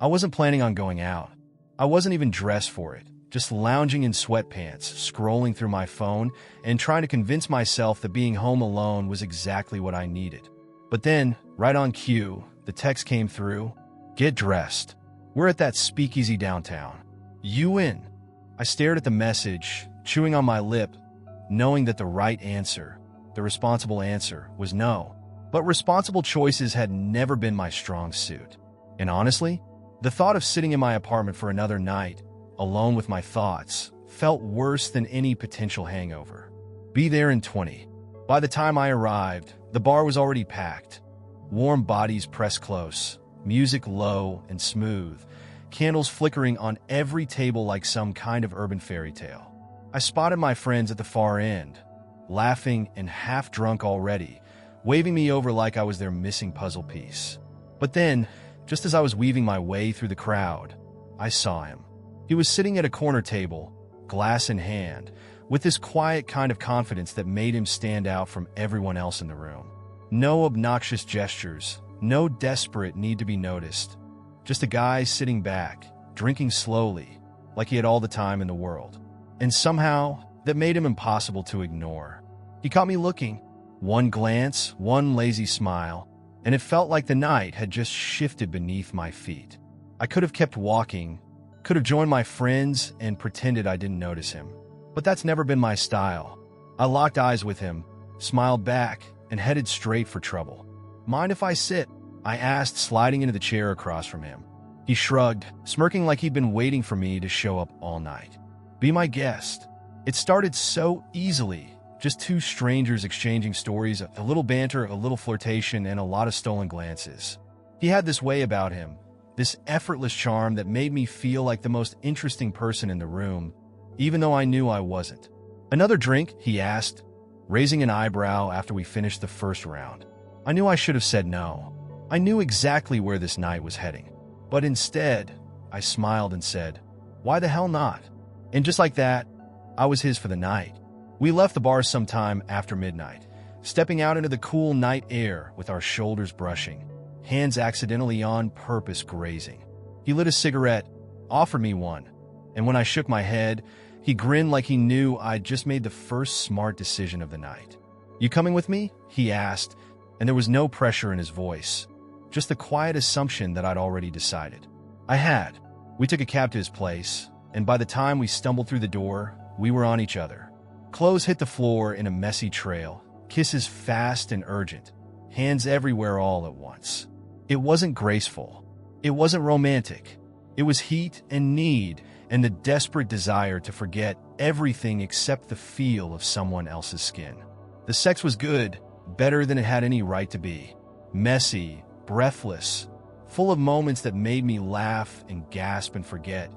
I wasn't planning on going out. I wasn't even dressed for it, just lounging in sweatpants, scrolling through my phone, and trying to convince myself that being home alone was exactly what I needed. But then, right on cue, the text came through. Get dressed. We're at that speakeasy downtown. You in? I stared at the message, chewing on my lip, knowing that the right answer, the responsible answer, was no. But responsible choices had never been my strong suit. And honestly, the thought of sitting in my apartment for another night, alone with my thoughts, felt worse than any potential hangover. Be there in 20. By the time I arrived, the bar was already packed. Warm bodies pressed close, music low and smooth, candles flickering on every table like some kind of urban fairy tale. I spotted my friends at the far end, laughing and half drunk already, waving me over like I was their missing puzzle piece. But then, just as I was weaving my way through the crowd, I saw him. He was sitting at a corner table, glass in hand, with this quiet kind of confidence that made him stand out from everyone else in the room. No obnoxious gestures, no desperate need to be noticed. Just a guy sitting back, drinking slowly, like he had all the time in the world. And somehow, that made him impossible to ignore. He caught me looking. One glance, one lazy smile, and it felt like the night had just shifted beneath my feet. I could have kept walking, could have joined my friends and pretended I didn't notice him. But that's never been my style. I locked eyes with him, smiled back, and headed straight for trouble. Mind if I sit? I asked, sliding into the chair across from him. He shrugged, smirking like he'd been waiting for me to show up all night. Be my guest. It started so easily, just two strangers exchanging stories, a little banter, a little flirtation, and a lot of stolen glances. He had this way about him, this effortless charm that made me feel like the most interesting person in the room, even though I knew I wasn't. Another drink? He asked, raising an eyebrow after we finished the first round. I knew I should have said no. I knew exactly where this night was heading. But instead, I smiled and said, why the hell not? And just like that, I was his for the night. We left the bar sometime after midnight, stepping out into the cool night air with our shoulders brushing, hands accidentally on purpose grazing. He lit a cigarette, offered me one, and when I shook my head, he grinned like he knew I'd just made the first smart decision of the night. You coming with me? He asked, and there was no pressure in his voice, just the quiet assumption that I'd already decided. I had. We took a cab to his place, and by the time we stumbled through the door, we were on each other. Clothes hit the floor in a messy trail, kisses fast and urgent, hands everywhere all at once. It wasn't graceful. It wasn't romantic. It was heat and need and the desperate desire to forget everything except the feel of someone else's skin. The sex was good, better than it had any right to be. Messy, breathless, full of moments that made me laugh and gasp and forget,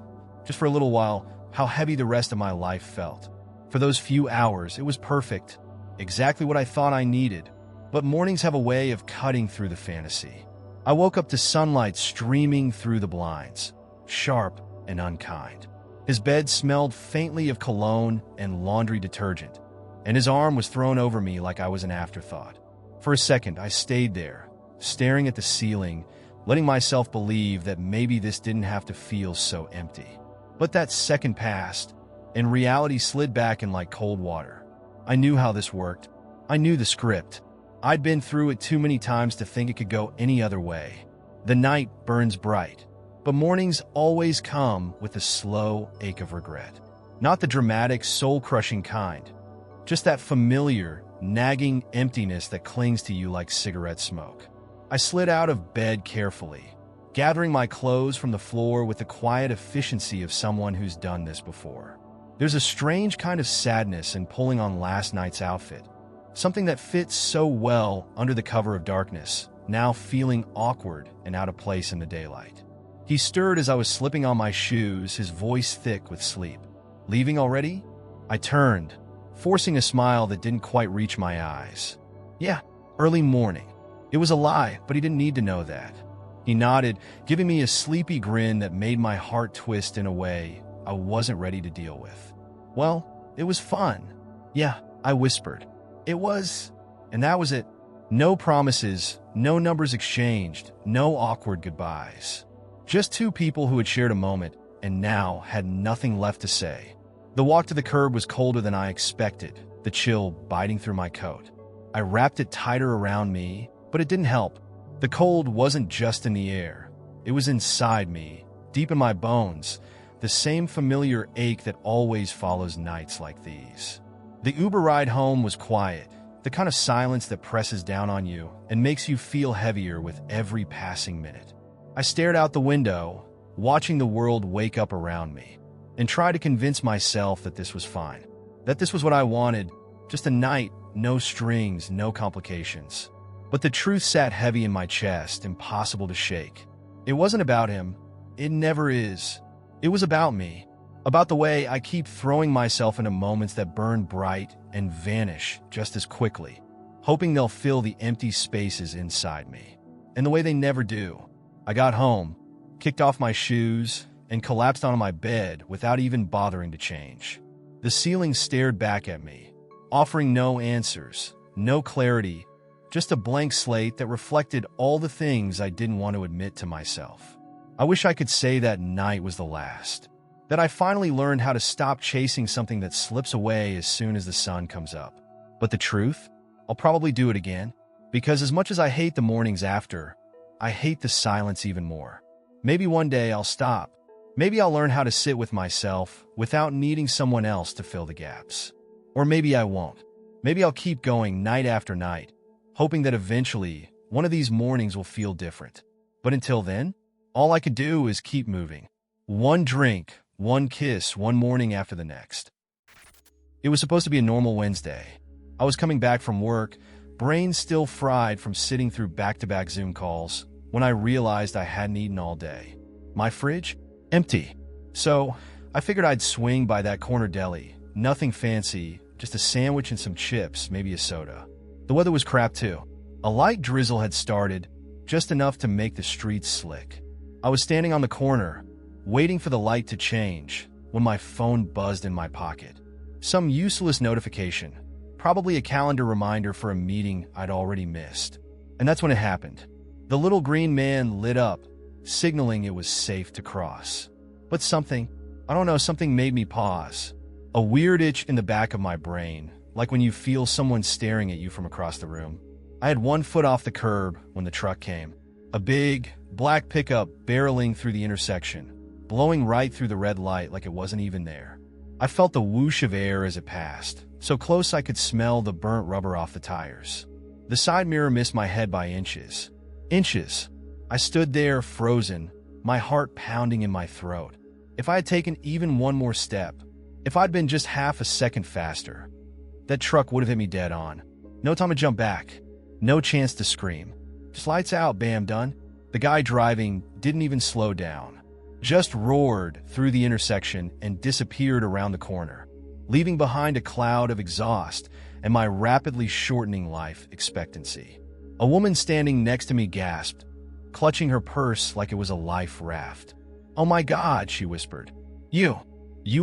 just for a little while, how heavy the rest of my life felt. For those few hours, it was perfect, exactly what I thought I needed. But mornings have a way of cutting through the fantasy. I woke up to sunlight streaming through the blinds, sharp and unkind. His bed smelled faintly of cologne and laundry detergent, and his arm was thrown over me like I was an afterthought. For a second, I stayed there, staring at the ceiling, letting myself believe that maybe this didn't have to feel so empty. But that second passed, and reality slid back in like cold water. I knew how this worked. I knew the script. I'd been through it too many times to think it could go any other way. The night burns bright, but mornings always come with a slow ache of regret. Not the dramatic, soul-crushing kind, just that familiar, nagging emptiness that clings to you like cigarette smoke. I slid out of bed carefully, gathering my clothes from the floor with the quiet efficiency of someone who's done this before. There's a strange kind of sadness in pulling on last night's outfit, something that fits so well under the cover of darkness, now feeling awkward and out of place in the daylight. He stirred as I was slipping on my shoes, his voice thick with sleep. Leaving already? I turned, forcing a smile that didn't quite reach my eyes. Yeah, early morning. It was a lie, but he didn't need to know that. He nodded, giving me a sleepy grin that made my heart twist in a way I wasn't ready to deal with. Well, it was fun. Yeah, I whispered. It was, and that was it. No promises, no numbers exchanged, no awkward goodbyes. Just two people who had shared a moment and now had nothing left to say. The walk to the curb was colder than I expected, the chill biting through my coat. I wrapped it tighter around me, but it didn't help. The cold wasn't just in the air. It was inside me, deep in my bones, the same familiar ache that always follows nights like these. The Uber ride home was quiet, the kind of silence that presses down on you and makes you feel heavier with every passing minute. I stared out the window, watching the world wake up around me, and tried to convince myself that this was fine, that this was what I wanted, just a night, no strings, no complications. But the truth sat heavy in my chest, impossible to shake. It wasn't about him. It never is. It was about me, about the way I keep throwing myself into moments that burn bright and vanish just as quickly, hoping they'll fill the empty spaces inside me. And the way they never do. I got home, kicked off my shoes, and collapsed onto my bed without even bothering to change. The ceiling stared back at me, offering no answers, no clarity, just a blank slate that reflected all the things I didn't want to admit to myself. I wish I could say that night was the last, that I finally learned how to stop chasing something that slips away as soon as the sun comes up. But the truth? I'll probably do it again, because as much as I hate the mornings after, I hate the silence even more. Maybe one day I'll stop. Maybe I'll learn how to sit with myself without needing someone else to fill the gaps. Or maybe I won't. Maybe I'll keep going night after night, hoping that eventually one of these mornings will feel different. But until then, all I could do is keep moving. One drink, one kiss, one morning after the next. It was supposed to be a normal Wednesday. I was coming back from work, brain still fried from sitting through back-to-back Zoom calls, when I realized I hadn't eaten all day. My fridge? Empty. So, I figured I'd swing by that corner deli. Nothing fancy, just a sandwich and some chips, maybe a soda. The weather was crap too. A light drizzle had started, just enough to make the streets slick. I was standing on the corner, waiting for the light to change, when my phone buzzed in my pocket. Some useless notification, probably a calendar reminder for a meeting I'd already missed. And that's when it happened. The little green man lit up, signaling it was safe to cross. But something made me pause. A weird itch in the back of my brain, like when you feel someone staring at you from across the room. I had one foot off the curb when the truck came. A big, black pickup barreling through the intersection, blowing right through the red light like it wasn't even there. I felt the whoosh of air as it passed, so close I could smell the burnt rubber off the tires. The side mirror missed my head by inches. Inches. I stood there, frozen, my heart pounding in my throat. If I had taken even one more step, if I'd been just half a second faster, that truck would have hit me dead on. No time to jump back. No chance to scream. Just lights out, bam, done. The guy driving didn't even slow down. Just roared through the intersection and disappeared around the corner, leaving behind a cloud of exhaust and my rapidly shortening life expectancy. A woman standing next to me gasped, clutching her purse like it was a life raft. "Oh my God," she whispered. You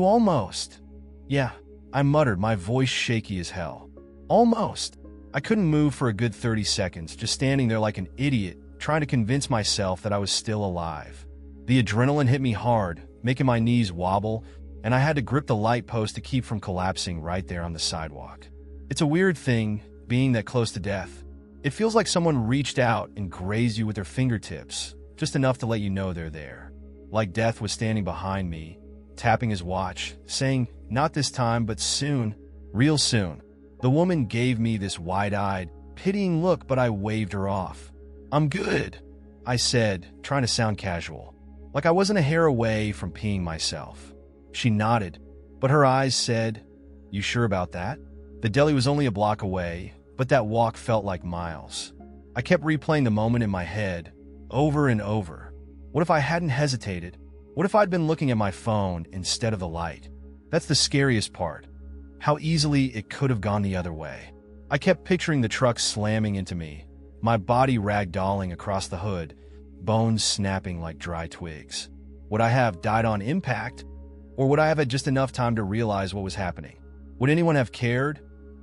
almost." "Yeah," I muttered, my voice shaky as hell. "Almost." I couldn't move for a good 30 seconds, just standing there like an idiot, trying to convince myself that I was still alive. The adrenaline hit me hard, making my knees wobble, and I had to grip the light post to keep from collapsing right there on the sidewalk. It's a weird thing, being that close to death. It feels like someone reached out and grazed you with their fingertips, just enough to let you know they're there. Like death was standing behind me, tapping his watch, saying, "Not this time, but soon, real soon." The woman gave me this wide-eyed, pitying look, but I waved her off. "I'm good," I said, trying to sound casual, like I wasn't a hair away from peeing myself. She nodded, but her eyes said, "You sure about that?" The deli was only a block away, but that walk felt like miles. I kept replaying the moment in my head, over and over. What if I hadn't hesitated? What if I'd been looking at my phone instead of the light? That's the scariest part. How easily it could have gone the other way. I kept picturing the truck slamming into me, my body ragdolling across the hood, bones snapping like dry twigs. Would I have died on impact, or would I have had just enough time to realize what was happening? Would anyone have cared,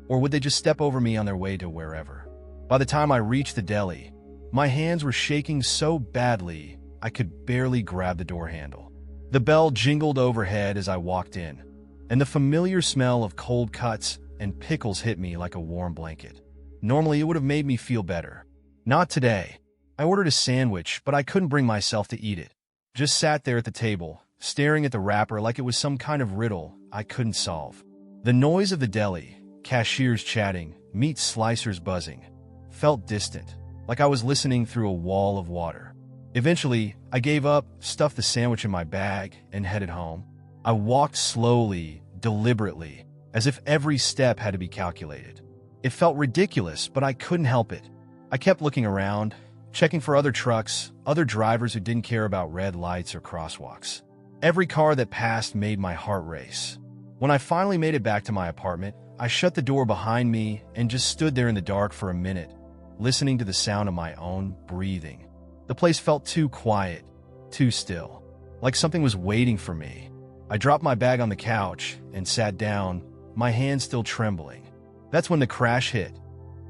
or would they just step over me on their way to wherever? By the time I reached the deli, my hands were shaking so badly I could barely grab the door handle. The bell jingled overhead as I walked in, and the familiar smell of cold cuts and pickles hit me like a warm blanket. Normally, it would have made me feel better. Not today. I ordered a sandwich, but I couldn't bring myself to eat it. Just sat there at the table, staring at the wrapper like it was some kind of riddle I couldn't solve. The noise of the deli, cashiers chatting, meat slicers buzzing, felt distant, like I was listening through a wall of water. Eventually, I gave up, stuffed the sandwich in my bag, and headed home. I walked slowly, deliberately, as if every step had to be calculated. It felt ridiculous, but I couldn't help it. I kept looking around, checking for other trucks, other drivers who didn't care about red lights or crosswalks. Every car that passed made my heart race. When I finally made it back to my apartment, I shut the door behind me and just stood there in the dark for a minute, listening to the sound of my own breathing. The place felt too quiet, too still, like something was waiting for me. I dropped my bag on the couch and sat down, my hands still trembling. That's when the crash hit.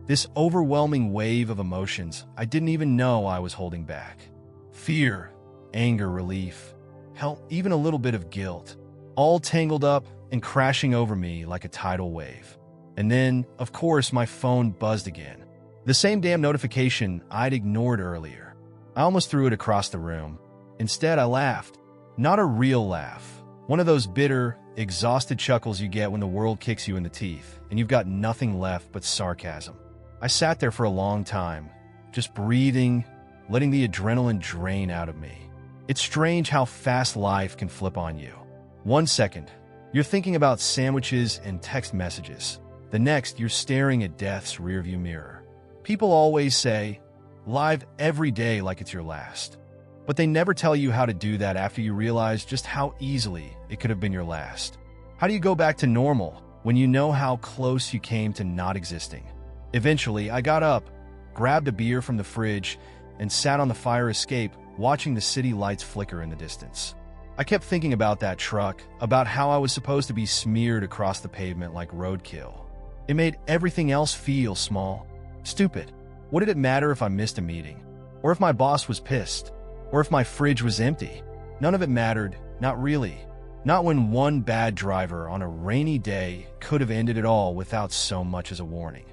This overwhelming wave of emotions I didn't even know I was holding back. Fear, anger, relief, hell, even a little bit of guilt, all tangled up and crashing over me like a tidal wave. And then, of course, my phone buzzed again. The same damn notification I'd ignored earlier. I almost threw it across the room. Instead, I laughed. Not a real laugh. One of those bitter, exhausted chuckles you get when the world kicks you in the teeth, and you've got nothing left but sarcasm. I sat there for a long time, just breathing, letting the adrenaline drain out of me. It's strange how fast life can flip on you. 1 second, you're thinking about sandwiches and text messages. The next, you're staring at death's rearview mirror. People always say, live every day like it's your last. But they never tell you how to do that after you realize just how easily it could have been your last. How do you go back to normal when you know how close you came to not existing? Eventually, I got up, grabbed a beer from the fridge, and sat on the fire escape, watching the city lights flicker in the distance. I kept thinking about that truck, about how I was supposed to be smeared across the pavement like roadkill. It made everything else feel small, stupid. What did it matter if I missed a meeting? Or if my boss was pissed? Or if my fridge was empty? None of it mattered, not really. Not when one bad driver on a rainy day could have ended it all without so much as a warning.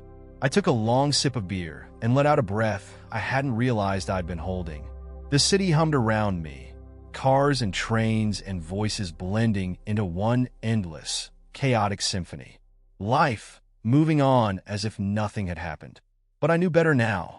I took a long sip of beer and let out a breath I hadn't realized I'd been holding. The city hummed around me, cars and trains and voices blending into one endless, chaotic symphony. Life moving on as if nothing had happened. But I knew better now.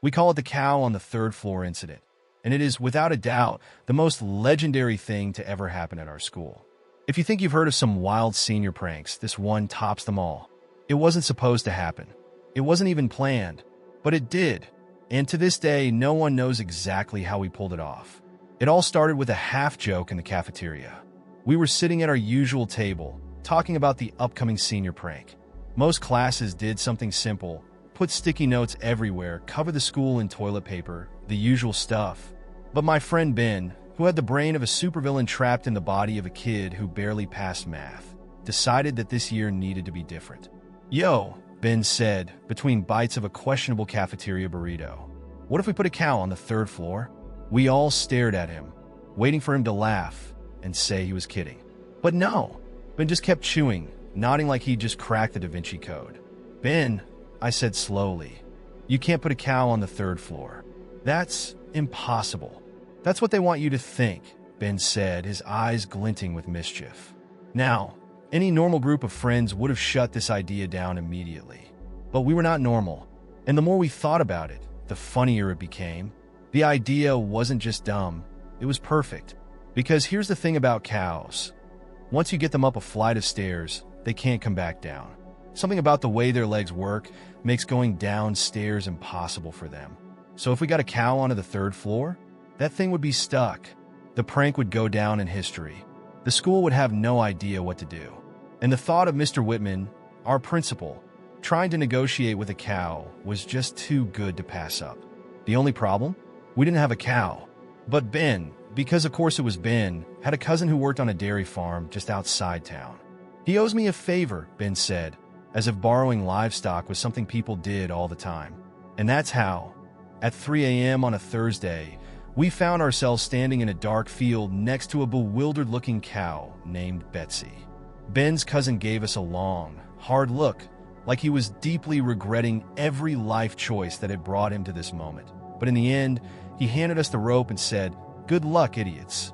We call it the cow on the third floor incident, and it is, without a doubt, the most legendary thing to ever happen at our school. If you think you've heard of some wild senior pranks, this one tops them all. It wasn't supposed to happen. It wasn't even planned, but it did. And to this day, no one knows exactly how we pulled it off. It all started with a half joke in the cafeteria. We were sitting at our usual table, talking about the upcoming senior prank. Most classes did something simple. Put sticky notes everywhere, cover the school in toilet paper, the usual stuff. But my friend Ben, who had the brain of a supervillain trapped in the body of a kid who barely passed math, decided that this year needed to be different. "Yo," Ben said, between bites of a questionable cafeteria burrito. "What if we put a cow on the third floor?" We all stared at him, waiting for him to laugh and say he was kidding. But no, Ben just kept chewing, nodding like he'd just cracked the Da Vinci Code. "Ben," I said slowly, "you can't put a cow on the third floor. That's impossible." "That's what they want you to think," Ben said, his eyes glinting with mischief. Now, any normal group of friends would have shut this idea down immediately. But we were not normal, and the more we thought about it, the funnier it became. The idea wasn't just dumb, it was perfect. Because here's the thing about cows. Once you get them up a flight of stairs, they can't come back down. Something about the way their legs work makes going downstairs impossible for them. So if we got a cow onto the third floor, that thing would be stuck. The prank would go down in history. The school would have no idea what to do. And the thought of Mr. Whitman, our principal, trying to negotiate with a cow was just too good to pass up. The only problem? We didn't have a cow. But Ben, because of course it was Ben, had a cousin who worked on a dairy farm just outside town. "He owes me a favor," Ben said, as if borrowing livestock was something people did all the time. And that's how, at 3 a.m. on a Thursday, We found ourselves standing in a dark field next to a bewildered-looking cow named Betsy. Ben's cousin gave us a long, hard look, like he was deeply regretting every life choice that had brought him to this moment. But in the end, he handed us the rope and said, "Good luck, idiots."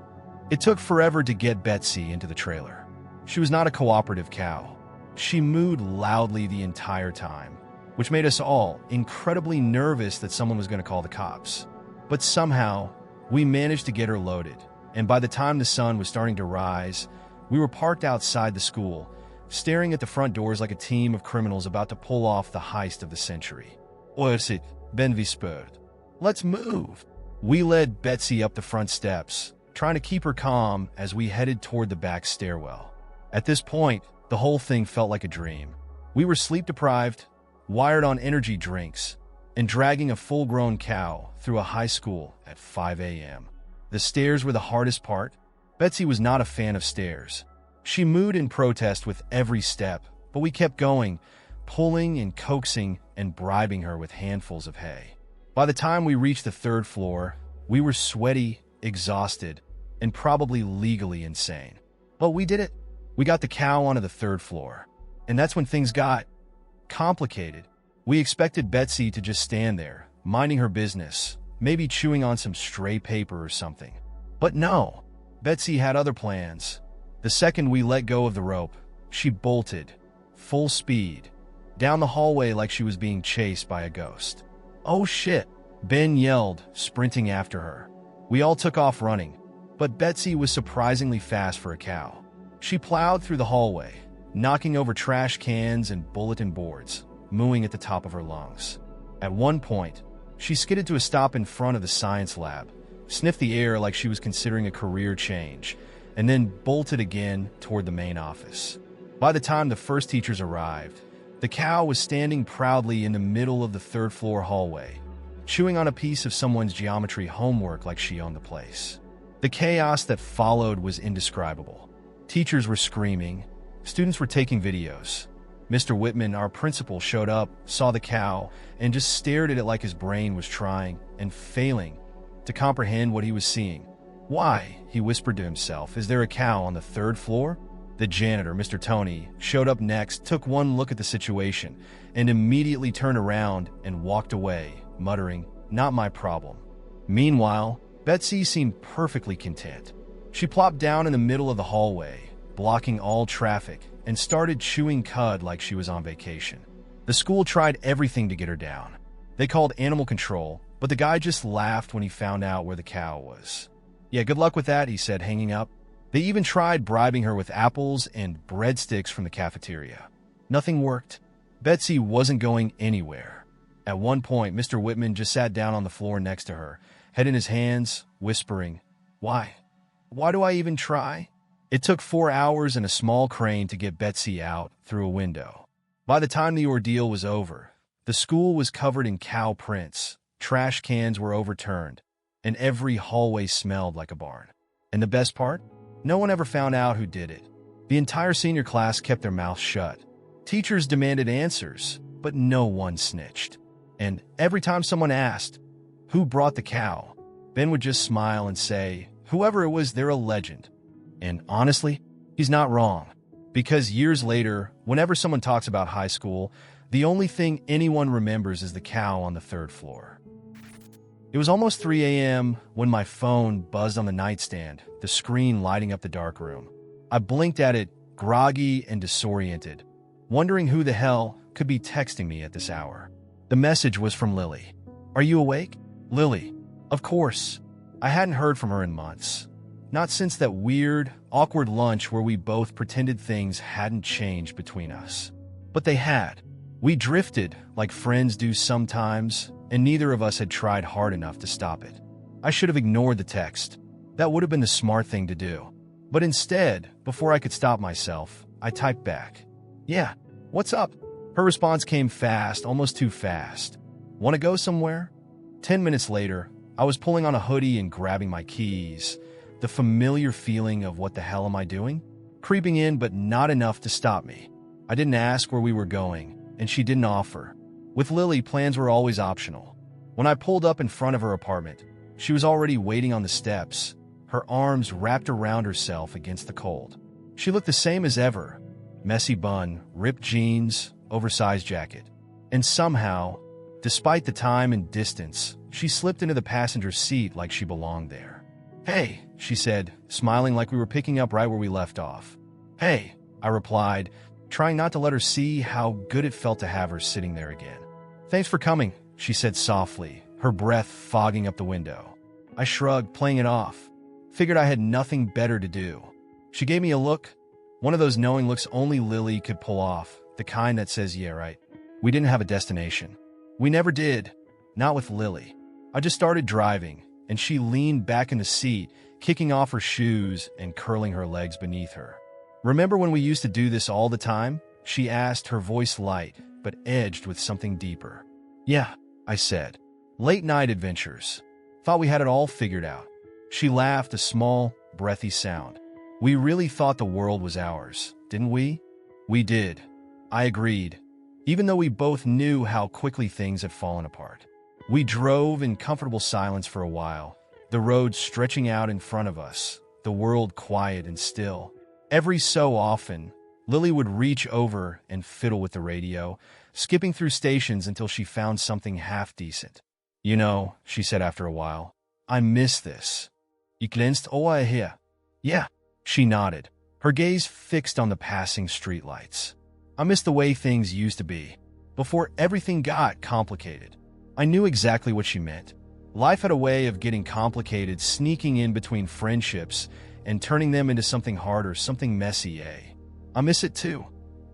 It took forever to get Betsy into the trailer. She was not a cooperative cow. She mooed loudly the entire time, which made us all incredibly nervous that someone was going to call the cops. But somehow, we managed to get her loaded, and by the time the sun was starting to rise, we were parked outside the school, staring at the front doors like a team of criminals about to pull off the heist of the century. Oersit, ben visperd. Let's move. We led Betsy up the front steps, trying to keep her calm as we headed toward the back stairwell. At this point, the whole thing felt like a dream. We were sleep-deprived, wired on energy drinks, and dragging a full-grown cow through a high school at 5 a.m. The stairs were the hardest part. Betsy was not a fan of stairs. She mooed in protest with every step, but we kept going, pulling and coaxing and bribing her with handfuls of hay. By the time we reached the third floor, we were sweaty, exhausted, and probably legally insane. But we did it. We got the cow onto the third floor. And that's when things got complicated. We expected Betsy to just stand there, minding her business, maybe chewing on some stray paper or something. But no, Betsy had other plans. The second we let go of the rope, she bolted, full speed, down the hallway like she was being chased by a ghost. "Oh shit!" Ben yelled, sprinting after her. We all took off running, but Betsy was surprisingly fast for a cow. She plowed through the hallway, knocking over trash cans and bulletin boards, mooing at the top of her lungs. At one point, she skidded to a stop in front of the science lab, sniffed the air like she was considering a career change, and then bolted again toward the main office. By the time the first teachers arrived, the cow was standing proudly in the middle of the third-floor hallway, chewing on a piece of someone's geometry homework like she owned the place. The chaos that followed was indescribable. Teachers were screaming. Students were taking videos. Mr. Whitman, our principal, showed up, saw the cow, and just stared at it like his brain was trying and failing to comprehend what he was seeing. "Why?" he whispered to himself. "Is there a cow on the third floor?" The janitor, Mr. Tony, showed up next, took one look at the situation, and immediately turned around and walked away, muttering, "Not my problem." Meanwhile, Betsy seemed perfectly content. She plopped down in the middle of the hallway, blocking all traffic, and started chewing cud like she was on vacation. The school tried everything to get her down. They called animal control, but the guy just laughed when he found out where the cow was. "Yeah, good luck with that," he said, hanging up. They even tried bribing her with apples and breadsticks from the cafeteria. Nothing worked. Betsy wasn't going anywhere. At one point, Mr. Whitman just sat down on the floor next to her, head in his hands, whispering, "Why? Why do I even try?" It took 4 hours and a small crane to get Betsy out through a window. By the time the ordeal was over, the school was covered in cow prints, trash cans were overturned, and every hallway smelled like a barn. And the best part? No one ever found out who did it. The entire senior class kept their mouths shut. Teachers demanded answers, but no one snitched. And every time someone asked, "Who brought the cow?" Ben would just smile and say, "Whoever it was, they're a legend." And honestly, he's not wrong. Because years later, whenever someone talks about high school, the only thing anyone remembers is the cow on the third floor. It was almost 3 a.m. when my phone buzzed on the nightstand, the screen lighting up the dark room. I blinked at it, groggy and disoriented, wondering who the hell could be texting me at this hour. The message was from Lily. "Are you awake?" Lily. Of course. I hadn't heard from her in months. Not since that weird, awkward lunch where we both pretended things hadn't changed between us. But they had. We drifted, like friends do sometimes, and neither of us had tried hard enough to stop it. I should have ignored the text. That would have been the smart thing to do. But instead, before I could stop myself, I typed back, "Yeah, what's up?" Her response came fast, almost too fast. "Want to go somewhere?" 10 minutes later, I was pulling on a hoodie and grabbing my keys. The familiar feeling of "what the hell am I doing?" creeping in, but not enough to stop me. I didn't ask where we were going, and she didn't offer. With Lily, plans were always optional. When I pulled up in front of her apartment, She was already waiting on the steps, her arms wrapped around herself against the cold. She looked the same as ever, messy bun, ripped jeans, oversized jacket. And somehow, despite the time and distance, she slipped into the passenger seat like she belonged there. "Hey," she said, smiling like we were picking up right where we left off. "Hey," I replied, trying not to let her see how good it felt to have her sitting there again. "Thanks for coming," she said softly, her breath fogging up the window. I shrugged, playing it off. Figured I had nothing better to do. She gave me a look, one of those knowing looks only Lily could pull off, the kind that says, "Yeah, right." We didn't have a destination. We never did, not with Lily. I just started driving, and she leaned back in the seat, kicking off her shoes and curling her legs beneath her. "Remember when we used to do this all the time?" she asked, her voice light, but edged with something deeper. "Yeah," I said. "Late-night adventures. Thought we had it all figured out." She laughed, a small, breathy sound. "We really thought the world was ours, didn't we?" "We did," I agreed, even though we both knew how quickly things had fallen apart. We drove in comfortable silence for a while, the road stretching out in front of us, the world quiet and still. Every so often, Lily would reach over and fiddle with the radio, skipping through stations until she found something half-decent. "You know," she said after a while, "I miss this. Ik lenst over here." "Yeah," she nodded, her gaze fixed on the passing streetlights. "I miss the way things used to be, before everything got complicated." I knew exactly what she meant. Life had a way of getting complicated, sneaking in between friendships and turning them into something harder, something messy, eh? I miss it too,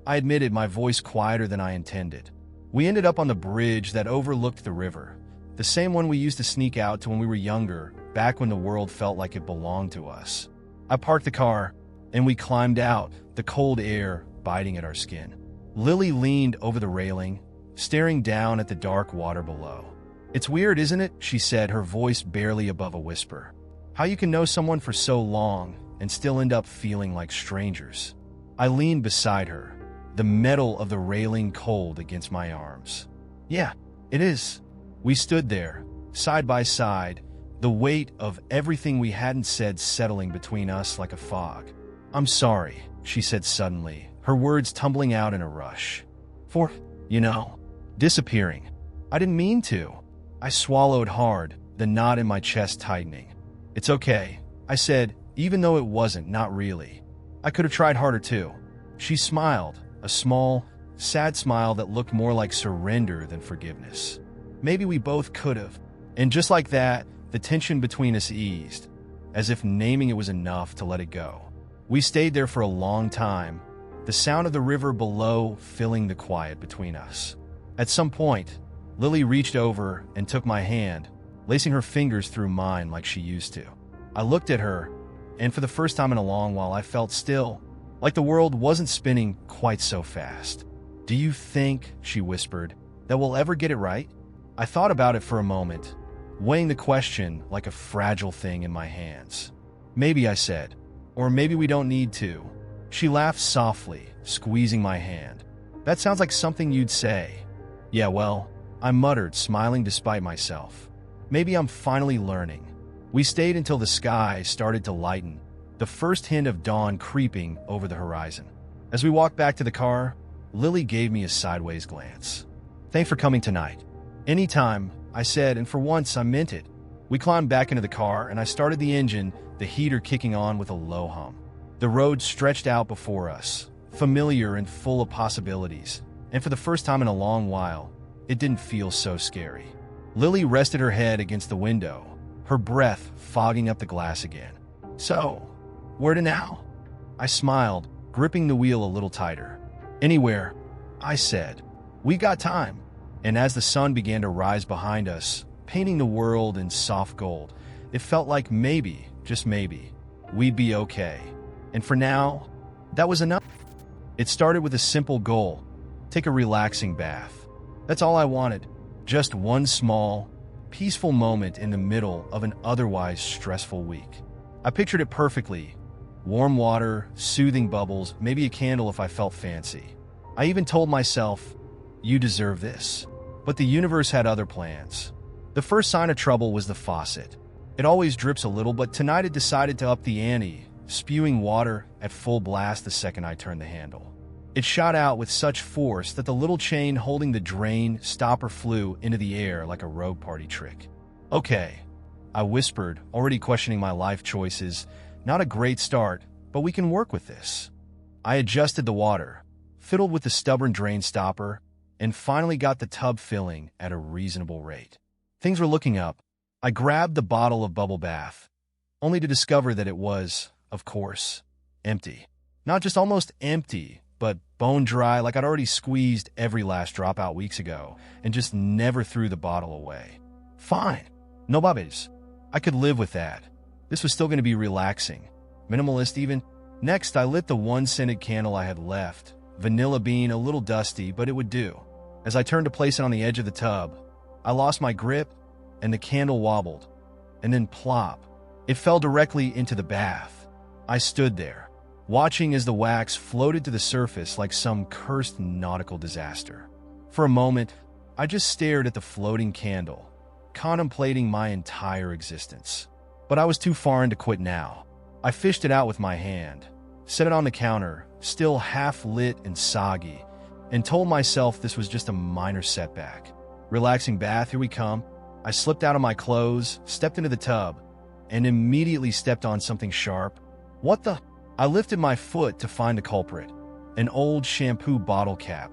I admitted, my voice quieter than I intended. We ended up on the bridge that overlooked the river, the same one we used to sneak out to when we were younger, back when the world felt like it belonged to us. I parked the car, and we climbed out, the cold air biting at our skin. Lily leaned over the railing, staring down at the dark water below. "It's weird, isn't it?" she said, her voice barely above a whisper. "How you can know someone for so long and still end up feeling like strangers." I leaned beside her, the metal of the railing cold against my arms. "Yeah, it is." We stood there, side by side, the weight of everything we hadn't said settling between us like a fog. "I'm sorry," she said suddenly, her words tumbling out in a rush. "For, disappearing. I didn't mean to." I swallowed hard, the knot in my chest tightening. "It's okay," I said, even though it wasn't, not really. "I could have tried harder too." She smiled, a small, sad smile that looked more like surrender than forgiveness. "Maybe we both could have." And just like that, the tension between us eased, as if naming it was enough to let it go. We stayed there for a long time, the sound of the river below filling the quiet between us. At some point, Lily reached over and took my hand, lacing her fingers through mine like she used to. I looked at her, and for the first time in a long while I felt still, like the world wasn't spinning quite so fast. "Do you think," she whispered, "that we'll ever get it right?" I thought about it for a moment, weighing the question like a fragile thing in my hands. "Maybe," I said, "or maybe we don't need to." She laughed softly, squeezing my hand. "That sounds like something you'd say." "Yeah, well," I muttered, smiling despite myself. "Maybe I'm finally learning." We stayed until the sky started to lighten, the first hint of dawn creeping over the horizon. As we walked back to the car, Lily gave me a sideways glance. "Thanks for coming tonight." "Anytime," I said, and for once I meant it. We climbed back into the car, and I started the engine, the heater kicking on with a low hum. The road stretched out before us, familiar and full of possibilities, and for the first time in a long while, it didn't feel so scary. Lily rested her head against the window, her breath fogging up the glass again. "So, where to now?" I smiled, gripping the wheel a little tighter. "Anywhere," I said. "We got time." And as the sun began to rise behind us, painting the world in soft gold, it felt like maybe, just maybe, we'd be okay. And for now, that was enough. It started with a simple goal: take a relaxing bath. That's all I wanted. Just one small, peaceful moment in the middle of an otherwise stressful week. I pictured it perfectly. Warm water, soothing bubbles, maybe a candle if I felt fancy. I even told myself, "You deserve this." But the universe had other plans. The first sign of trouble was the faucet. It always drips a little, but tonight it decided to up the ante, spewing water at full blast the second I turned the handle. It shot out with such force that the little chain holding the drain stopper flew into the air like a rogue party trick. "Okay," I whispered, already questioning my life choices. "Not a great start, but we can work with this." I adjusted the water, fiddled with the stubborn drain stopper, and finally got the tub filling at a reasonable rate. Things were looking up. I grabbed the bottle of bubble bath, only to discover that it was, of course, empty. Not just almost empty, but bone dry, like I'd already squeezed every last drop out weeks ago and just never threw the bottle away. Fine. No babes. I could live with that. This was still going to be relaxing. Minimalist even. Next, I lit the one-scented candle I had left. Vanilla bean, a little dusty, but it would do. As I turned to place it on the edge of the tub, I lost my grip and the candle wobbled. And then plop. It fell directly into the bath. I stood there, watching as the wax floated to the surface like some cursed nautical disaster. For a moment, I just stared at the floating candle, contemplating my entire existence. But I was too far in to quit now. I fished it out with my hand, set it on the counter, still half lit and soggy, and told myself this was just a minor setback. Relaxing bath, here we come. I slipped out of my clothes, stepped into the tub, and immediately stepped on something sharp. What the? I lifted my foot to find the culprit, an old shampoo bottle cap,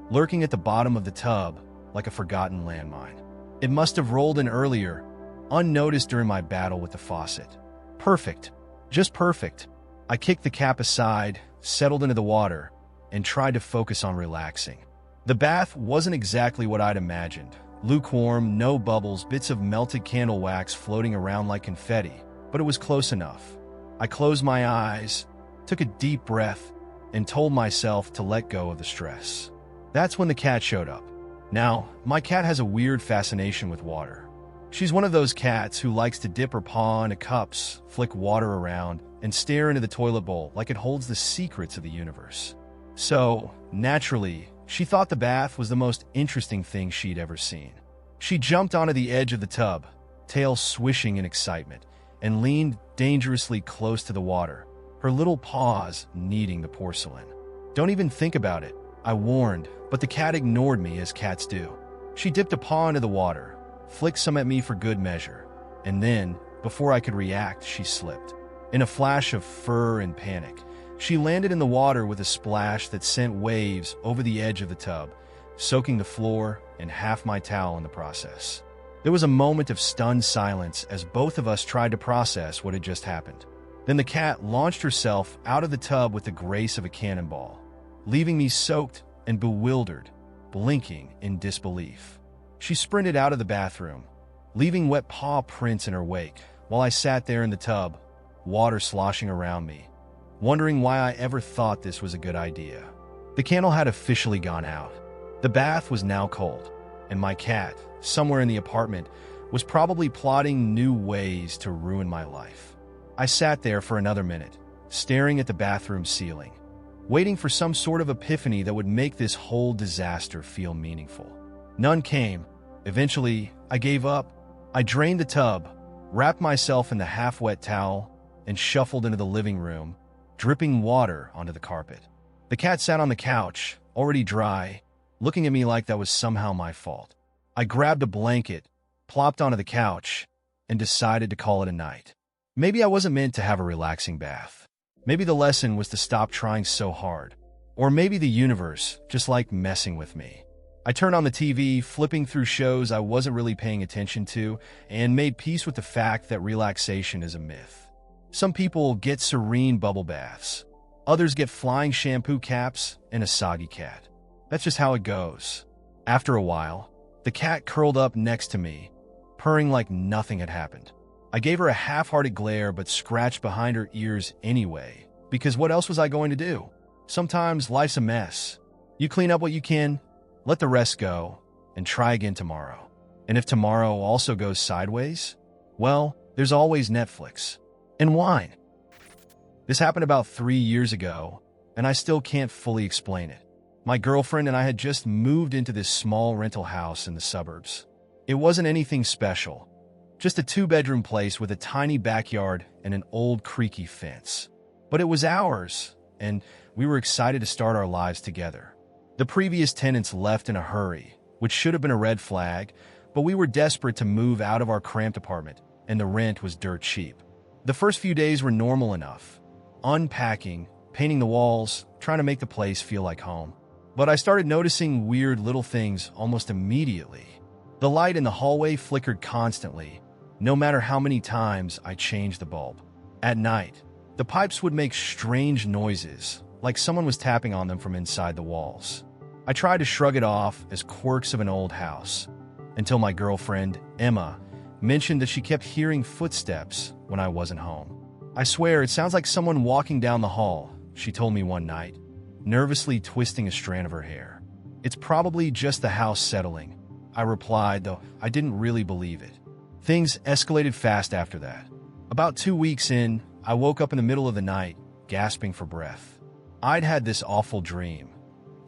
lurking at the bottom of the tub like a forgotten landmine. It must have rolled in earlier, unnoticed during my battle with the faucet. Perfect. Just perfect. I kicked the cap aside, settled into the water, and tried to focus on relaxing. The bath wasn't exactly what I'd imagined. Lukewarm, no bubbles, bits of melted candle wax floating around like confetti, but it was close enough. I closed my eyes, took a deep breath, and told myself to let go of the stress. That's when the cat showed up. Now, my cat has a weird fascination with water. She's one of those cats who likes to dip her paw into cups, flick water around, and stare into the toilet bowl like it holds the secrets of the universe. So, naturally, she thought the bath was the most interesting thing she'd ever seen. She jumped onto the edge of the tub, tail swishing in excitement, and leaned dangerously close to the water, her little paws kneading the porcelain. "Don't even think about it," I warned, but the cat ignored me as cats do. She dipped a paw into the water, flicked some at me for good measure, and then, before I could react, she slipped. In a flash of fur and panic, she landed in the water with a splash that sent waves over the edge of the tub, soaking the floor and half my towel in the process. There was a moment of stunned silence as both of us tried to process what had just happened. Then the cat launched herself out of the tub with the grace of a cannonball, leaving me soaked and bewildered, blinking in disbelief. She sprinted out of the bathroom, leaving wet paw prints in her wake, while I sat there in the tub, water sloshing around me, wondering why I ever thought this was a good idea. The candle had officially gone out. The bath was now cold, and my cat, somewhere in the apartment, was probably plotting new ways to ruin my life. I sat there for another minute, staring at the bathroom ceiling, waiting for some sort of epiphany that would make this whole disaster feel meaningful. None came. Eventually, I gave up. I drained the tub, wrapped myself in the half-wet towel, and shuffled into the living room, dripping water onto the carpet. The cat sat on the couch, already dry, looking at me like that was somehow my fault. I grabbed a blanket, plopped onto the couch, and decided to call it a night. Maybe I wasn't meant to have a relaxing bath. Maybe the lesson was to stop trying so hard. Or maybe the universe just liked messing with me. I turned on the TV, flipping through shows I wasn't really paying attention to, and made peace with the fact that relaxation is a myth. Some people get serene bubble baths. Others get flying shampoo caps and a soggy cat. That's just how it goes. After a while, the cat curled up next to me, purring like nothing had happened. I gave her a half-hearted glare but scratched behind her ears anyway, because what else was I going to do? Sometimes life's a mess. You clean up what you can, let the rest go, and try again tomorrow. And if tomorrow also goes sideways, well, there's always Netflix. And wine. This happened about 3 years ago, and I still can't fully explain it. My girlfriend and I had just moved into this small rental house in the suburbs. It wasn't anything special. Just a two-bedroom place with a tiny backyard and an old creaky fence. But it was ours, and we were excited to start our lives together. The previous tenants left in a hurry, which should have been a red flag, but we were desperate to move out of our cramped apartment, and the rent was dirt cheap. The first few days were normal enough. Unpacking, painting the walls, trying to make the place feel like home. But I started noticing weird little things almost immediately. The light in the hallway flickered constantly, no matter how many times I changed the bulb. At night, the pipes would make strange noises, like someone was tapping on them from inside the walls. I tried to shrug it off as quirks of an old house, until my girlfriend, Emma, mentioned that she kept hearing footsteps when I wasn't home. "I swear it sounds like someone walking down the hall," she told me one night, nervously twisting a strand of her hair. "It's probably just the house settling," I replied, though I didn't really believe it. Things escalated fast after that. About 2 weeks in, I woke up in the middle of the night, gasping for breath. I'd had this awful dream,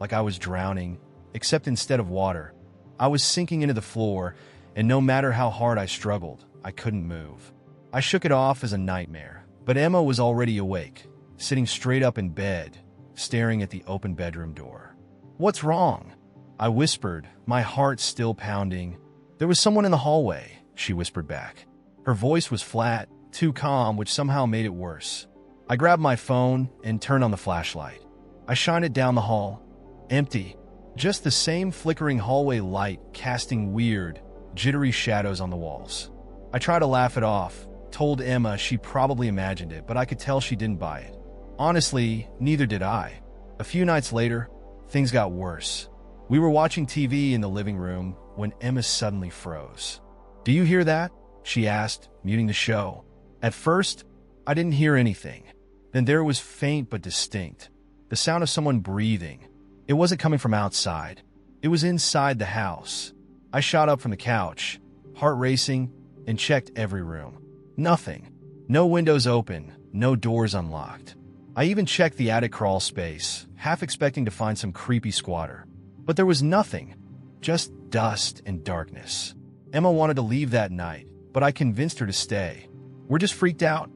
like I was drowning, except instead of water, I was sinking into the floor, and no matter how hard I struggled, I couldn't move. I shook it off as a nightmare, but Emma was already awake, sitting straight up in bed, staring at the open bedroom door. "What's wrong?" I whispered, my heart still pounding. "There was someone in the hallway," she whispered back. Her voice was flat, too calm, which somehow made it worse. I grabbed my phone and turned on the flashlight. I shined it down the hall. Empty. Just the same flickering hallway light casting weird, jittery shadows on the walls. I tried to laugh it off, told Emma she probably imagined it, but I could tell she didn't buy it. Honestly, neither did I. A few nights later, things got worse. We were watching TV in the living room when Emma suddenly froze. "Do you hear that?" she asked, muting the show. At first, I didn't hear anything. Then there was faint but distinct, the sound of someone breathing. It wasn't coming from outside. It was inside the house. I shot up from the couch, heart racing, and checked every room. Nothing. No windows open, no doors unlocked. I even checked the attic crawl space, half expecting to find some creepy squatter. But there was nothing, just dust and darkness. Emma wanted to leave that night, but I convinced her to stay. "We're just freaked out,"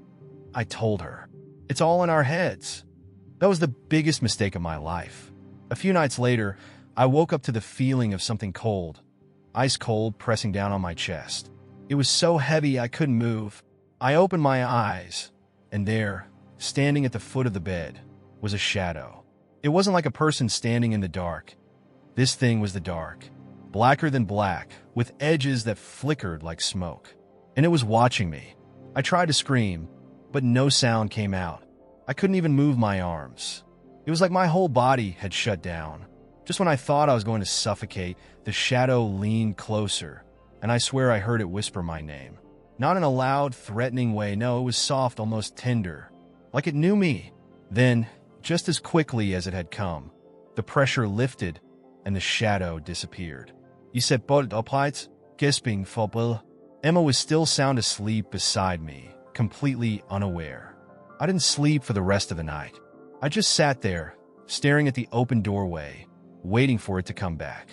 I told her. "It's all in our heads." That was the biggest mistake of my life. A few nights later, I woke up to the feeling of something cold, ice cold, pressing down on my chest. It was so heavy I couldn't move. I opened my eyes, and there, standing at the foot of the bed, was a shadow. It wasn't like a person standing in the dark. This thing was the dark, blacker than black, with edges that flickered like smoke. And it was watching me. I tried to scream, but no sound came out. I couldn't even move my arms. It was like my whole body had shut down. Just when I thought I was going to suffocate, the shadow leaned closer, and I swear I heard it whisper my name. Not in a loud, threatening way, no, it was soft, almost tender, like it knew me. Then, just as quickly as it had come, the pressure lifted, and the shadow disappeared. "You said bolt opplights, gasping for Bill." Emma was still sound asleep beside me, completely unaware. I didn't sleep for the rest of the night. I just sat there, staring at the open doorway, waiting for it to come back.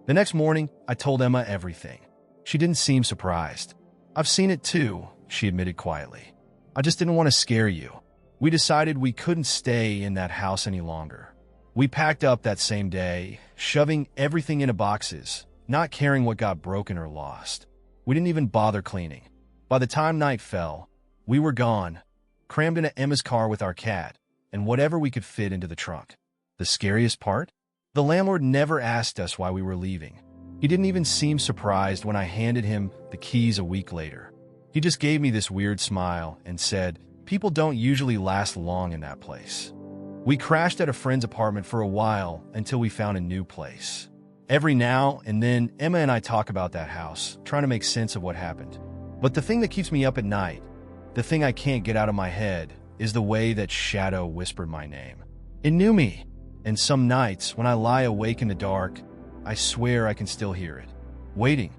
The next morning, I told Emma everything. She didn't seem surprised. "I've seen it too," she admitted quietly. "I just didn't want to scare you." We decided we couldn't stay in that house any longer. We packed up that same day, shoving everything into boxes, not caring what got broken or lost. We didn't even bother cleaning. By the time night fell, we were gone, crammed into Emma's car with our cat, and whatever we could fit into the trunk. The scariest part? The landlord never asked us why we were leaving. He didn't even seem surprised when I handed him the keys a week later. He just gave me this weird smile and said, "People don't usually last long in that place." We crashed at a friend's apartment for a while until we found a new place. Every now and then, Emma and I talk about that house, trying to make sense of what happened. But the thing that keeps me up at night, the thing I can't get out of my head, is the way that shadow whispered my name. It knew me, and some nights when I lie awake in the dark, I swear I can still hear it, waiting.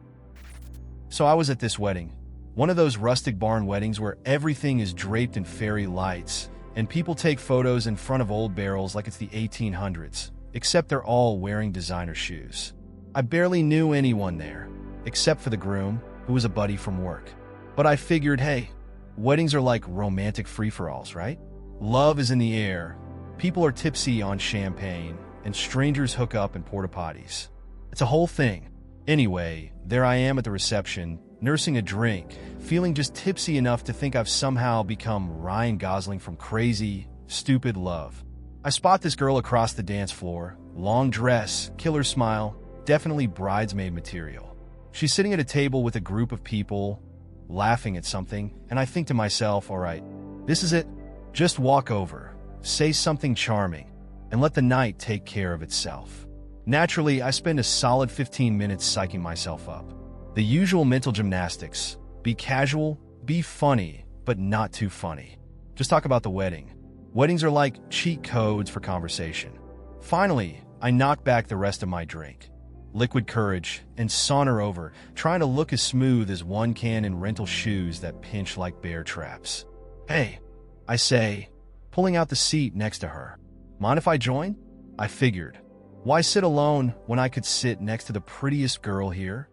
So I was at this wedding, one of those rustic barn weddings where everything is draped in fairy lights, and people take photos in front of old barrels like it's the 1800s, except they're all wearing designer shoes. I barely knew anyone there, except for the groom, who was a buddy from work. But I figured, hey, weddings are like romantic free-for-alls, right? Love is in the air, people are tipsy on champagne, and strangers hook up in porta-potties. It's a whole thing. Anyway, there I am at the reception, nursing a drink, feeling just tipsy enough to think I've somehow become Ryan Gosling from Crazy, Stupid Love. I spot this girl across the dance floor, long dress, killer smile, definitely bridesmaid material. She's sitting at a table with a group of people, laughing at something, and I think to myself, all right, this is it. Just walk over, say something charming, and let the night take care of itself. Naturally, I spend a solid 15 minutes psyching myself up. The usual mental gymnastics. Be casual, be funny, but not too funny. Just talk about the wedding. Weddings are like cheat codes for conversation. Finally, I knock back the rest of my drink. Liquid courage, and saunter over, trying to look as smooth as one can in rental shoes that pinch like bear traps. Hey, I say, pulling out the seat next to her. Mind if I join? I figured. Why sit alone when I could sit next to the prettiest girl here?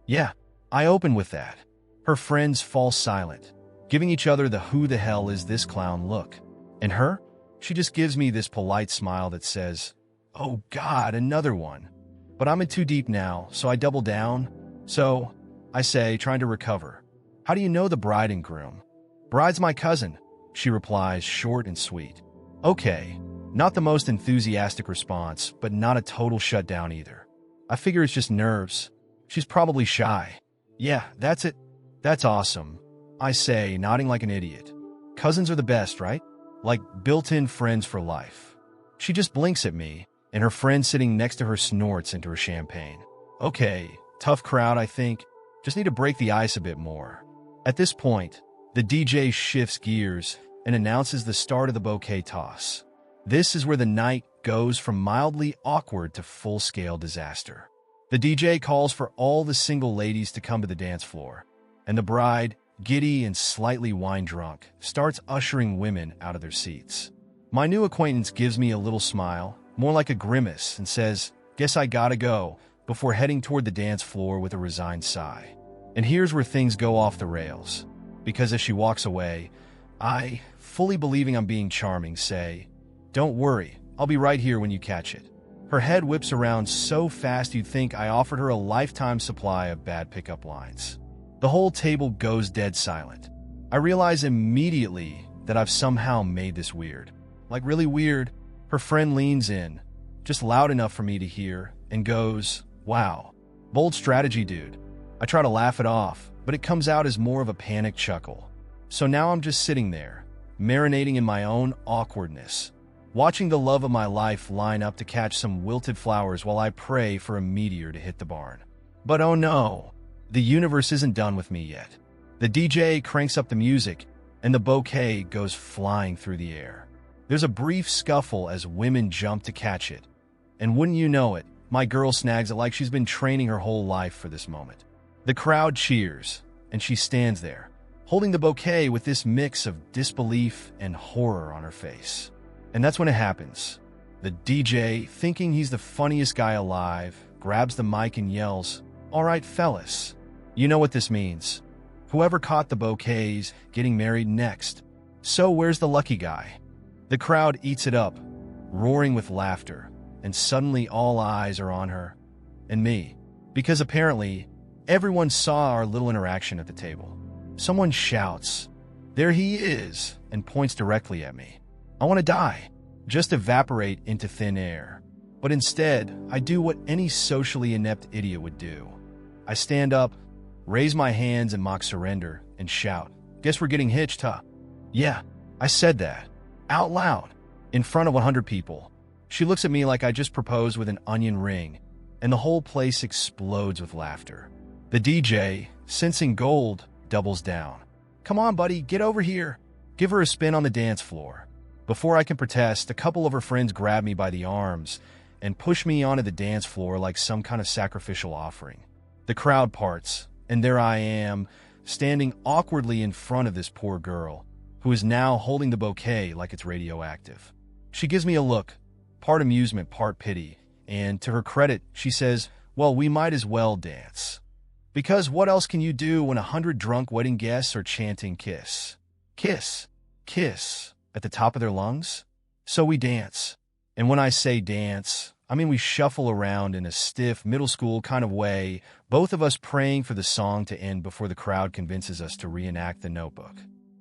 Yeah, I open with that. Her friends fall silent, giving each other the who the hell is this clown look. And her? She just gives me this polite smile that says, oh God, another one. But I'm in too deep now, so I double down. So, I say, trying to recover. How do you know the bride and groom? Bride's my cousin, she replies, short and sweet. Okay, not the most enthusiastic response, but not a total shutdown either. I figure it's just nerves. She's probably shy. Yeah, that's it. That's awesome, I say, nodding like an idiot. Cousins are the best, right? Like built-in friends for life. She just blinks at me, and her friend sitting next to her snorts into her champagne. Okay, tough crowd, I think. Just need to break the ice a bit more. At this point, the DJ shifts gears and announces the start of the bouquet toss. This is where the night goes from mildly awkward to full-scale disaster. The DJ calls for all the single ladies to come to the dance floor, and the bride, giddy and slightly wine-drunk, starts ushering women out of their seats. My new acquaintance gives me a little smile, more like a grimace, and says, guess I gotta go, before heading toward the dance floor with a resigned sigh. And here's where things go off the rails, because as she walks away, I, fully believing I'm being charming, say, don't worry, I'll be right here when you catch it. Her head whips around so fast you'd think I offered her a lifetime supply of bad pickup lines. The whole table goes dead silent. I realize immediately that I've somehow made this weird. Like really weird. Her friend leans in, just loud enough for me to hear, and goes, wow, bold strategy, dude. I try to laugh it off, but it comes out as more of a panicked chuckle. So now I'm just sitting there, marinating in my own awkwardness, watching the love of my life line up to catch some wilted flowers while I pray for a meteor to hit the barn. But oh no, the universe isn't done with me yet. The DJ cranks up the music, and the bouquet goes flying through the air. There's a brief scuffle as women jump to catch it, and wouldn't you know it, my girl snags it like she's been training her whole life for this moment. The crowd cheers, and she stands there, holding the bouquet with this mix of disbelief and horror on her face. And that's when it happens. The DJ, thinking he's the funniest guy alive, grabs the mic and yells, all right, fellas, you know what this means. Whoever caught the bouquet's getting married next. So where's the lucky guy? The crowd eats it up, roaring with laughter, and suddenly all eyes are on her and me, because apparently everyone saw our little interaction at the table. Someone shouts, there he is, and points directly at me. I want to die, just evaporate into thin air. But instead, I do what any socially inept idiot would do. I stand up, raise my hands in mock surrender, and shout, guess we're getting hitched, huh? Yeah, I said that. Out loud, in front of 100 people. She looks at me like I just proposed with an onion ring, and the whole place explodes with laughter. The DJ, sensing gold, doubles down. Come on, buddy, get over here. Give her a spin on the dance floor. Before I can protest, a couple of her friends grab me by the arms and push me onto the dance floor like some kind of sacrificial offering. The crowd parts, and there I am, standing awkwardly in front of this poor girl, who is now holding the bouquet like it's radioactive. She gives me a look, part amusement, part pity, and to her credit, she says, well, we might as well dance. Because what else can you do when 100 drunk wedding guests are chanting kiss, kiss, kiss at the top of their lungs? So we dance. And when I say dance, I mean we shuffle around in a stiff middle school kind of way, both of us praying for the song to end before the crowd convinces us to reenact The Notebook.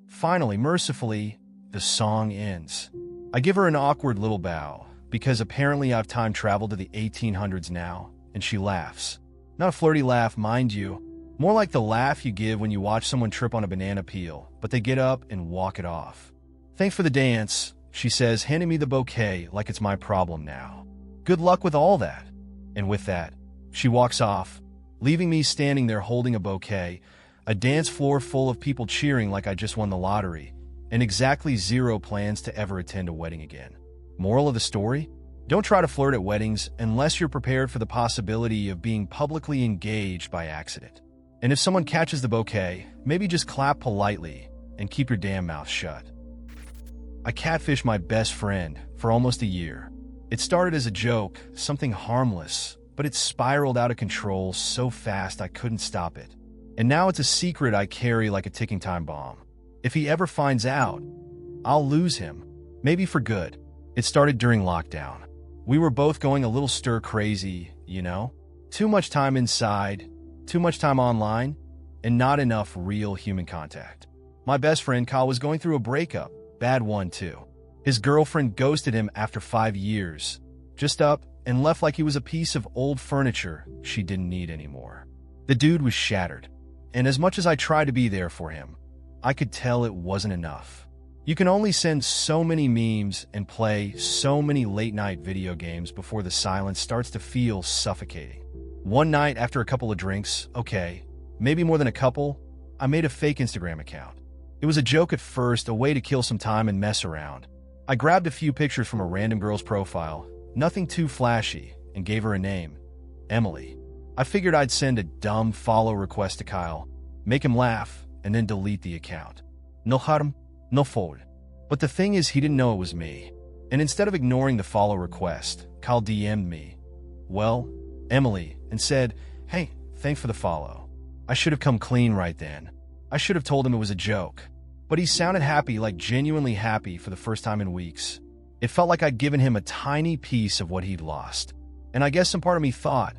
Finally, mercifully, the song ends. I give her an awkward little bow, because apparently I've time traveled to the 1800s now, and she laughs. Not a flirty laugh, mind you, more like the laugh you give when you watch someone trip on a banana peel, but they get up and walk it off. Thanks for the dance, she says, handing me the bouquet like it's my problem now. Good luck with all that. And with that, she walks off, leaving me standing there holding a bouquet, a dance floor full of people cheering like I just won the lottery, and exactly zero plans to ever attend a wedding again. Moral of the story? Don't try to flirt at weddings unless you're prepared for the possibility of being publicly engaged by accident. And if someone catches the bouquet, maybe just clap politely and keep your damn mouth shut. I catfished my best friend for almost a year. It started as a joke, something harmless, but it spiraled out of control so fast I couldn't stop it. And now it's a secret I carry like a ticking time bomb. If he ever finds out, I'll lose him, maybe for good. It started during lockdown. We were both going a little stir crazy, you know? Too much time inside, too much time online, and not enough real human contact. My best friend Kyle was going through a breakup, bad one too. His girlfriend ghosted him after 5 years, just up and left like he was a piece of old furniture she didn't need anymore. The dude was shattered, and as much as I tried to be there for him, I could tell it wasn't enough. You can only send so many memes and play so many late-night video games before the silence starts to feel suffocating. One night after a couple of drinks, okay, maybe more than a couple, I made a fake Instagram account. It was a joke at first, a way to kill some time and mess around. I grabbed a few pictures from a random girl's profile, nothing too flashy, and gave her a name, Emily. I figured I'd send a dumb follow request to Kyle, make him laugh, and then delete the account. No harm, no foul. But the thing is, he didn't know it was me. And instead of ignoring the follow request, Kyle DM'd me, well, Emily, and said, hey, thanks for the follow. I should have come clean right then. I should have told him it was a joke. But he sounded happy, like genuinely happy for the first time in weeks. It felt like I'd given him a tiny piece of what he'd lost. And I guess some part of me thought,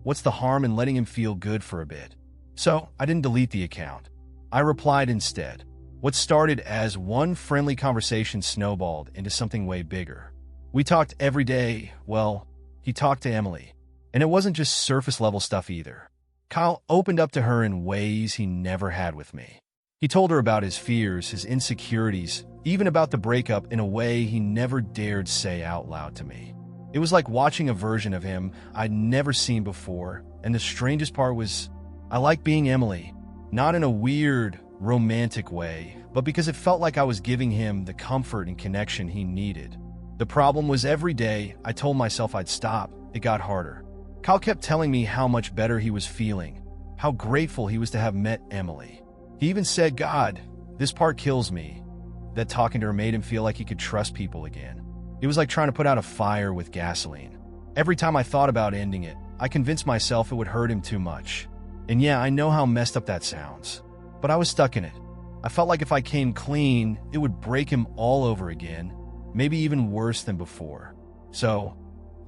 what's the harm in letting him feel good for a bit? So I didn't delete the account. I replied instead. What started as one friendly conversation snowballed into something way bigger. We talked every day. Well, he talked to Emily. And it wasn't just surface-level stuff either. Kyle opened up to her in ways he never had with me. He told her about his fears, his insecurities, even about the breakup in a way he never dared say out loud to me. It was like watching a version of him I'd never seen before, and the strangest part was, I liked being Emily, not in a weird, romantic way, but because it felt like I was giving him the comfort and connection he needed. The problem was every day I told myself I'd stop, it got harder. Kyle kept telling me how much better he was feeling, how grateful he was to have met Emily. He even said, God, this part kills me, that talking to her made him feel like he could trust people again. It was like trying to put out a fire with gasoline. Every time I thought about ending it, I convinced myself it would hurt him too much. And yeah, I know how messed up that sounds. But I was stuck in it. I felt like if I came clean, it would break him all over again, maybe even worse than before. So,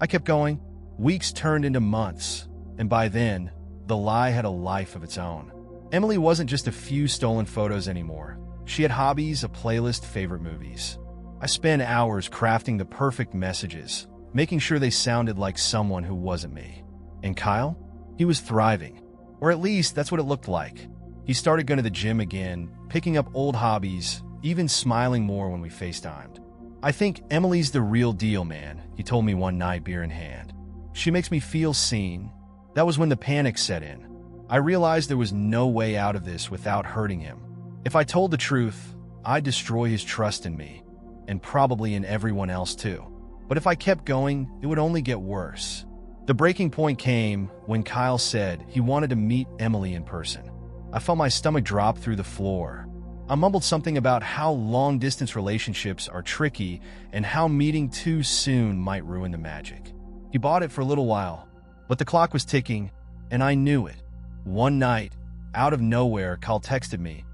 I kept going. Weeks turned into months, and by then, the lie had a life of its own. Emily wasn't just a few stolen photos anymore. She had hobbies, a playlist, favorite movies. I spent hours crafting the perfect messages, making sure they sounded like someone who wasn't me. And Kyle? He was thriving. Or at least that's what it looked like. He started going to the gym again, picking up old hobbies, even smiling more when we FaceTimed. I think Emily's the real deal, man, he told me one night, beer in hand. She makes me feel seen. That was when the panic set in. I realized there was no way out of this without hurting him. If I told the truth, I'd destroy his trust in me, and probably in everyone else too. But if I kept going, it would only get worse. The breaking point came when Kyle said he wanted to meet Emily in person. I felt my stomach drop through the floor. I mumbled something about how long-distance relationships are tricky and how meeting too soon might ruin the magic. He bought it for a little while, but the clock was ticking, and I knew it. One night, out of nowhere, Cal texted me,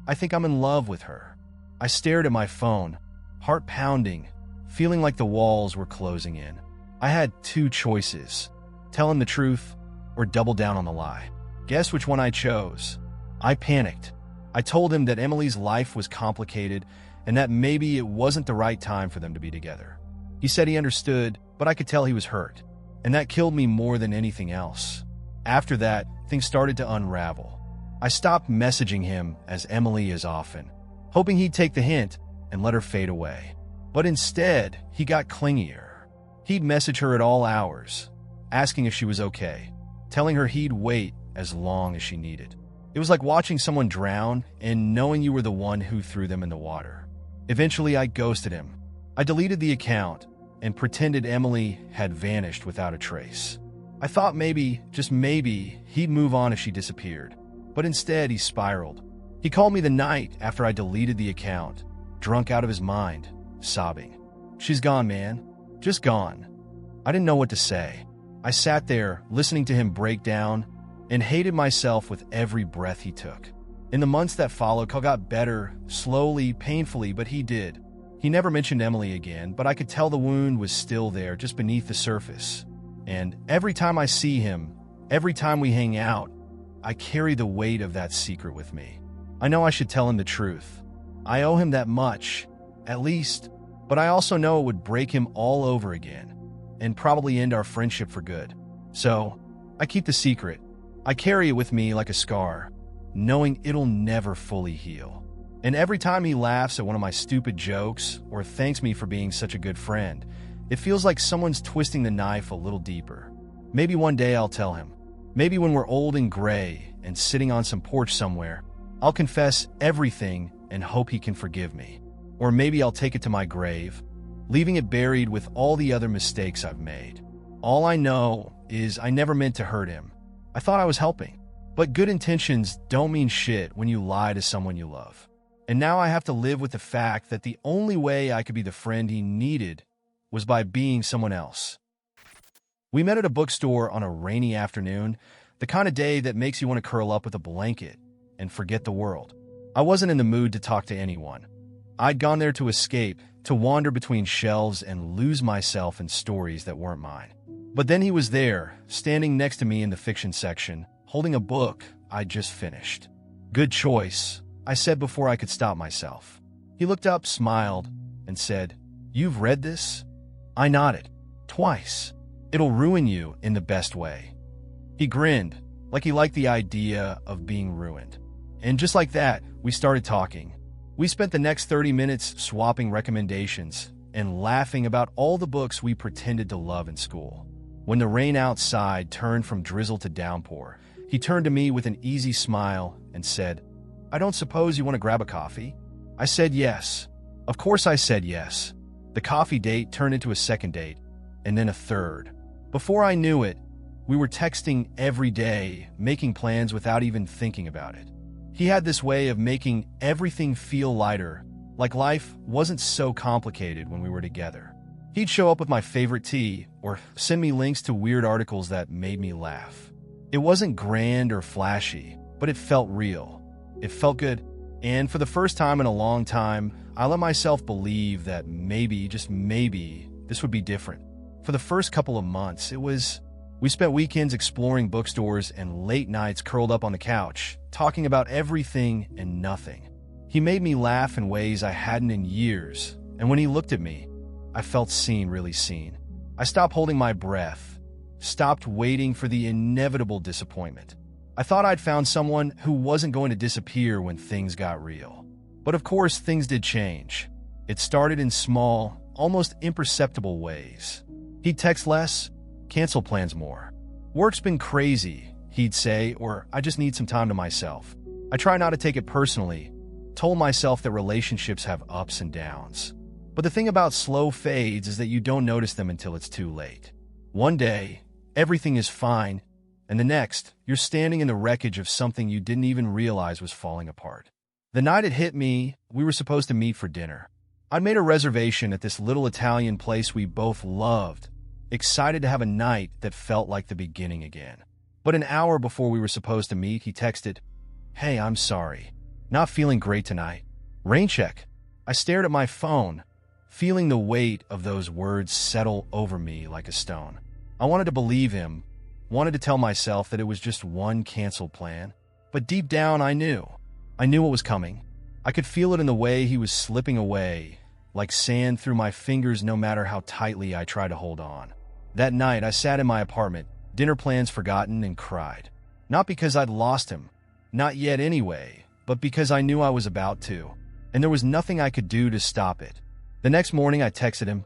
"I think I'm in love with her." I stared at my phone, heart pounding, feeling like the walls were closing in. I had two choices: tell him the truth or double down on the lie. Guess which one I chose? I panicked. I told him that Emily's life was complicated and that maybe it wasn't the right time for them to be together. He said he understood, but I could tell he was hurt, and that killed me more than anything else. After that, things started to unravel. I stopped messaging him as Emily is often, hoping he'd take the hint and let her fade away. But instead, he got clingier. He'd message her at all hours, asking if she was okay, telling her he'd wait as long as she needed. It was like watching someone drown and knowing you were the one who threw them in the water. Eventually, I ghosted him. I deleted the account and pretended Emily had vanished without a trace. I thought maybe, just maybe, he'd move on if she disappeared. But instead, he spiraled. He called me the night after I deleted the account, drunk out of his mind, sobbing. "She's gone, man. Just gone." I didn't know what to say. I sat there, listening to him break down, and hated myself with every breath he took. In the months that followed, Cal got better, slowly, painfully, but he did. He never mentioned Emily again, but I could tell the wound was still there, just beneath the surface. And every time I see him, every time we hang out, I carry the weight of that secret with me. I know I should tell him the truth. I owe him that much, at least, but I also know it would break him all over again, and probably end our friendship for good. So, I keep the secret. I carry it with me like a scar, knowing it'll never fully heal. And every time he laughs at one of my stupid jokes or thanks me for being such a good friend, it feels like someone's twisting the knife a little deeper. Maybe one day I'll tell him. Maybe when we're old and gray and sitting on some porch somewhere, I'll confess everything and hope he can forgive me. Or maybe I'll take it to my grave, leaving it buried with all the other mistakes I've made. All I know is I never meant to hurt him. I thought I was helping. But good intentions don't mean shit when you lie to someone you love. And now I have to live with the fact that the only way I could be the friend he needed was by being someone else. We met at a bookstore on a rainy afternoon, the kind of day that makes you want to curl up with a blanket and forget the world. I wasn't in the mood to talk to anyone. I'd gone there to escape, to wander between shelves and lose myself in stories that weren't mine. But then he was there, standing next to me in the fiction section, holding a book I'd just finished. "Good choice," I said before I could stop myself. He looked up, smiled, and said, "You've read this?" I nodded. "Twice. It'll ruin you in the best way." He grinned, like he liked the idea of being ruined. And just like that, we started talking. We spent the next 30 minutes swapping recommendations and laughing about all the books we pretended to love in school. When the rain outside turned from drizzle to downpour, he turned to me with an easy smile and said, "I don't suppose you want to grab a coffee?" I said yes. Of course I said yes. The coffee date turned into a second date, and then a third. Before I knew it, we were texting every day, making plans without even thinking about it. He had this way of making everything feel lighter, like life wasn't so complicated when we were together. He'd show up with my favorite tea, or send me links to weird articles that made me laugh. It wasn't grand or flashy, but it felt real. It felt good, and for the first time in a long time, I let myself believe that maybe, just maybe, this would be different. For the first couple of months, we spent weekends exploring bookstores and late nights curled up on the couch, talking about everything and nothing. He made me laugh in ways I hadn't in years, and when he looked at me, I felt seen, really seen. I stopped holding my breath, stopped waiting for the inevitable disappointment. I thought I'd found someone who wasn't going to disappear when things got real. But of course, things did change. It started in small, almost imperceptible ways. He'd text less, cancel plans more. "Work's been crazy," he'd say, or "I just need some time to myself." I try not to take it personally, told myself that relationships have ups and downs. But the thing about slow fades is that you don't notice them until it's too late. One day, everything is fine, and the next, you're standing in the wreckage of something you didn't even realize was falling apart. The night it hit me, we were supposed to meet for dinner. I'd made a reservation at this little Italian place we both loved, excited to have a night that felt like the beginning again. But an hour before we were supposed to meet, he texted, "Hey, I'm sorry. Not feeling great tonight. Rain check." I stared at my phone, feeling the weight of those words settle over me like a stone. I wanted to believe him, wanted to tell myself that it was just one canceled plan. But deep down, I knew. I knew what was coming. I could feel it in the way he was slipping away, like sand through my fingers no matter how tightly I tried to hold on. That night, I sat in my apartment, dinner plans forgotten, and cried. Not because I'd lost him, not yet anyway, but because I knew I was about to, and there was nothing I could do to stop it. The next morning, I texted him,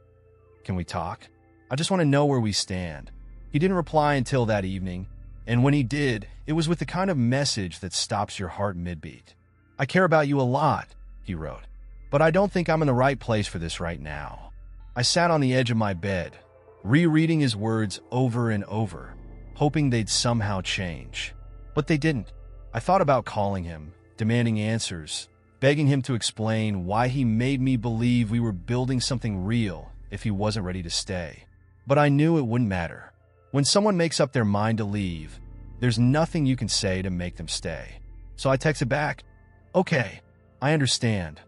"Can we talk? I just want to know where we stand." He didn't reply until that evening, and when he did, it was with the kind of message that stops your heart mid-beat. "I care about you a lot," he wrote, "but I don't think I'm in the right place for this right now." I sat on the edge of my bed, rereading his words over and over, hoping they'd somehow change. But they didn't. I thought about calling him, demanding answers, begging him to explain why he made me believe we were building something real if he wasn't ready to stay. But I knew it wouldn't matter. When someone makes up their mind to leave, there's nothing you can say to make them stay. So I texted back, "Okay, I understand."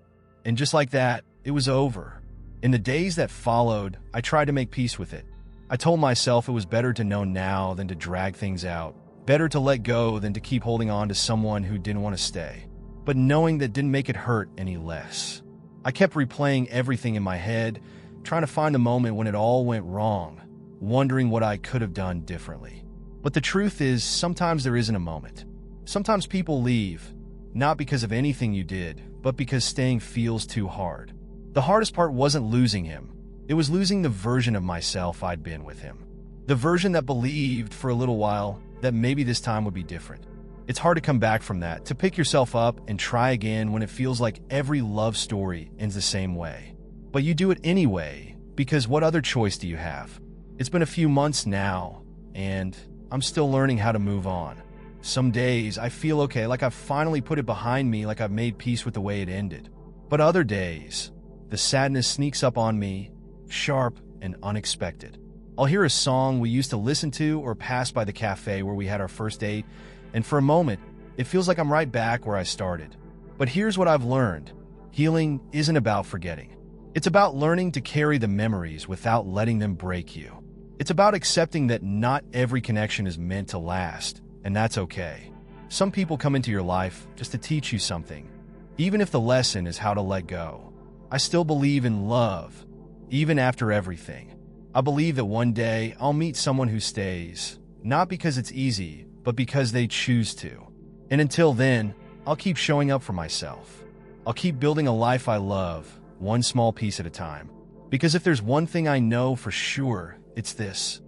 And just like that, it was over. In the days that followed, I tried to make peace with it. I told myself it was better to know now than to drag things out, better to let go than to keep holding on to someone who didn't want to stay. But knowing that didn't make it hurt any less. I kept replaying everything in my head, trying to find the moment when it all went wrong, wondering what I could have done differently. But the truth is, sometimes there isn't a moment. Sometimes people leave, not because of anything you did, but because staying feels too hard. The hardest part wasn't losing him. It was losing the version of myself I'd been with him. The version that believed for a little while that maybe this time would be different. It's hard to come back from that, to pick yourself up and try again when it feels like every love story ends the same way. But you do it anyway, because what other choice do you have? It's been a few months now, and I'm still learning how to move on. Some days I feel okay, like I've finally put it behind me, like I've made peace with the way it ended. But other days, the sadness sneaks up on me, sharp and unexpected. I'll hear a song we used to listen to or pass by the cafe where we had our first date, and for a moment, it feels like I'm right back where I started. But here's what I've learned. Healing isn't about forgetting. It's about learning to carry the memories without letting them break you. It's about accepting that not every connection is meant to last, and that's okay. Some people come into your life just to teach you something, even if the lesson is how to let go. I still believe in love, even after everything. I believe that one day I'll meet someone who stays, not because it's easy, but because they choose to. And until then, I'll keep showing up for myself. I'll keep building a life I love, one small piece at a time. Because if there's one thing I know for sure, it's this: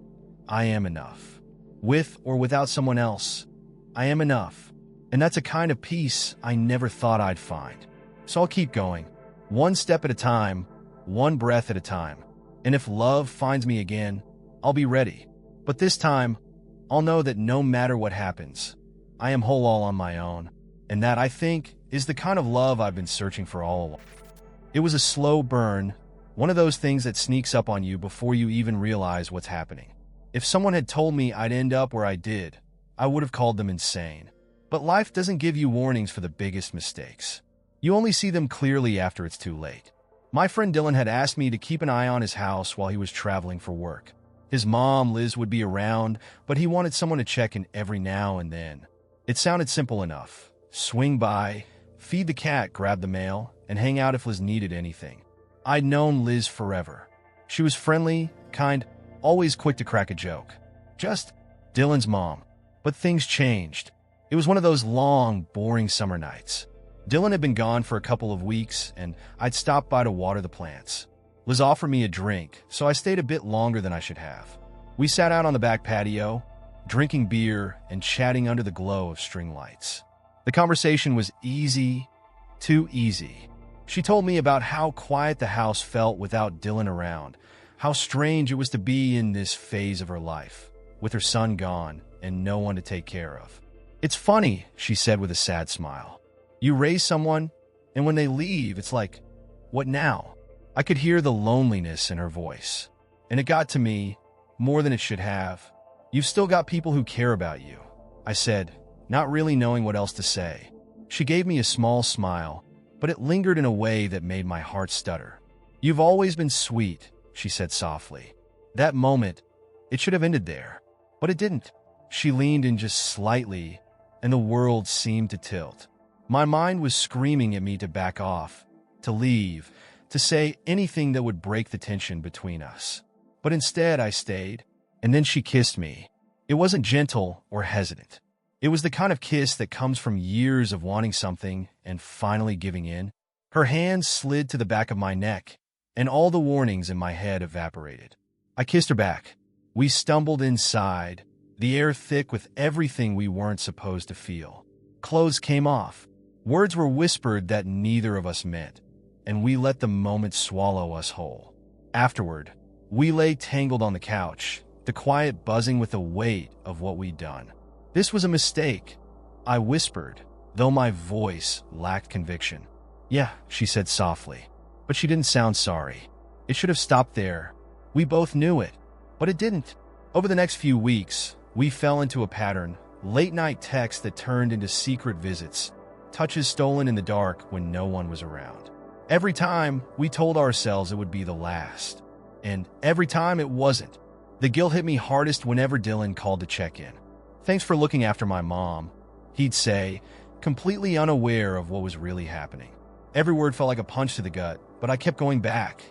I am enough. With or without someone else, I am enough. And that's a kind of peace I never thought I'd find. So I'll keep going, one step at a time, one breath at a time. And if love finds me again, I'll be ready. But this time, I'll know that no matter what happens, I am whole all on my own. And that, I think, is the kind of love I've been searching for all along. It was a slow burn, one of those things that sneaks up on you before you even realize what's happening. If someone had told me I'd end up where I did, I would have called them insane. But life doesn't give you warnings for the biggest mistakes. You only see them clearly after it's too late. My friend Dylan had asked me to keep an eye on his house while he was traveling for work. His mom, Liz, would be around, but he wanted someone to check in every now and then. It sounded simple enough. Swing by, feed the cat, grab the mail, and hang out if Liz needed anything. I'd known Liz forever. She was friendly, kind, always quick to crack a joke. Just Dylan's mom. But things changed. It was one of those long, boring summer nights. Dylan had been gone for a couple of weeks, and I'd stopped by to water the plants. Liz offered me a drink, so I stayed a bit longer than I should have. We sat out on the back patio, drinking beer and chatting under the glow of string lights. The conversation was easy, too easy. She told me about how quiet the house felt without Dylan around, how strange it was to be in this phase of her life, with her son gone and no one to take care of. "It's funny," she said with a sad smile. "You raise someone, and when they leave, it's like, what now?" I could hear the loneliness in her voice, and it got to me more than it should have. You've still got people who care about you, I said, not really knowing what else to say. She gave me a small smile, but it lingered in a way that made my heart stutter. You've always been sweet, she said softly. That moment, it should have ended there, but it didn't. She leaned in just slightly, and the world seemed to tilt. My mind was screaming at me to back off, to leave, to say anything that would break the tension between us. But instead, I stayed, and then she kissed me. It wasn't gentle or hesitant. It was the kind of kiss that comes from years of wanting something and finally giving in. Her hand slid to the back of my neck, and all the warnings in my head evaporated. I kissed her back. We stumbled inside, the air thick with everything we weren't supposed to feel. Clothes came off. Words were whispered that neither of us meant, and we let the moment swallow us whole. Afterward, we lay tangled on the couch, the quiet buzzing with the weight of what we'd done. This was a mistake, I whispered, though my voice lacked conviction. Yeah, she said softly, but she didn't sound sorry. It should have stopped there. We both knew it, but it didn't. Over the next few weeks, we fell into a pattern, late-night texts that turned into secret visits, touches stolen in the dark when no one was around. Every time, we told ourselves it would be the last. And every time it wasn't. The guilt hit me hardest whenever Dylan called to check in. Thanks for looking after my mom, he'd say, completely unaware of what was really happening. Every word felt like a punch to the gut, but I kept going back.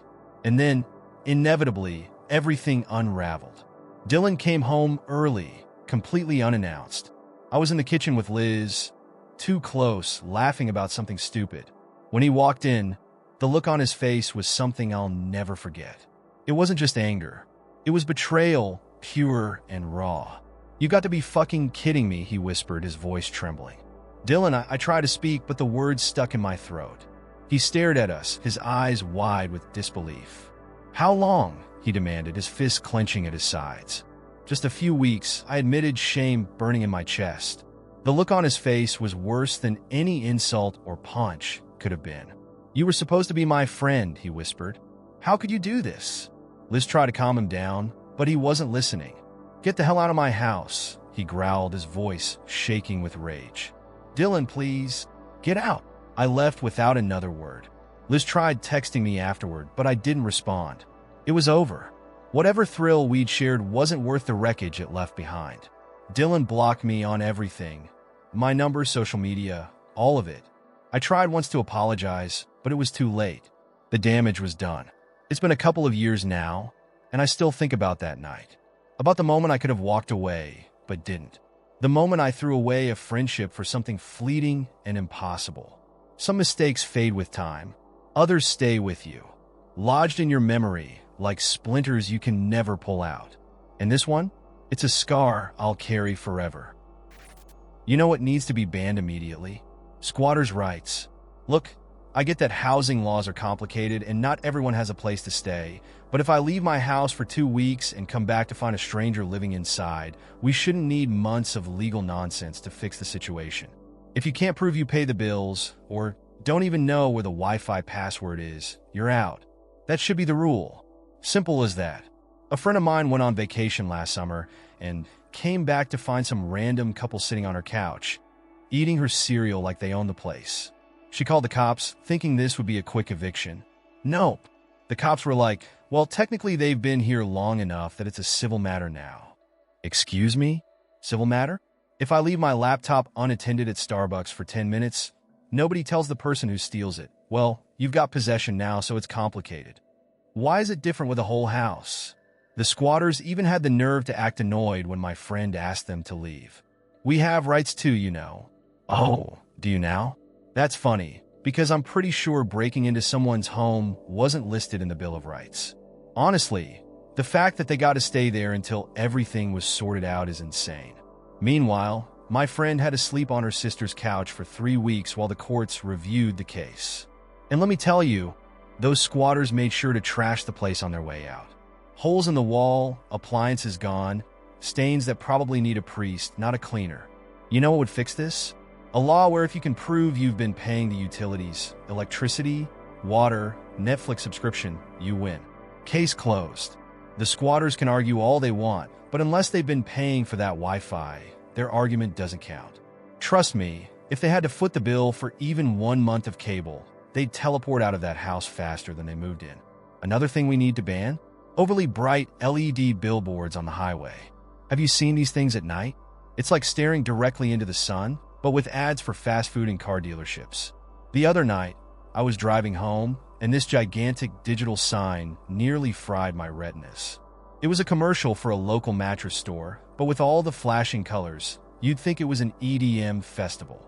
And then, inevitably, everything unraveled. Dylan came home early, completely unannounced. I was in the kitchen with Liz, too close, laughing about something stupid. When he walked in, the look on his face was something I'll never forget. It wasn't just anger. It was betrayal, pure and raw. You got to be fucking kidding me, he whispered, his voice trembling. Dylan, I tried to speak, but the words stuck in my throat. He stared at us, his eyes wide with disbelief. How long? He demanded, his fists clenching at his sides. Just a few weeks, I admitted, shame burning in my chest. The look on his face was worse than any insult or punch could have been. You were supposed to be my friend, he whispered. How could you do this? Liz tried to calm him down, but he wasn't listening. Get the hell out of my house, he growled, his voice shaking with rage. Dylan, please, get out. I left without another word. Liz tried texting me afterward, but I didn't respond. It was over. Whatever thrill we'd shared wasn't worth the wreckage it left behind. Dylan blocked me on everything. My number, social media, all of it. I tried once to apologize, but it was too late. The damage was done. It's been a couple of years now, and I still think about that night. About the moment I could have walked away, but didn't. The moment I threw away a friendship for something fleeting and impossible. Some mistakes fade with time. Others stay with you, lodged in your memory like splinters you can never pull out. And this one? It's a scar I'll carry forever. You know what needs to be banned immediately? Squatters' rights. Look, I get that housing laws are complicated and not everyone has a place to stay, but if I leave my house for 2 weeks and come back to find a stranger living inside, we shouldn't need months of legal nonsense to fix the situation. If you can't prove you pay the bills, or don't even know where the Wi-Fi password is, you're out. That should be the rule. Simple as that. A friend of mine went on vacation last summer and came back to find some random couple sitting on her couch, eating her cereal like they own the place. She called the cops, thinking this would be a quick eviction. Nope. The cops were like, well, technically they've been here long enough that it's a civil matter now. Excuse me? Civil matter? If I leave my laptop unattended at Starbucks for 10 minutes, nobody tells the person who steals it, well, you've got possession now, so it's complicated. Why is it different with a whole house? The squatters even had the nerve to act annoyed when my friend asked them to leave. We have rights too, you know. Oh, do you now? That's funny, because I'm pretty sure breaking into someone's home wasn't listed in the Bill of Rights. Honestly, the fact that they got to stay there until everything was sorted out is insane. Meanwhile, my friend had to sleep on her sister's couch for 3 weeks while the courts reviewed the case. And let me tell you, those squatters made sure to trash the place on their way out. Holes in the wall, appliances gone, stains that probably need a priest, not a cleaner. You know what would fix this? A law where if you can prove you've been paying the utilities, electricity, water, Netflix subscription, you win. Case closed. The squatters can argue all they want, but unless they've been paying for that Wi-Fi, their argument doesn't count. Trust me, if they had to foot the bill for even 1 month of cable, they'd teleport out of that house faster than they moved in. Another thing we need to ban? Overly bright LED billboards on the highway. Have you seen these things at night? It's like staring directly into the sun, but with ads for fast food and car dealerships. The other night, I was driving home, and this gigantic digital sign nearly fried my retinas. It was a commercial for a local mattress store, but with all the flashing colors, you'd think it was an EDM festival.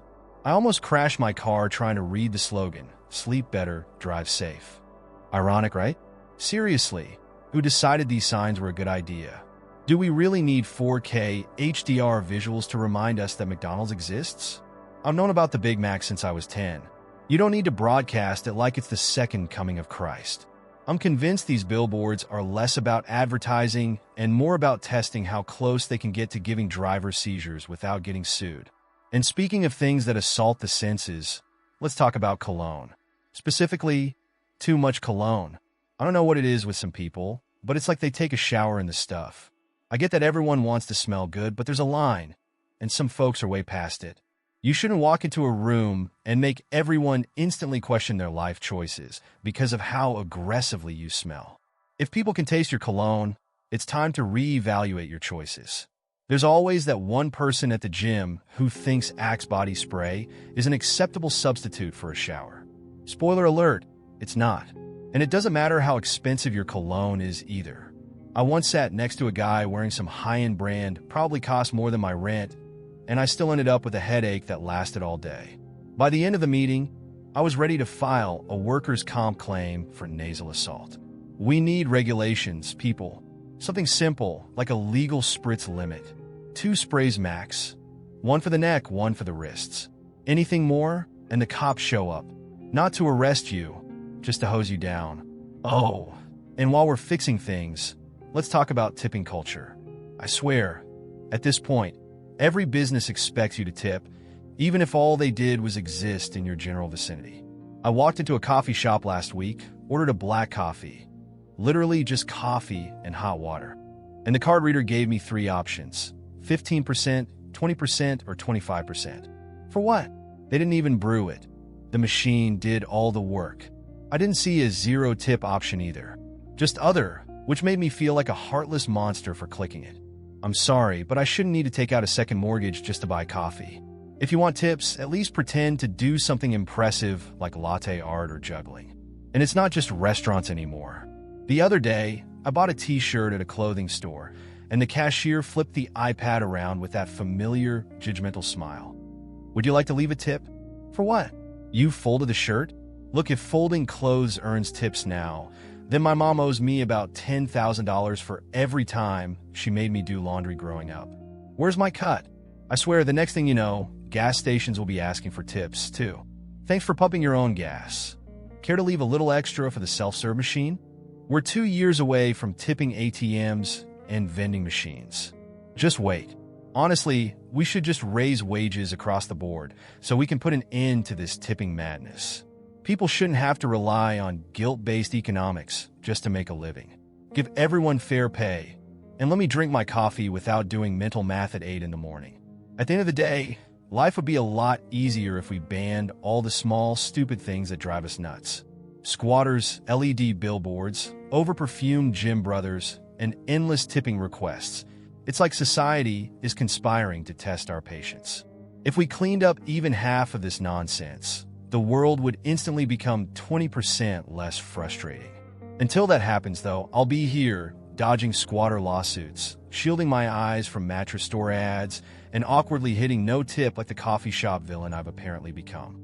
I almost crashed my car trying to read the slogan, "Sleep better, drive safe." Ironic, right? Seriously, who decided these signs were a good idea? Do we really need 4K HDR visuals to remind us that McDonald's exists? I've known about the Big Mac since I was 10. You don't need to broadcast it like it's the second coming of Christ. I'm convinced these billboards are less about advertising and more about testing how close they can get to giving drivers seizures without getting sued. And speaking of things that assault the senses, let's talk about cologne. Specifically, too much cologne. I don't know what it is with some people, but it's like they take a shower in the stuff. I get that everyone wants to smell good, but there's a line, and some folks are way past it. You shouldn't walk into a room and make everyone instantly question their life choices because of how aggressively you smell. If people can taste your cologne, it's time to reevaluate your choices. There's always that one person at the gym who thinks Axe body spray is an acceptable substitute for a shower. Spoiler alert, it's not. And it doesn't matter how expensive your cologne is either. I once sat next to a guy wearing some high-end brand, probably cost more than my rent, and I still ended up with a headache that lasted all day. By the end of the meeting, I was ready to file a workers' comp claim for nasal assault. We need regulations, people. Something simple, like a legal spritz limit. 2 sprays max. 1 for the neck, 1 for the wrists. Anything more, and the cops show up. Not to arrest you, just to hose you down. Oh, and while we're fixing things, let's talk about tipping culture. I swear, at this point, every business expects you to tip, even if all they did was exist in your general vicinity. I walked into a coffee shop last week, ordered a black coffee. Literally just coffee and hot water. And the card reader gave me 3 options: 15%, 20%, or 25%. For what? They didn't even brew it. The machine did all the work. I didn't see a 0 tip option either. Just other, which made me feel like a heartless monster for clicking it. I'm sorry, but I shouldn't need to take out a second mortgage just to buy coffee. If you want tips, at least pretend to do something impressive like latte art or juggling. And it's not just restaurants anymore. The other day, I bought a t-shirt at a clothing store, and the cashier flipped the iPad around with that familiar, judgmental smile. Would you like to leave a tip? For what? You folded the shirt? Look, if folding clothes earns tips now, then my mom owes me about $10,000 for every time she made me do laundry growing up. Where's my cut? I swear, the next thing you know, gas stations will be asking for tips, too. Thanks for pumping your own gas. Care to leave a little extra for the self-serve machine? We're 2 years away from tipping ATMs and vending machines. Just wait. Honestly, we should just raise wages across the board so we can put an end to this tipping madness. People shouldn't have to rely on guilt-based economics just to make a living. Give everyone fair pay, and let me drink my coffee without doing mental math at 8 in the morning. At the end of the day, life would be a lot easier if we banned all the small, stupid things that drive us nuts. Squatters, LED billboards, over-perfumed gym brothers, and endless tipping requests. It's like society is conspiring to test our patience. If we cleaned up even half of this nonsense, the world would instantly become 20% less frustrating. Until that happens, though, I'll be here, dodging squatter lawsuits, shielding my eyes from mattress store ads, and awkwardly hitting no tip like the coffee shop villain I've apparently become.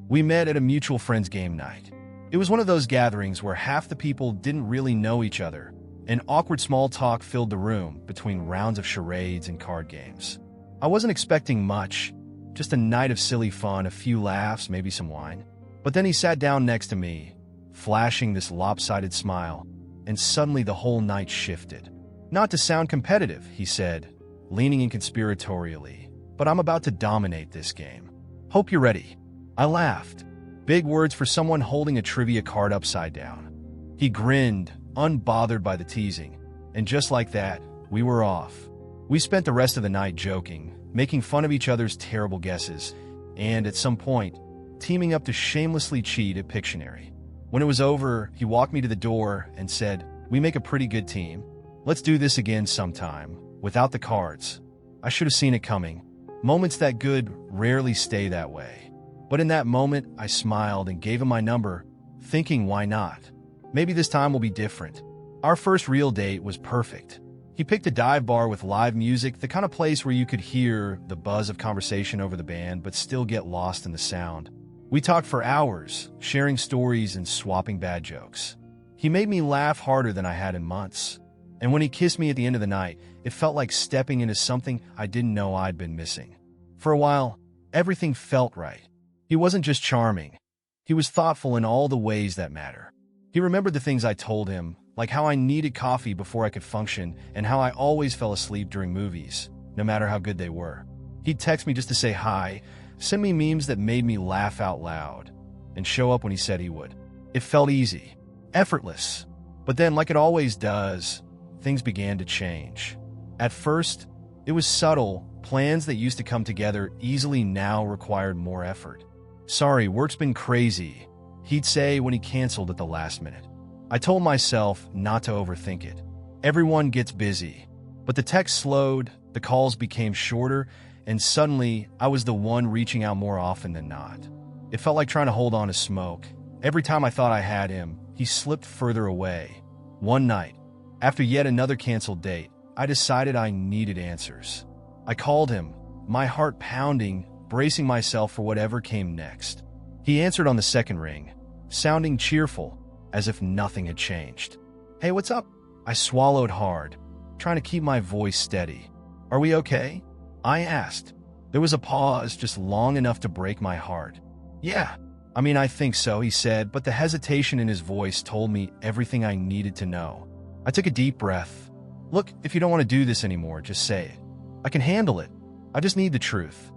We met at a mutual friend's game night. It was one of those gatherings where half the people didn't really know each other, and awkward small talk filled the room between rounds of charades and card games. I wasn't expecting much, just a night of silly fun, a few laughs, maybe some wine. But then he sat down next to me, flashing this lopsided smile, and suddenly the whole night shifted. Not to sound competitive, he said, leaning in conspiratorially, but I'm about to dominate this game. Hope you're ready. I laughed. Big words for someone holding a trivia card upside down. He grinned, unbothered by the teasing, and just like that, we were off. We spent the rest of the night joking, making fun of each other's terrible guesses, and at some point, teaming up to shamelessly cheat at Pictionary. When it was over, he walked me to the door and said, "We make a pretty good team. Let's do this again sometime, without the cards." I should have seen it coming. Moments that good rarely stay that way. But in that moment, I smiled and gave him my number, thinking why not? Maybe this time will be different. Our first real date was perfect. He picked a dive bar with live music, the kind of place where you could hear the buzz of conversation over the band but still get lost in the sound. We talked for hours, sharing stories and swapping bad jokes. He made me laugh harder than I had in months. And when he kissed me at the end of the night, it felt like stepping into something I didn't know I'd been missing. For a while, everything felt right. He wasn't just charming. He was thoughtful in all the ways that matter. He remembered the things I told him, like how I needed coffee before I could function and how I always fell asleep during movies, no matter how good they were. He'd text me just to say hi, send me memes that made me laugh out loud, and show up when he said he would. It felt easy, effortless. But then, like it always does, things began to change. At first, it was subtle. Plans that used to come together easily now required more effort. "Sorry, work's been crazy," he'd say when he canceled at the last minute. I told myself not to overthink it. Everyone gets busy. But the text slowed, the calls became shorter, and suddenly I was the one reaching out more often than not. It felt like trying to hold on to smoke. Every time I thought I had him, he slipped further away. One night, after yet another canceled date, I decided I needed answers. I called him, my heart pounding, bracing myself for whatever came next. He answered on the second ring, sounding cheerful, as if nothing had changed. "Hey, what's up?" I swallowed hard, trying to keep my voice steady. "Are we okay?" I asked. There was a pause just long enough to break my heart. "Yeah, I think so," he said, but the hesitation in his voice told me everything I needed to know. I took a deep breath. "Look, if you don't want to do this anymore, just say it. I can handle it. I just need the truth."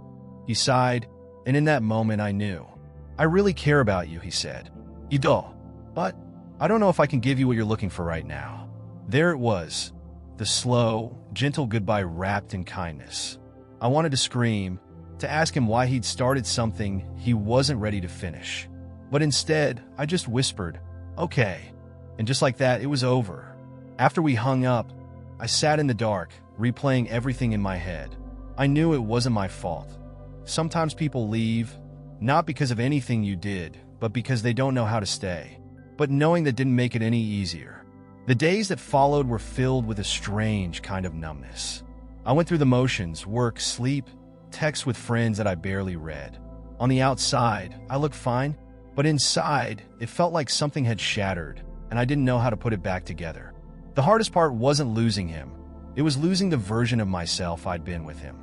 He sighed, and in that moment I knew. "I really care about you," he said. "You do, but I don't know if I can give you what you're looking for right now." There it was, the slow, gentle goodbye wrapped in kindness. I wanted to scream, to ask him why he'd started something he wasn't ready to finish. But instead, I just whispered, "Okay." And just like that, it was over. After we hung up, I sat in the dark, replaying everything in my head. I knew it wasn't my fault. Sometimes people leave, not because of anything you did, but because they don't know how to stay. But knowing that didn't make it any easier. The days that followed were filled with a strange kind of numbness. I went through the motions, work, sleep, texts with friends that I barely read. On the outside, I looked fine, but inside, it felt like something had shattered, and I didn't know how to put it back together. The hardest part wasn't losing him. It was losing the version of myself I'd been with him.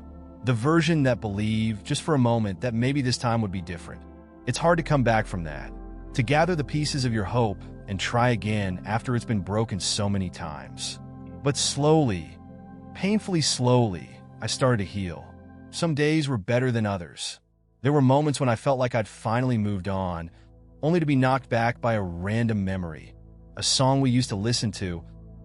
The version that believed, just for a moment, that maybe this time would be different. It's hard to come back from that. To gather the pieces of your hope and try again after it's been broken so many times. But slowly, painfully slowly, I started to heal. Some days were better than others. There were moments when I felt like I'd finally moved on, only to be knocked back by a random memory, a song we used to listen to,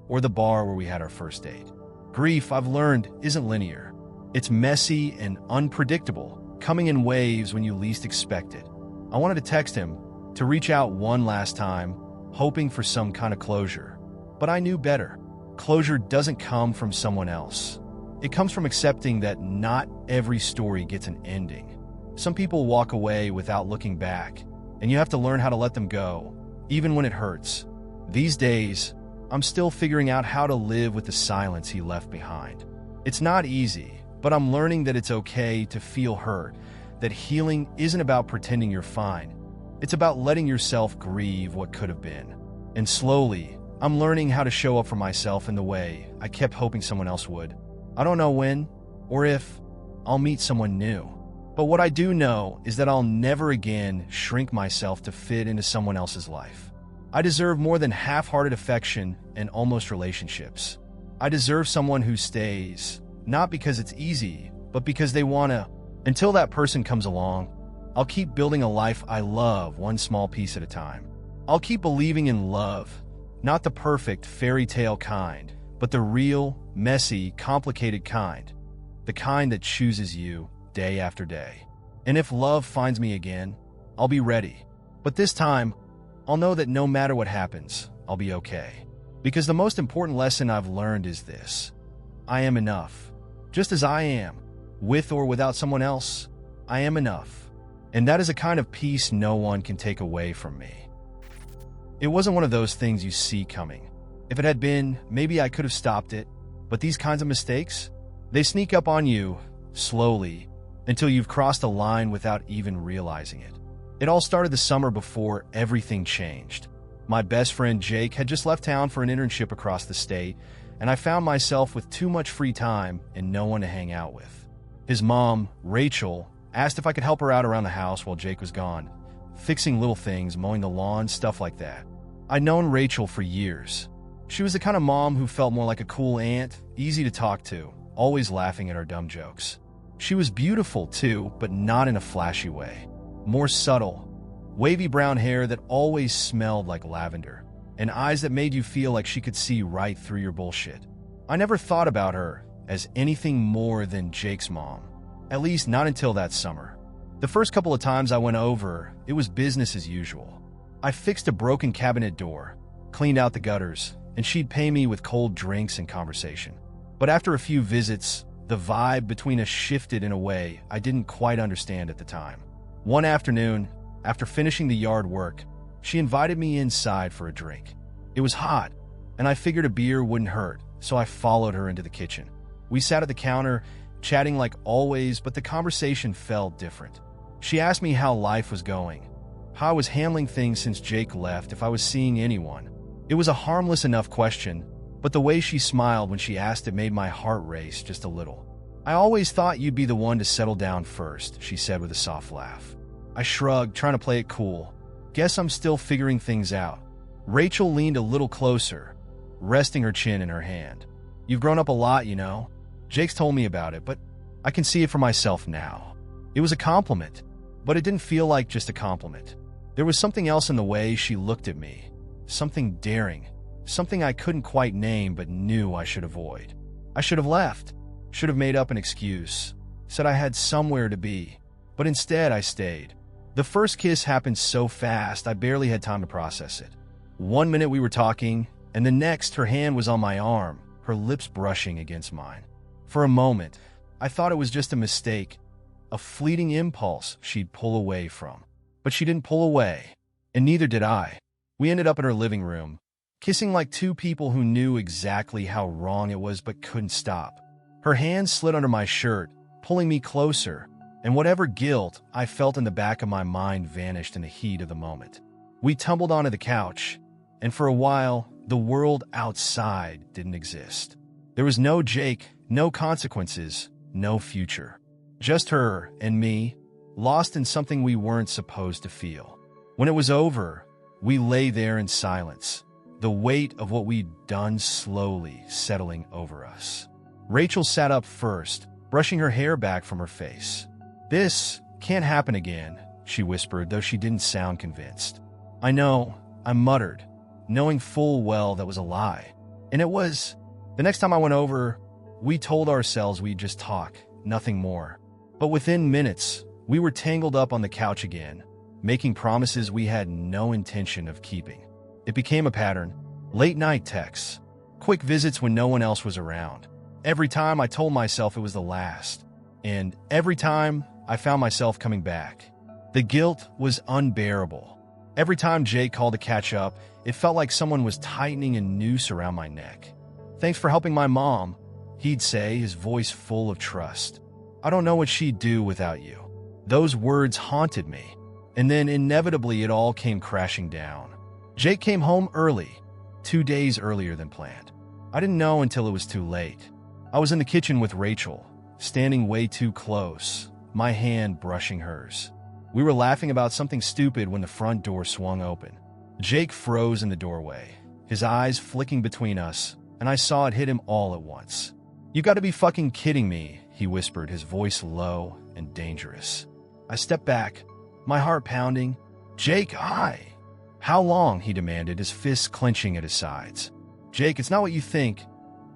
or the bar where we had our first date. Grief, I've learned, isn't linear. It's messy and unpredictable, coming in waves when you least expect it. I wanted to text him, to reach out one last time, hoping for some kind of closure. But I knew better. Closure doesn't come from someone else. It comes from accepting that not every story gets an ending. Some people walk away without looking back, and you have to learn how to let them go, even when it hurts. These days, I'm still figuring out how to live with the silence he left behind. It's not easy, but I'm learning that it's okay to feel hurt, that healing isn't about pretending you're fine. It's about letting yourself grieve what could have been. And slowly, I'm learning how to show up for myself in the way I kept hoping someone else would. I don't know when, or if, I'll meet someone new. But what I do know is that I'll never again shrink myself to fit into someone else's life. I deserve more than half-hearted affection and almost relationships. I deserve someone who stays, not because it's easy, but because they want to. Until that person comes along, I'll keep building a life I love one small piece at a time. I'll keep believing in love, not the perfect fairy tale kind, but the real, messy, complicated kind. The kind that chooses you day after day. And if love finds me again, I'll be ready. But this time, I'll know that no matter what happens, I'll be okay. Because the most important lesson I've learned is this: I am enough. Just as I am, with or without someone else, I am enough. And that is a kind of peace no one can take away from me. It wasn't one of those things you see coming. If it had been, maybe I could have stopped it. But these kinds of mistakes, they sneak up on you, slowly, until you've crossed a line without even realizing it. It all started the summer before everything changed. My best friend Jake had just left town for an internship across the state, and I found myself with too much free time and no one to hang out with. His mom, Rachel, asked if I could help her out around the house while Jake was gone, fixing little things, mowing the lawn, stuff like that. I'd known Rachel for years. She was the kind of mom who felt more like a cool aunt, easy to talk to, always laughing at our dumb jokes. She was beautiful too, but not in a flashy way. More subtle, wavy brown hair that always smelled like lavender, and eyes that made you feel like she could see right through your bullshit. I never thought about her as anything more than Jake's mom, at least not until that summer. The first couple of times I went over, it was business as usual. I fixed a broken cabinet door, cleaned out the gutters, and she'd pay me with cold drinks and conversation. But after a few visits, the vibe between us shifted in a way I didn't quite understand at the time. One afternoon, after finishing the yard work, she invited me inside for a drink. It was hot, and I figured a beer wouldn't hurt, so I followed her into the kitchen. We sat at the counter, chatting like always, but the conversation felt different. She asked me how life was going, how I was handling things since Jake left, if I was seeing anyone. It was a harmless enough question, but the way she smiled when she asked it made my heart race just a little. "I always thought you'd be the one to settle down first," she said with a soft laugh. I shrugged, trying to play it cool. Guess I'm still figuring things out. Rachel leaned a little closer, resting her chin in her hand. "You've grown up a lot, you know. Jake's told me about it, but I can see it for myself now." It was a compliment, but it didn't feel like just a compliment. There was something else in the way she looked at me. Something daring. Something I couldn't quite name but knew I should avoid. I should have left. Should have made up an excuse. Said I had somewhere to be. But instead I stayed. The first kiss happened so fast I barely had time to process it. 1 minute we were talking, and the next her hand was on my arm, her lips brushing against mine. For a moment, I thought it was just a mistake, a fleeting impulse she'd pull away from. But she didn't pull away, and neither did I. We ended up in her living room, kissing like two people who knew exactly how wrong it was but couldn't stop. Her hand slid under my shirt, pulling me closer, and whatever guilt I felt in the back of my mind vanished in the heat of the moment. We tumbled onto the couch, and for a while, the world outside didn't exist. There was no Jake, no consequences, no future. Just her and me, lost in something we weren't supposed to feel. When it was over, we lay there in silence, the weight of what we'd done slowly settling over us. Rachel sat up first, brushing her hair back from her face. "This can't happen again," she whispered, though she didn't sound convinced. "I know," I muttered, knowing full well that was a lie. And it was. The next time I went over, we told ourselves we'd just talk, nothing more. But within minutes, we were tangled up on the couch again, making promises we had no intention of keeping. It became a pattern. Late-night texts, quick visits when no one else was around. Every time I told myself it was the last, and every time I found myself coming back. The guilt was unbearable. Every time Jake called to catch up, it felt like someone was tightening a noose around my neck. "Thanks for helping my mom," he'd say, his voice full of trust. "I don't know what she'd do without you." Those words haunted me, and then inevitably it all came crashing down. Jake came home early, 2 days earlier than planned. I didn't know until it was too late. I was in the kitchen with Rachel, standing way too close, my hand brushing hers. We were laughing about something stupid when the front door swung open. Jake froze in the doorway, his eyes flicking between us, and I saw it hit him all at once. "You gotta be fucking kidding me," he whispered, his voice low and dangerous. I stepped back, my heart pounding. "Jake, How long?" he demanded, his fists clenching at his sides. "Jake, it's not what you think."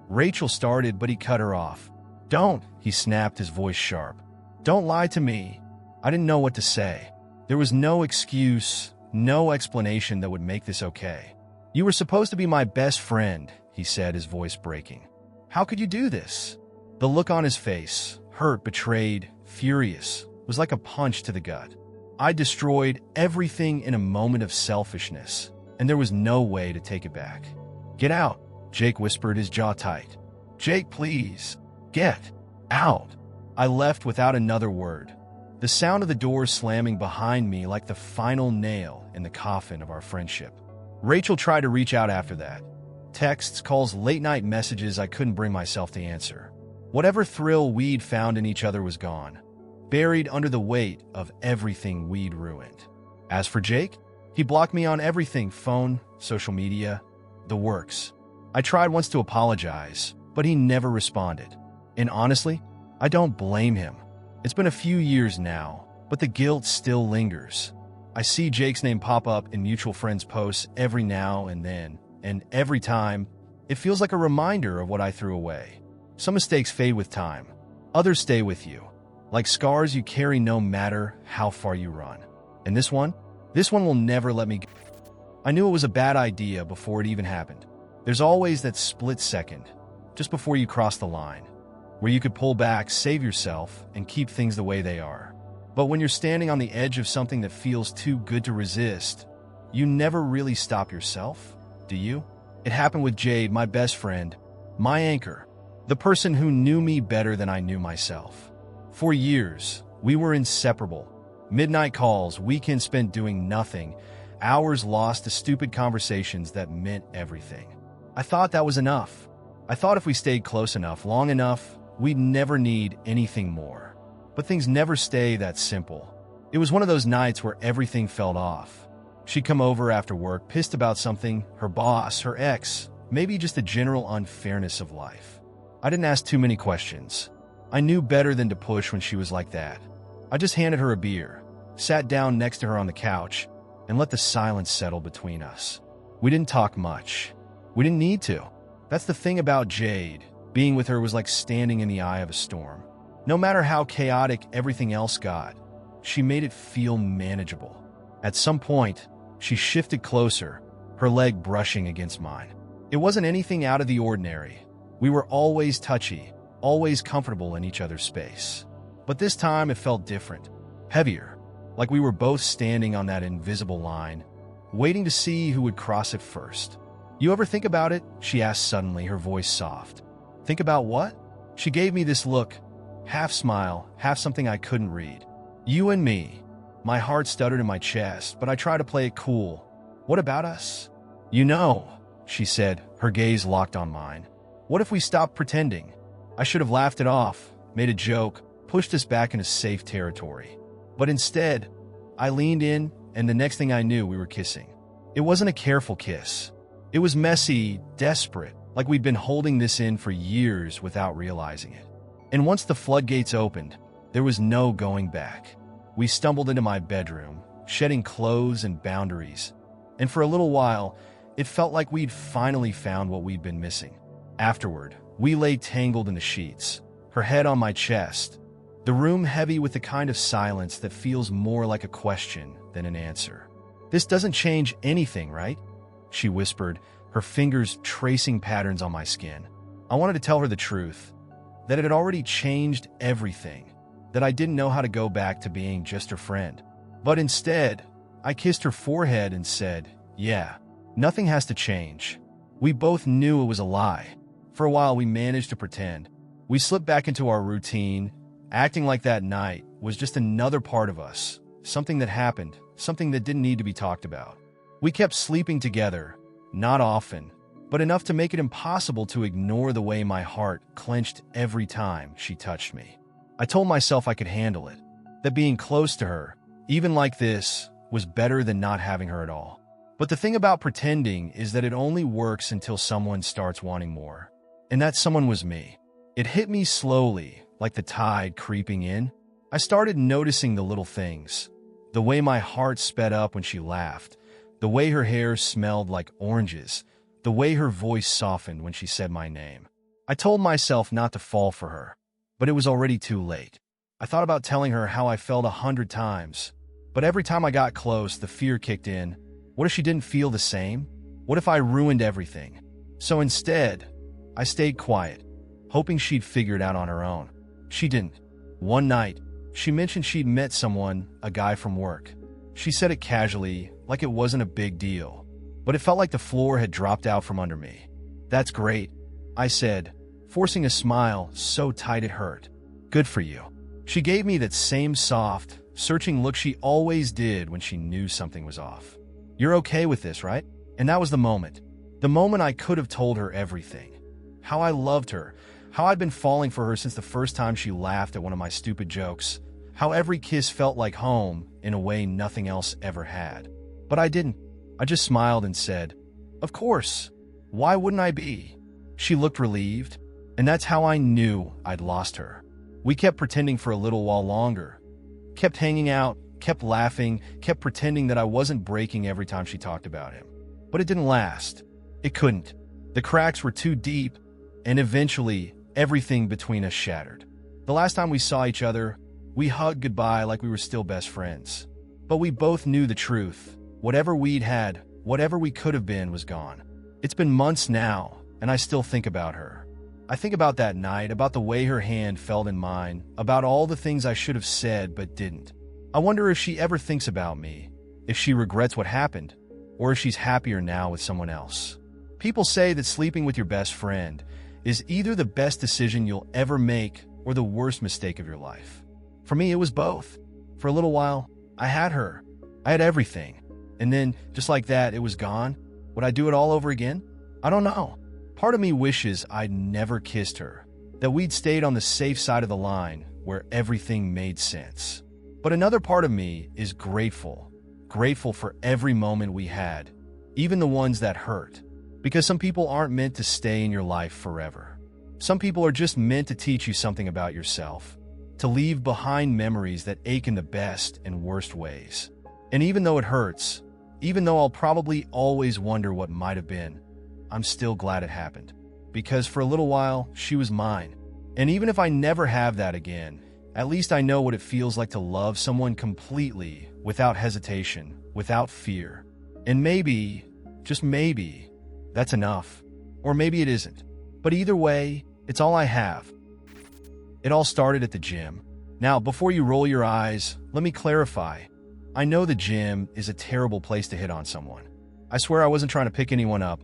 Rachel started, but he cut her off. "Don't," he snapped, his voice sharp. "Don't lie to me." I didn't know what to say. There was no excuse, no explanation that would make this okay. "You were supposed to be my best friend," he said, his voice breaking. "How could you do this?" The look on his face, hurt, betrayed, furious, was like a punch to the gut. I destroyed everything in a moment of selfishness, and there was no way to take it back. "Get out," Jake whispered, his jaw tight. "Jake, please, get out." I left without another word, the sound of the door slamming behind me like the final nail in the coffin of our friendship. Rachel tried to reach out after that. Texts, calls, late-night messages I couldn't bring myself to answer. Whatever thrill we'd found in each other was gone, buried under the weight of everything we'd ruined. As for Jake, he blocked me on everything: phone, social media, the works. I tried once to apologize, but he never responded. And honestly, I don't blame him. It's been a few years now, but the guilt still lingers. I see Jake's name pop up in mutual friends' posts every now and then, and every time, it feels like a reminder of what I threw away. Some mistakes fade with time. Others stay with you, like scars you carry no matter how far you run. And this one will never let me go. I knew it was a bad idea before it even happened. There's always that split second, just before you cross the line, where you could pull back, save yourself, and keep things the way they are. But when you're standing on the edge of something that feels too good to resist, you never really stop yourself, do you? It happened with Jade, my best friend, my anchor, the person who knew me better than I knew myself. For years, we were inseparable. Midnight calls, weekends spent doing nothing, hours lost to stupid conversations that meant everything. I thought that was enough. I thought if we stayed close enough, long enough, we'd never need anything more. But things never stay that simple. It was one of those nights where everything felt off. She'd come over after work, pissed about something, her boss, her ex, maybe just the general unfairness of life. I didn't ask too many questions. I knew better than to push when she was like that. I just handed her a beer, sat down next to her on the couch, and let the silence settle between us. We didn't talk much. We didn't need to. That's the thing about Jade. Being with her was like standing in the eye of a storm. No matter how chaotic everything else got, she made it feel manageable. At some point, she shifted closer, her leg brushing against mine. It wasn't anything out of the ordinary. We were always touchy, always comfortable in each other's space. But this time it felt different, heavier, like we were both standing on that invisible line, waiting to see who would cross it first. "You ever think about it?" she asked suddenly, her voice soft. "Think about what?" She gave me this look, half smile, half something I couldn't read. "You and me." My heart stuttered in my chest, but I tried to play it cool. "What about us?" "You know," she said, her gaze locked on mine. "What if we stopped pretending?" I should have laughed it off, made a joke, pushed us back into safe territory. But instead, I leaned in, and the next thing I knew, we were kissing. It wasn't a careful kiss. It was messy, desperate, like we'd been holding this in for years without realizing it. And once the floodgates opened, there was no going back. We stumbled into my bedroom, shedding clothes and boundaries. And for a little while, it felt like we'd finally found what we'd been missing. Afterward, we lay tangled in the sheets, her head on my chest, the room heavy with the kind of silence that feels more like a question than an answer. "This doesn't change anything, right?" she whispered, her fingers tracing patterns on my skin. I wanted to tell her the truth, that it had already changed everything, that I didn't know how to go back to being just her friend. But instead, I kissed her forehead and said, "Yeah, nothing has to change." We both knew it was a lie. For a while, we managed to pretend. We slipped back into our routine, acting like that night was just another part of us, something that happened, something that didn't need to be talked about. We kept sleeping together, not often, but enough to make it impossible to ignore the way my heart clenched every time she touched me. I told myself I could handle it, that being close to her, even like this, was better than not having her at all. But the thing about pretending is that it only works until someone starts wanting more. And that someone was me. It hit me slowly, like the tide creeping in. I started noticing the little things. The way my heart sped up when she laughed. The way her hair smelled like oranges. The way her voice softened when she said my name. I told myself not to fall for her, but it was already too late. I thought about telling her how I felt 100 times, but every time I got close, the fear kicked in. What if she didn't feel the same? What if I ruined everything? So instead, I stayed quiet, hoping she'd figure it out on her own. She didn't. One night, she mentioned she'd met someone, a guy from work. She said it casually, like it wasn't a big deal, but it felt like the floor had dropped out from under me. "That's great," I said, forcing a smile so tight it hurt. "Good for you." She gave me that same soft, searching look she always did when she knew something was off. "You're okay with this, right?" And that was the moment. The moment I could have told her everything. How I loved her, how I'd been falling for her since the first time she laughed at one of my stupid jokes, how every kiss felt like home in a way nothing else ever had. But I didn't. I just smiled and said, "Of course. Why wouldn't I be?" She looked relieved, and that's how I knew I'd lost her. We kept pretending for a little while longer, kept hanging out, kept laughing, kept pretending that I wasn't breaking every time she talked about him. But it didn't last. It couldn't. The cracks were too deep, and eventually, everything between us shattered. The last time we saw each other, we hugged goodbye like we were still best friends. But we both knew the truth. Whatever we'd had, whatever we could have been, was gone. It's been months now, and I still think about her. I think about that night, about the way her hand felt in mine, about all the things I should have said but didn't. I wonder if she ever thinks about me, if she regrets what happened, or if she's happier now with someone else. People say that sleeping with your best friend is either the best decision you'll ever make or the worst mistake of your life. For me, it was both. For a little while, I had her. I had everything. And then, just like that, it was gone. Would I do it all over again? I don't know. Part of me wishes I'd never kissed her, that we'd stayed on the safe side of the line where everything made sense. But another part of me is grateful for every moment we had, even the ones that hurt. Because some people aren't meant to stay in your life forever. Some people are just meant to teach you something about yourself, to leave behind memories that ache in the best and worst ways. And even though it hurts, even though I'll probably always wonder what might have been, I'm still glad it happened. Because for a little while, she was mine. And even if I never have that again, at least I know what it feels like to love someone completely, without hesitation, without fear. And maybe, just maybe, that's enough. Or maybe it isn't. But either way, it's all I have. It all started at the gym. Now, before you roll your eyes, let me clarify. I know the gym is a terrible place to hit on someone. I swear I wasn't trying to pick anyone up.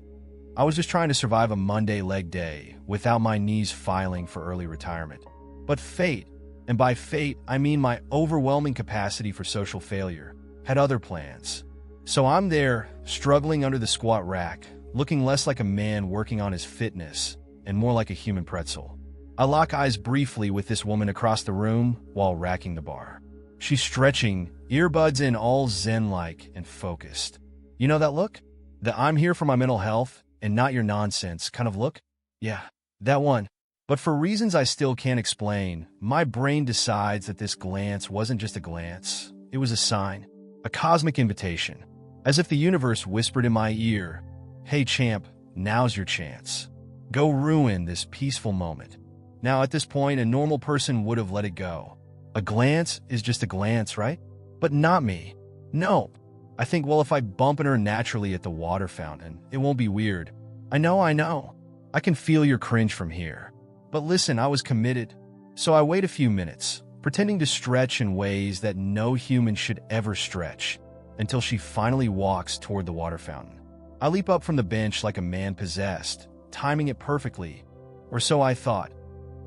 I was just trying to survive a Monday leg day without my knees filing for early retirement. But fate, and by fate I mean my overwhelming capacity for social failure, had other plans. So I'm there, struggling under the squat rack, looking less like a man working on his fitness and more like a human pretzel. I lock eyes briefly with this woman across the room while racking the bar. She's stretching, earbuds in, all zen-like and focused. You know that look? The "I'm here for my mental health and not your nonsense" kind of look? Yeah, that one. But for reasons I still can't explain, my brain decides that this glance wasn't just a glance. It was a sign, a cosmic invitation, as if the universe whispered in my ear, "Hey champ, now's your chance. Go ruin this peaceful moment." Now at this point, a normal person would have let it go. A glance is just a glance, right? But not me. No. I think, well, if I bump into her naturally at the water fountain, it won't be weird. I know. I can feel your cringe from here. But listen, I was committed. So I wait a few minutes, pretending to stretch in ways that no human should ever stretch, until she finally walks toward the water fountain. I leap up from the bench like a man possessed, timing it perfectly, or so I thought,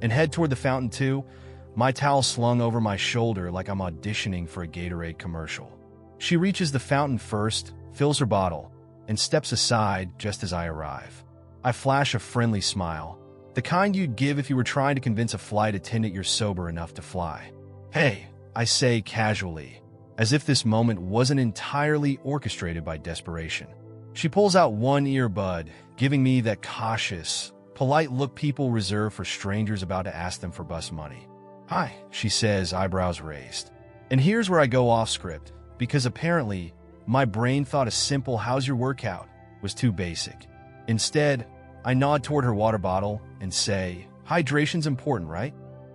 and head toward the fountain too, my towel slung over my shoulder like I'm auditioning for a Gatorade commercial. She reaches the fountain first, fills her bottle, and steps aside just as I arrive. I flash a friendly smile, the kind you'd give if you were trying to convince a flight attendant you're sober enough to fly. "Hey," I say casually, as if this moment wasn't entirely orchestrated by desperation. She pulls out one earbud, giving me that cautious, polite look people reserve for strangers about to ask them for bus money. "Hi," she says, eyebrows raised. And here's where I go off script, because apparently, my brain thought a simple "how's your workout" was too basic. Instead, I nod toward her water bottle and say, "Hydration's important, right?"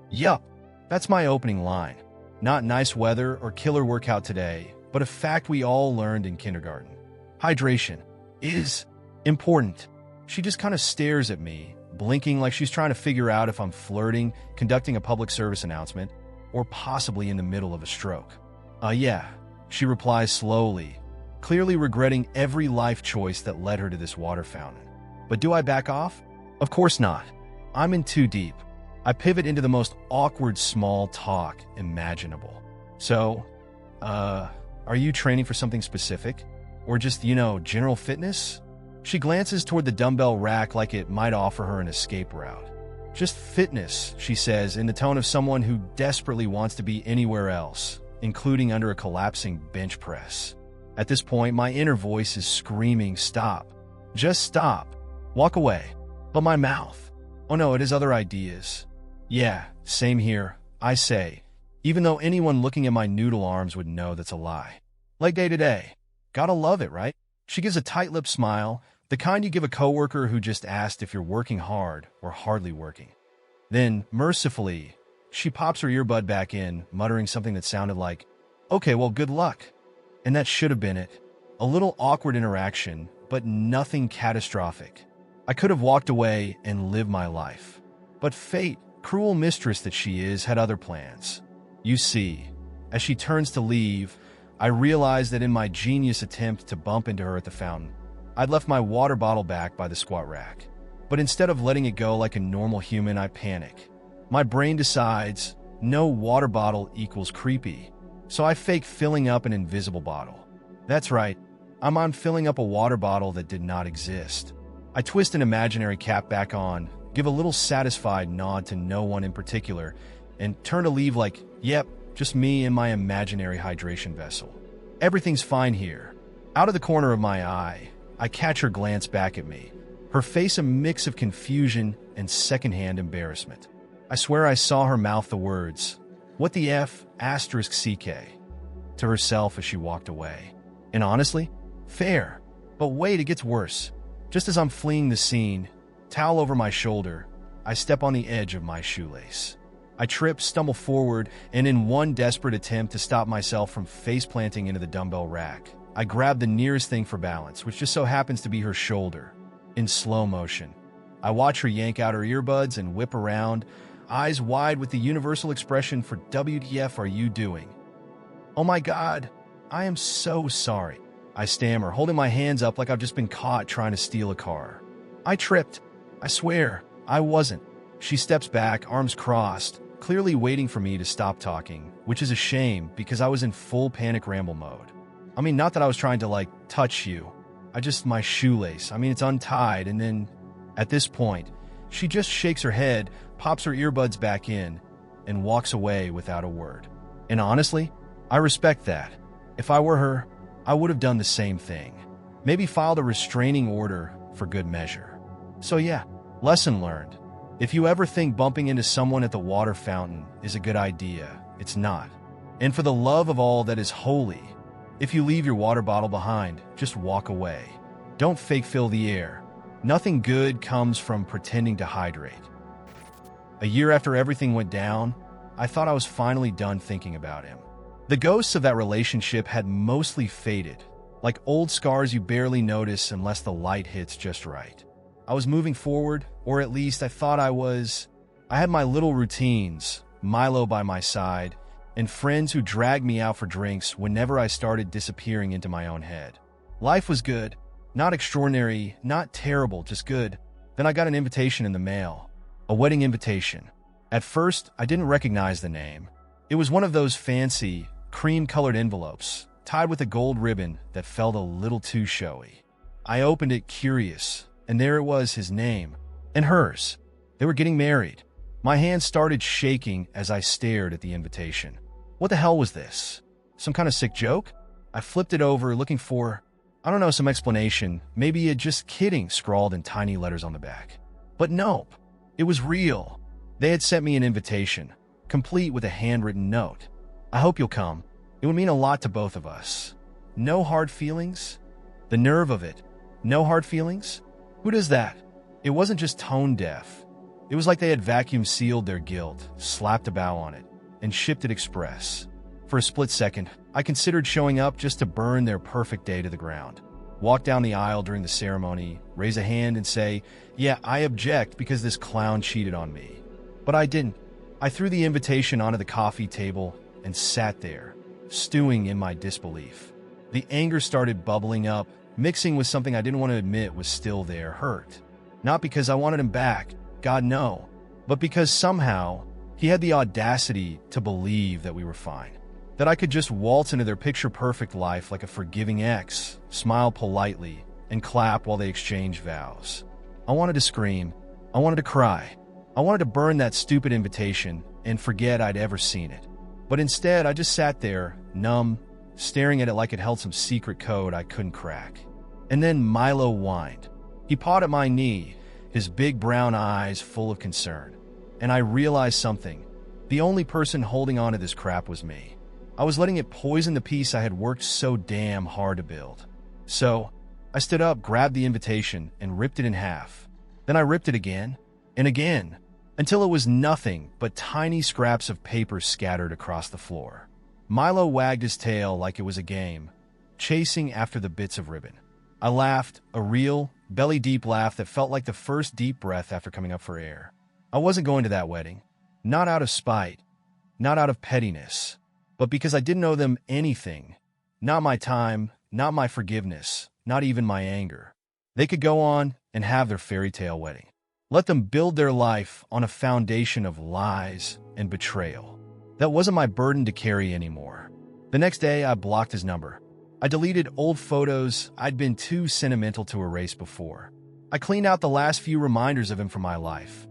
"Yup." That's my opening line. Not nice weather or killer workout today, but a fact we all learned in kindergarten. Hydration is important. She just kind of stares at me, blinking like she's trying to figure out if I'm flirting, conducting a public service announcement, or possibly in the middle of a stroke. Yeah, she replies slowly, clearly regretting every life choice that led her to this water fountain. But do I back off? Of course not. I'm in too deep. I pivot into the most awkward small talk imaginable. "So, are you training for something specific? Or just, general fitness?" She glances toward the dumbbell rack like it might offer her an escape route. "Just fitness," she says in the tone of someone who desperately wants to be anywhere else, including under a collapsing bench press. At this point, my inner voice is screaming, "Stop. Just stop. Walk away." But my mouth, oh no, it has other ideas. "Yeah, same here," I say, even though anyone looking at my noodle arms would know that's a lie. "Like day to day. Gotta love it, right?" She gives a tight-lipped smile, the kind you give a coworker who just asked if you're working hard or hardly working. Then, mercifully, she pops her earbud back in, muttering something that sounded like, "Okay, well, good luck." And that should have been it. A little awkward interaction, but nothing catastrophic. I could have walked away and lived my life. But fate, cruel mistress that she is, had other plans. You see, as she turns to leave, I realize that in my genius attempt to bump into her at the fountain, I'd left my water bottle back by the squat rack. But instead of letting it go like a normal human, I panic. My brain decides, no water bottle equals creepy, so I fake filling up an invisible bottle. That's right, I'm on filling up a water bottle that did not exist. I twist an imaginary cap back on, give a little satisfied nod to no one in particular, and turn to leave like, yep, just me and my imaginary hydration vessel. Everything's fine here. Out of the corner of my eye, I catch her glance back at me, her face a mix of confusion and secondhand embarrassment. I swear I saw her mouth the words, "What the F, *CK," to herself as she walked away. And honestly, fair. But wait, it gets worse. Just as I'm fleeing the scene, towel over my shoulder, I step on the edge of my shoelace. I trip, stumble forward, and in one desperate attempt to stop myself from face-planting into the dumbbell rack, I grab the nearest thing for balance, which just so happens to be her shoulder. In slow motion, I watch her yank out her earbuds and whip around, eyes wide with the universal expression for "WTF are you doing?" "Oh my God, I am so sorry," I stammer, holding my hands up like I've just been caught trying to steal a car. "I tripped. I swear, I wasn't." She steps back, arms crossed, clearly waiting for me to stop talking, which is a shame because I was in full panic ramble mode. I mean, not that I was trying to, touch you. My shoelace. It's untied, and then, at this point, she just shakes her head, pops her earbuds back in, and walks away without a word. And honestly, I respect that. If I were her, I would have done the same thing. Maybe filed a restraining order for good measure. So yeah, lesson learned. If you ever think bumping into someone at the water fountain is a good idea, it's not. And for the love of all that is holy, if you leave your water bottle behind, just walk away. Don't fake fill the air. Nothing good comes from pretending to hydrate. A year after everything went down, I thought I was finally done thinking about him. The ghosts of that relationship had mostly faded, like old scars you barely notice unless the light hits just right. I was moving forward, or at least I thought I was. I had my little routines, Milo by my side, and friends who dragged me out for drinks whenever I started disappearing into my own head. Life was good. Not extraordinary, not terrible, just good. Then I got an invitation in the mail. A wedding invitation. At first, I didn't recognize the name. It was one of those fancy, cream-colored envelopes, tied with a gold ribbon that felt a little too showy. I opened it curious, and there it was, his name. And hers. They were getting married. My hand started shaking as I stared at the invitation. What the hell was this? Some kind of sick joke? I flipped it over, looking for, some explanation. Maybe a "just kidding" scrawled in tiny letters on the back. But nope. It was real. They had sent me an invitation, complete with a handwritten note. "I hope you'll come. It would mean a lot to both of us. No hard feelings?" The nerve of it. No hard feelings? Who does that? It wasn't just tone deaf. It was like they had vacuum sealed their guilt, slapped a bow on it, and shipped it express. For a split second, I considered showing up just to burn their perfect day to the ground. Walk down the aisle during the ceremony, raise a hand and say, "Yeah, I object because this clown cheated on me." But I didn't. I threw the invitation onto the coffee table and sat there, stewing in my disbelief. The anger started bubbling up, mixing with something I didn't want to admit was still there, hurt. Not because I wanted him back, God no, but because somehow he had the audacity to believe that we were fine. That I could just waltz into their picture-perfect life like a forgiving ex, smile politely, and clap while they exchanged vows. I wanted to scream. I wanted to cry. I wanted to burn that stupid invitation and forget I'd ever seen it. But instead, I just sat there, numb, staring at it like it held some secret code I couldn't crack. And then Milo whined. He pawed at my knee, his big brown eyes full of concern. And I realized something. The only person holding on to this crap was me. I was letting it poison the peace I had worked so damn hard to build. So, I stood up, grabbed the invitation, and ripped it in half. Then I ripped it again, and again, until it was nothing but tiny scraps of paper scattered across the floor. Milo wagged his tail like it was a game, chasing after the bits of ribbon. I laughed, a real, belly-deep laugh that felt like the first deep breath after coming up for air. I wasn't going to that wedding. Not out of spite, not out of pettiness, but because I didn't owe them anything. Not my time, not my forgiveness, not even my anger. They could go on and have their fairy tale wedding. Let them build their life on a foundation of lies and betrayal. That wasn't my burden to carry anymore. The next day, I blocked his number. I deleted old photos I'd been too sentimental to erase before. I cleaned out the last few reminders of him from my life.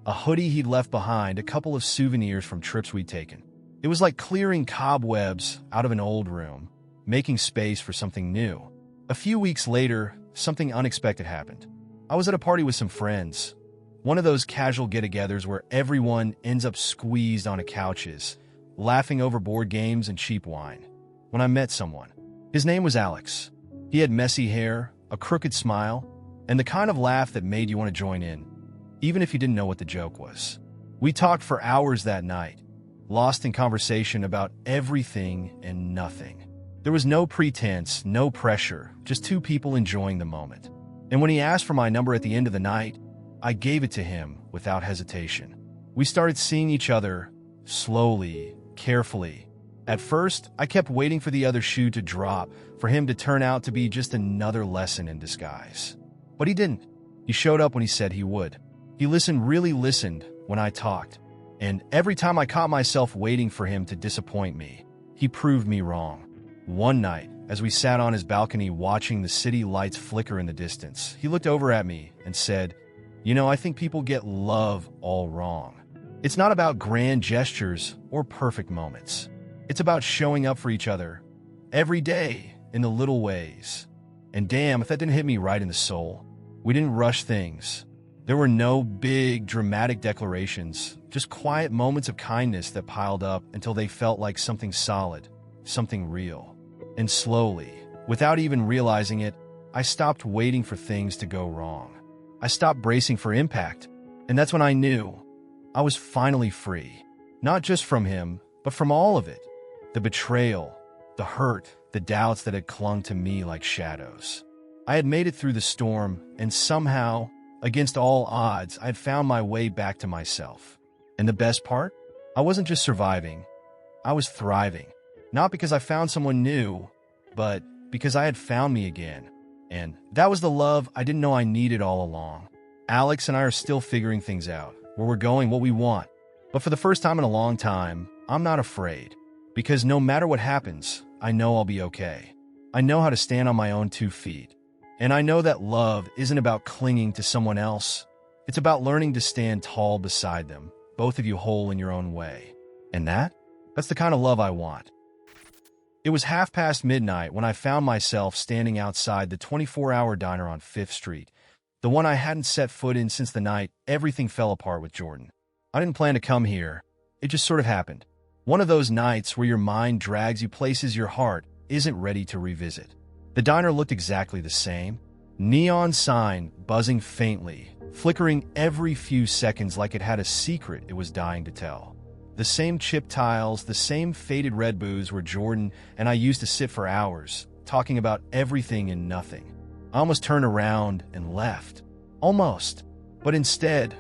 A hoodie he'd left behind, a couple of souvenirs from trips we'd taken. It was like clearing cobwebs out of an old room, making space for something new. A few weeks later, something unexpected happened. I was at a party with some friends. One of those casual get-togethers where everyone ends up squeezed onto couches, laughing over board games and cheap wine. When I met someone. His name was Alex. He had messy hair, a crooked smile, and the kind of laugh that made you want to join in, even if you didn't know what the joke was. We talked for hours that night, lost in conversation about everything and nothing. There was no pretense, no pressure, just two people enjoying the moment. And when he asked for my number at the end of the night, I gave it to him without hesitation. We started seeing each other slowly, carefully. At first, I kept waiting for the other shoe to drop, for him to turn out to be just another lesson in disguise. But he didn't. He showed up when he said he would. He really listened when I talked. And every time I caught myself waiting for him to disappoint me, he proved me wrong. One night, as we sat on his balcony watching the city lights flicker in the distance, he looked over at me and said, "You know, I think people get love all wrong. It's not about grand gestures or perfect moments. It's about showing up for each other every day in the little ways." And damn, if that didn't hit me right in the soul. We didn't rush things. There were no big, dramatic declarations, just quiet moments of kindness that piled up until they felt like something solid, something real. And slowly, without even realizing it, I stopped waiting for things to go wrong. I stopped bracing for impact, and that's when I knew I was finally free. Not just from him, but from all of it. The betrayal, the hurt, the doubts that had clung to me like shadows. I had made it through the storm, and somehow, against all odds, I had found my way back to myself. And the best part? I wasn't just surviving. I was thriving. Not because I found someone new, but because I had found me again. And that was the love I didn't know I needed all along. Alex and I are still figuring things out, where we're going, what we want. But for the first time in a long time, I'm not afraid. Because no matter what happens, I know I'll be okay. I know how to stand on my own 2 feet. And I know that love isn't about clinging to someone else. It's about learning to stand tall beside them, both of you whole in your own way. And that's the kind of love I want. It was midnight when I found myself standing outside the 24-hour diner on 5th Street, the one I hadn't set foot in since the night everything fell apart with Jordan. I didn't plan to come here. It just sort of happened. One of those nights where your mind drags you places your heart isn't ready to revisit. The diner looked exactly the same. Neon sign buzzing faintly, flickering every few seconds like it had a secret it was dying to tell. The same chip tiles, the same faded red booths where Jordan and I used to sit for hours, talking about everything and nothing. I almost turned around and left. Almost. But instead,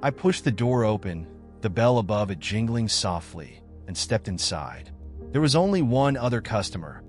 I pushed the door open, the bell above it jingling softly, and stepped inside. There was only one other customer,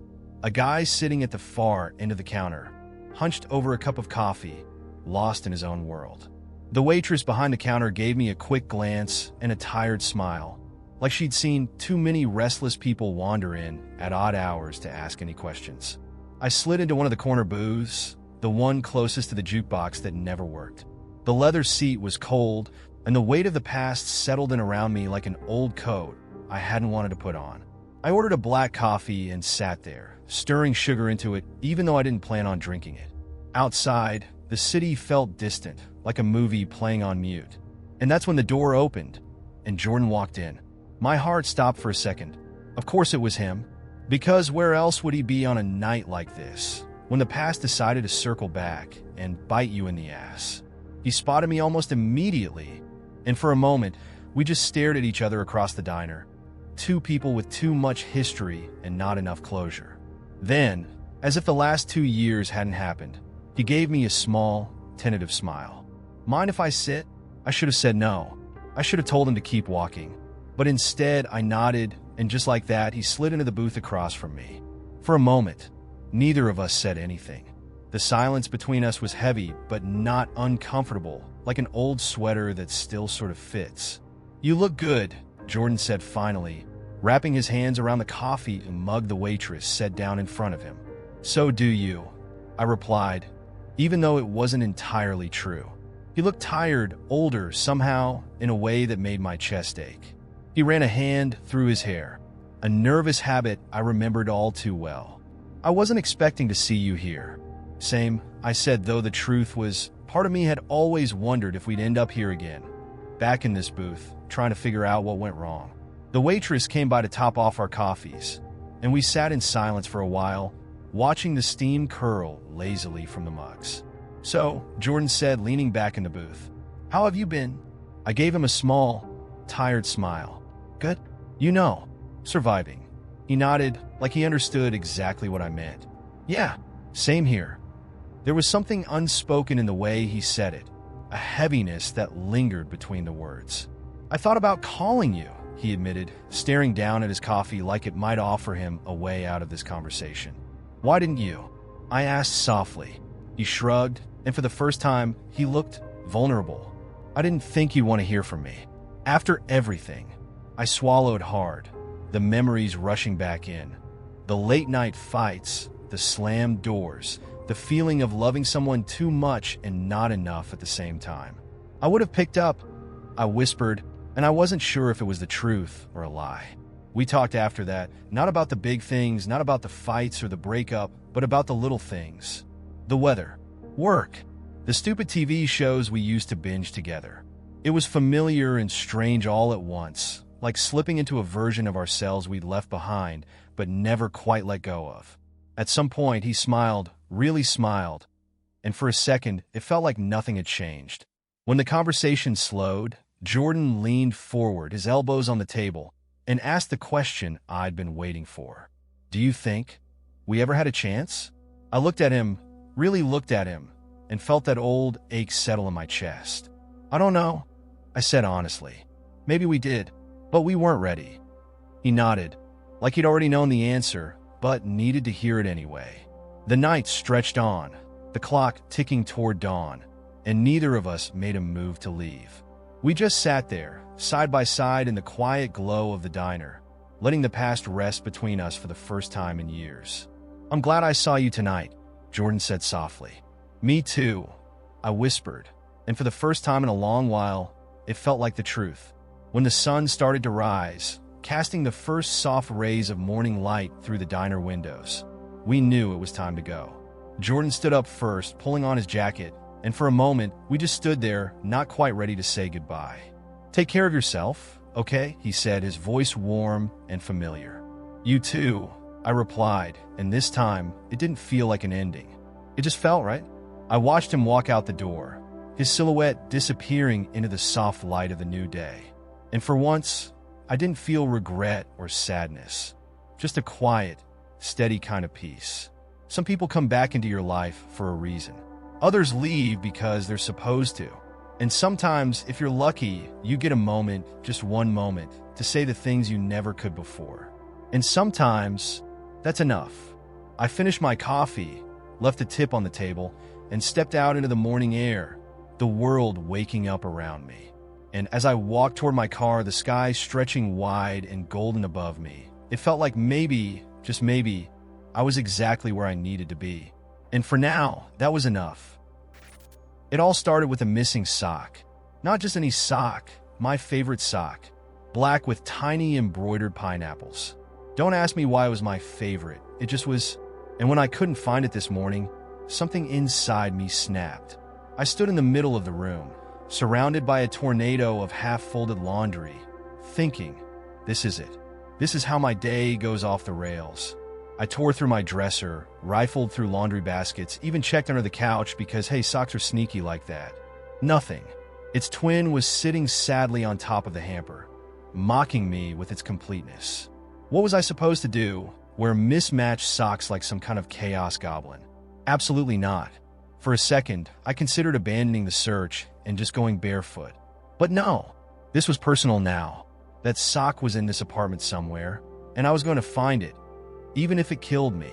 a guy sitting at the far end of the counter, hunched over a cup of coffee, lost in his own world. The waitress behind the counter gave me a quick glance and a tired smile, like she'd seen too many restless people wander in at odd hours to ask any questions. I slid into one of the corner booths, the one closest to the jukebox that never worked. The leather seat was cold, and the weight of the past settled in around me like an old coat I hadn't wanted to put on. I ordered a black coffee and sat there, stirring sugar into it even though I didn't plan on drinking it. Outside, the city felt distant, like a movie playing on mute. And that's when the door opened, and Jordan walked in. My heart stopped for a second. Of course it was him. Because where else would he be on a night like this, when the past decided to circle back and bite you in the ass? He spotted me almost immediately, and for a moment, we just stared at each other across the diner. Two people with too much history and not enough closure. Then, as if the last 2 years hadn't happened, he gave me a small, tentative smile. Mind if I sit? I should have said no. I should have told him to keep walking. But instead, I nodded, and just like that, he slid into the booth across from me. For a moment, neither of us said anything. The silence between us was heavy, but not uncomfortable, like an old sweater that still sort of fits. "You look good," Jordan said finally, wrapping his hands around the coffee and mug the waitress set down in front of him. "So do you," I replied, even though it wasn't entirely true. He looked tired, older, somehow, in a way that made my chest ache. He ran a hand through his hair, a nervous habit I remembered all too well. "I wasn't expecting to see you here." "Same," I said, though the truth was, part of me had always wondered if we'd end up here again, back in this booth, trying to figure out what went wrong. The waitress came by to top off our coffees, and we sat in silence for a while, watching the steam curl lazily from the mugs. "So," Jordan said, leaning back in the booth, "how have you been?" I gave him a small, tired smile. "Good. You know, surviving." He nodded, like he understood exactly what I meant. "Yeah, same here." There was something unspoken in the way he said it, a heaviness that lingered between the words. "I thought about calling you," he admitted, staring down at his coffee like it might offer him a way out of this conversation. "Why didn't you?" I asked softly. He shrugged, and for the first time, he looked vulnerable. "I didn't think you'd want to hear from me. After everything." I swallowed hard, the memories rushing back in. The late-night fights, the slammed doors, the feeling of loving someone too much and not enough at the same time. "I would have picked up," I whispered, and I wasn't sure if it was the truth or a lie. We talked after that, not about the big things, not about the fights or the breakup, but about the little things. The weather, work, the stupid TV shows we used to binge together. It was familiar and strange all at once, like slipping into a version of ourselves we'd left behind, but never quite let go of. At some point, he smiled, really smiled, and for a second, it felt like nothing had changed. When the conversation slowed, Jordan leaned forward, his elbows on the table, and asked the question I'd been waiting for. "Do you think we ever had a chance?" I looked at him, really looked at him, and felt that old ache settle in my chest. "I don't know," I said honestly. "Maybe we did, but we weren't ready." He nodded, like he'd already known the answer, but needed to hear it anyway. The night stretched on, the clock ticking toward dawn, and neither of us made a move to leave. We just sat there, side by side in the quiet glow of the diner, letting the past rest between us for the first time in years. "I'm glad I saw you tonight," Jordan said softly. "Me too," I whispered, and for the first time in a long while, it felt like the truth. When the sun started to rise, casting the first soft rays of morning light through the diner windows, we knew it was time to go. Jordan stood up first, pulling on his jacket, and for a moment, we just stood there, not quite ready to say goodbye. "Take care of yourself, okay?" he said, his voice warm and familiar. "You too," I replied, and this time, it didn't feel like an ending. It just felt right. I watched him walk out the door, his silhouette disappearing into the soft light of the new day. And for once, I didn't feel regret or sadness, just a quiet, steady kind of peace. Some people come back into your life for a reason. Others leave because they're supposed to. And sometimes, if you're lucky, you get a moment, just one moment, to say the things you never could before. And sometimes, that's enough. I finished my coffee, left a tip on the table, and stepped out into the morning air, the world waking up around me. And as I walked toward my car, the sky stretching wide and golden above me, it felt like maybe, just maybe, I was exactly where I needed to be. And for now, that was enough. It all started with a missing sock. Not just any sock, my favorite sock. Black with tiny embroidered pineapples. Don't ask me why it was my favorite. It just was. And when I couldn't find it this morning, something inside me snapped. I stood in the middle of the room, surrounded by a tornado of half-folded laundry, thinking, this is it. This is how my day goes off the rails. I tore through my dresser, rifled through laundry baskets, even checked under the couch because, hey, socks are sneaky like that. Nothing. Its twin was sitting sadly on top of the hamper, mocking me with its completeness. What was I supposed to do? Wear mismatched socks like some kind of chaos goblin? Absolutely not. For a second, I considered abandoning the search and just going barefoot. But no, this was personal now. That sock was in this apartment somewhere, and I was going to find it, even if it killed me.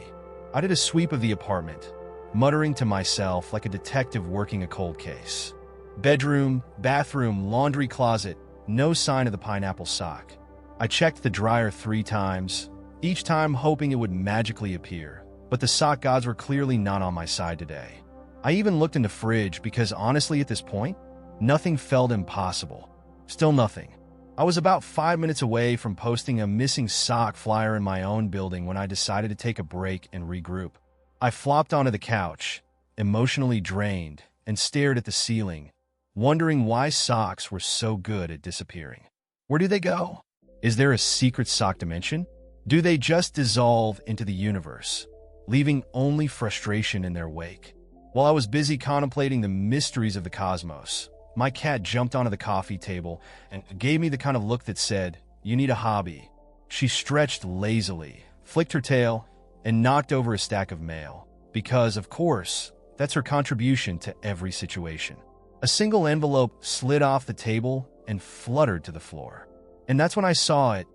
I did a sweep of the apartment, muttering to myself like a detective working a cold case. Bedroom, bathroom, laundry closet, no sign of the pineapple sock. I checked the dryer 3 times, each time hoping it would magically appear, but the sock gods were clearly not on my side today. I even looked in the fridge because honestly at this point, nothing felt impossible. Still nothing. I was about 5 minutes away from posting a missing sock flyer in my own building when I decided to take a break and regroup. I flopped onto the couch, emotionally drained, and stared at the ceiling, wondering why socks were so good at disappearing. Where do they go? Is there a secret sock dimension? Do they just dissolve into the universe, leaving only frustration in their wake? While I was busy contemplating the mysteries of the cosmos, my cat jumped onto the coffee table and gave me the kind of look that said, "You need a hobby." She stretched lazily, flicked her tail, and knocked over a stack of mail. Because, of course, that's her contribution to every situation. A single envelope slid off the table and fluttered to the floor. And that's when I saw it,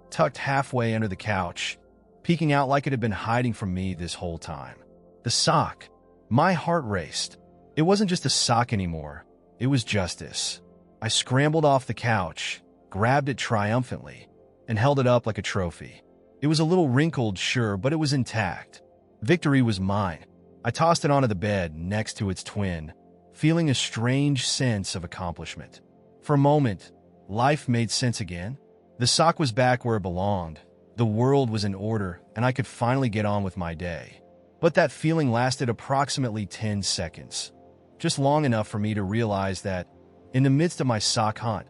tucked halfway under the couch, peeking out like it had been hiding from me this whole time. The sock. My heart raced. It wasn't just a sock anymore. It was justice. I scrambled off the couch, grabbed it triumphantly, and held it up like a trophy. It was a little wrinkled, sure, but it was intact. Victory was mine. I tossed it onto the bed next to its twin, feeling a strange sense of accomplishment. For a moment, life made sense again. The sock was back where it belonged. The world was in order, and I could finally get on with my day. But that feeling lasted approximately 10 seconds. Just long enough for me to realize that, in the midst of my sock hunt,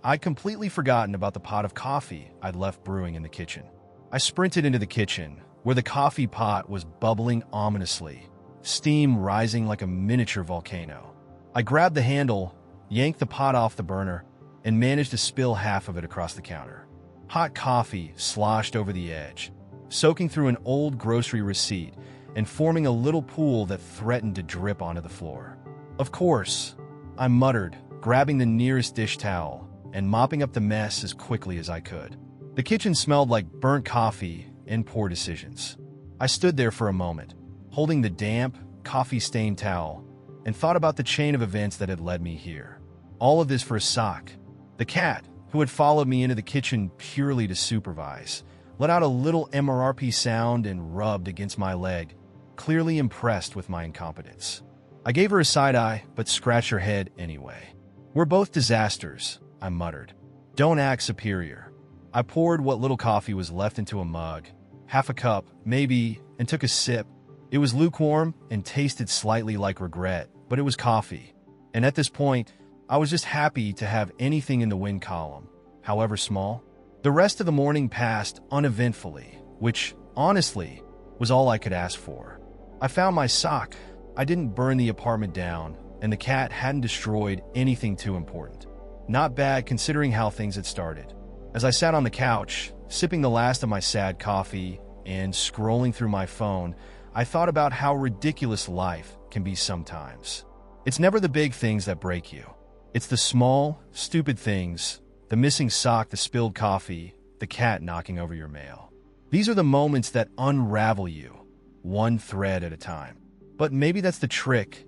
I'd completely forgotten about the pot of coffee I'd left brewing in the kitchen. I sprinted into the kitchen, where the coffee pot was bubbling ominously, steam rising like a miniature volcano. I grabbed the handle, yanked the pot off the burner, and managed to spill half of it across the counter. Hot coffee sloshed over the edge, soaking through an old grocery receipt and forming a little pool that threatened to drip onto the floor. Of course, I muttered, grabbing the nearest dish towel and mopping up the mess as quickly as I could. The kitchen smelled like burnt coffee and poor decisions. I stood there for a moment, holding the damp, coffee-stained towel, and thought about the chain of events that had led me here. All of this for a sock. The cat, who had followed me into the kitchen purely to supervise, let out a little MRRP sound and rubbed against my leg, clearly impressed with my incompetence. I gave her a side eye, but scratched her head anyway. "We're both disasters," I muttered. "Don't act superior." I poured what little coffee was left into a mug, half a cup, maybe, and took a sip. It was lukewarm and tasted slightly like regret, but it was coffee. And at this point, I was just happy to have anything in the win column, however small. The rest of the morning passed uneventfully, which, honestly, was all I could ask for. I found my sock, I didn't burn the apartment down, and the cat hadn't destroyed anything too important. Not bad considering how things had started. As I sat on the couch, sipping the last of my sad coffee and scrolling through my phone, I thought about how ridiculous life can be sometimes. It's never the big things that break you. It's the small, stupid things, the missing sock, the spilled coffee, the cat knocking over your mail. These are the moments that unravel you, one thread at a time. But maybe that's the trick,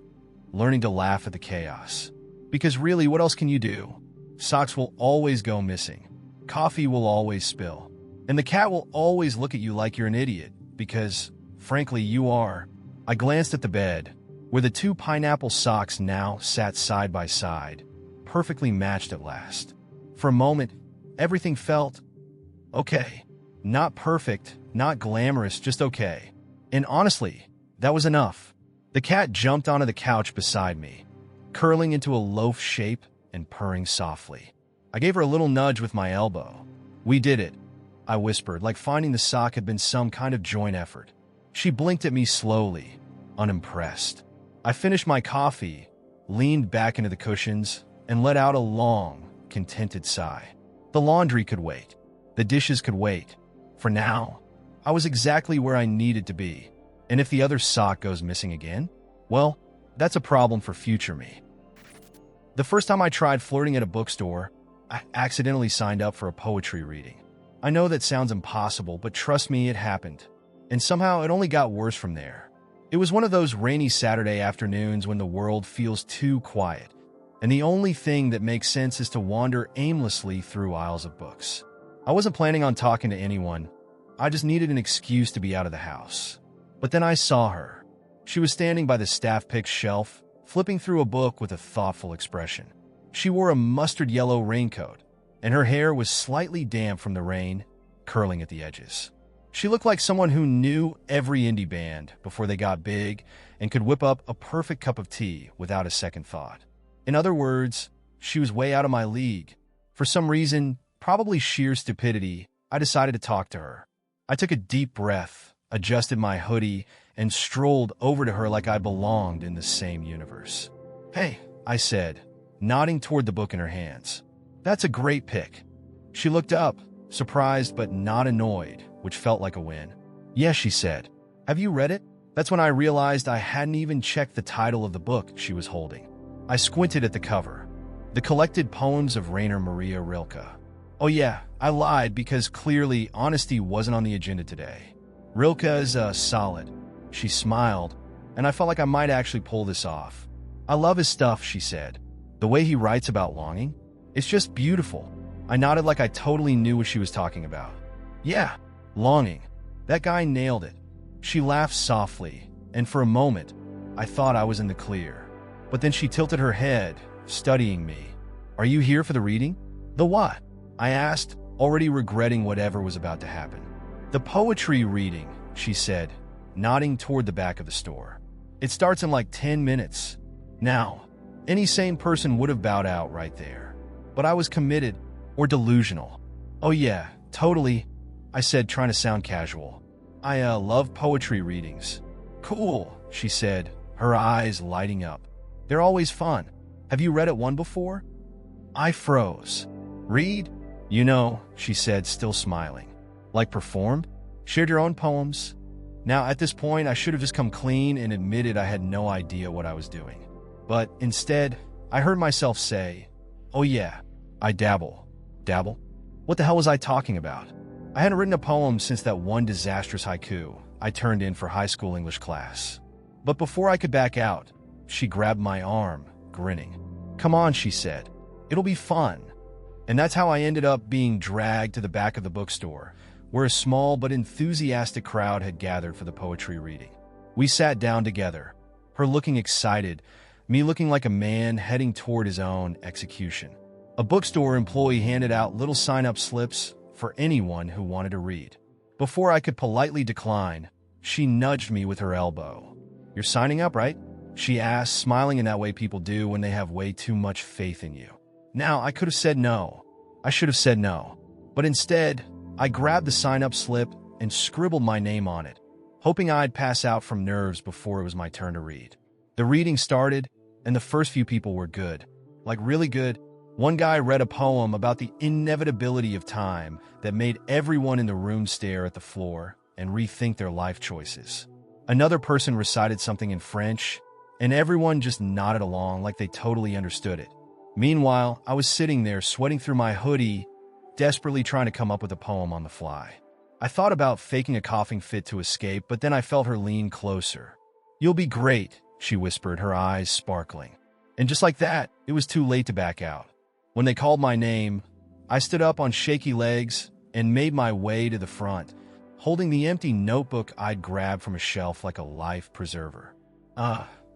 learning to laugh at the chaos. Because really, what else can you do? Socks will always go missing. Coffee will always spill. And the cat will always look at you like you're an idiot, because, frankly, you are. I glanced at the bed, where the two pineapple socks now sat side by side, perfectly matched at last. For a moment, everything felt okay. Not perfect, not glamorous, just okay. And honestly, that was enough. The cat jumped onto the couch beside me, curling into a loaf shape and purring softly. I gave her a little nudge with my elbow. "We did it," I whispered, like finding the sock had been some kind of joint effort. She blinked at me slowly, unimpressed. I finished my coffee, leaned back into the cushions, and let out a long, contented sigh. The laundry could wait. The dishes could wait. For now, I was exactly where I needed to be. And if the other sock goes missing again, well, that's a problem for future me. The first time I tried flirting at a bookstore, I accidentally signed up for a poetry reading. I know that sounds impossible, but trust me, it happened. And somehow it only got worse from there. It was one of those rainy Saturday afternoons when the world feels too quiet, and the only thing that makes sense is to wander aimlessly through aisles of books. I wasn't planning on talking to anyone. I just needed an excuse to be out of the house. But then I saw her. She was standing by the staff pick shelf, flipping through a book with a thoughtful expression. She wore a mustard yellow raincoat, and her hair was slightly damp from the rain, curling at the edges. She looked like someone who knew every indie band before they got big and could whip up a perfect cup of tea without a second thought. In other words, she was way out of my league. For some reason, probably sheer stupidity, I decided to talk to her. I took a deep breath, adjusted my hoodie, and strolled over to her like I belonged in the same universe. "Hey," I said, nodding toward the book in her hands. "That's a great pick." She looked up, surprised but not annoyed, which felt like a win. "Yes," she said. "Have you read it?" That's when I realized I hadn't even checked the title of the book she was holding. I squinted at the cover. The Collected Poems of Rainer Maria Rilke. Oh yeah, I lied because clearly honesty wasn't on the agenda today. Rilke is solid. She smiled, and I felt like I might actually pull this off. "I love his stuff," she said. "The way he writes about longing, it's just beautiful." I nodded like I totally knew what she was talking about. "Yeah, longing. That guy nailed it." She laughed softly, and for a moment, I thought I was in the clear. But then she tilted her head, studying me. "Are you here for the reading?" "The what?" I asked, already regretting whatever was about to happen. "The poetry reading," she said, nodding toward the back of the store. "It starts in like 10 minutes. Now, any sane person would have bowed out right there. But I was committed, or delusional. "Oh yeah, totally," I said, trying to sound casual. "I love poetry readings." "Cool," she said, her eyes lighting up. "They're always fun. Have you read at one before?" I froze. "Read?" "You know," she said, still smiling. "Like performed? Shared your own poems?" Now, at this point, I should have just come clean and admitted I had no idea what I was doing. But instead, I heard myself say, "Oh yeah, I dabble." Dabble? What the hell was I talking about? I hadn't written a poem since that one disastrous haiku I turned in for high school English class. But before I could back out, she grabbed my arm, grinning. "Come on," she said. "It'll be fun." And that's how I ended up being dragged to the back of the bookstore, where a small but enthusiastic crowd had gathered for the poetry reading. We sat down together, her looking excited, me looking like a man heading toward his own execution. A bookstore employee handed out little sign-up slips for anyone who wanted to read. Before I could politely decline, she nudged me with her elbow. "You're signing up, right?" she asked, smiling in that way people do when they have way too much faith in you. Now, I could have said no. I should have said no. But instead, I grabbed the sign-up slip and scribbled my name on it, hoping I'd pass out from nerves before it was my turn to read. The reading started, and the first few people were good. Like really good. One guy read a poem about the inevitability of time that made everyone in the room stare at the floor and rethink their life choices. Another person recited something in French, and everyone just nodded along like they totally understood it. Meanwhile, I was sitting there sweating through my hoodie, desperately trying to come up with a poem on the fly. I thought about faking a coughing fit to escape, but then I felt her lean closer. "You'll be great," she whispered, her eyes sparkling. And just like that, it was too late to back out. When they called my name, I stood up on shaky legs and made my way to the front, holding the empty notebook I'd grabbed from a shelf like a life preserver.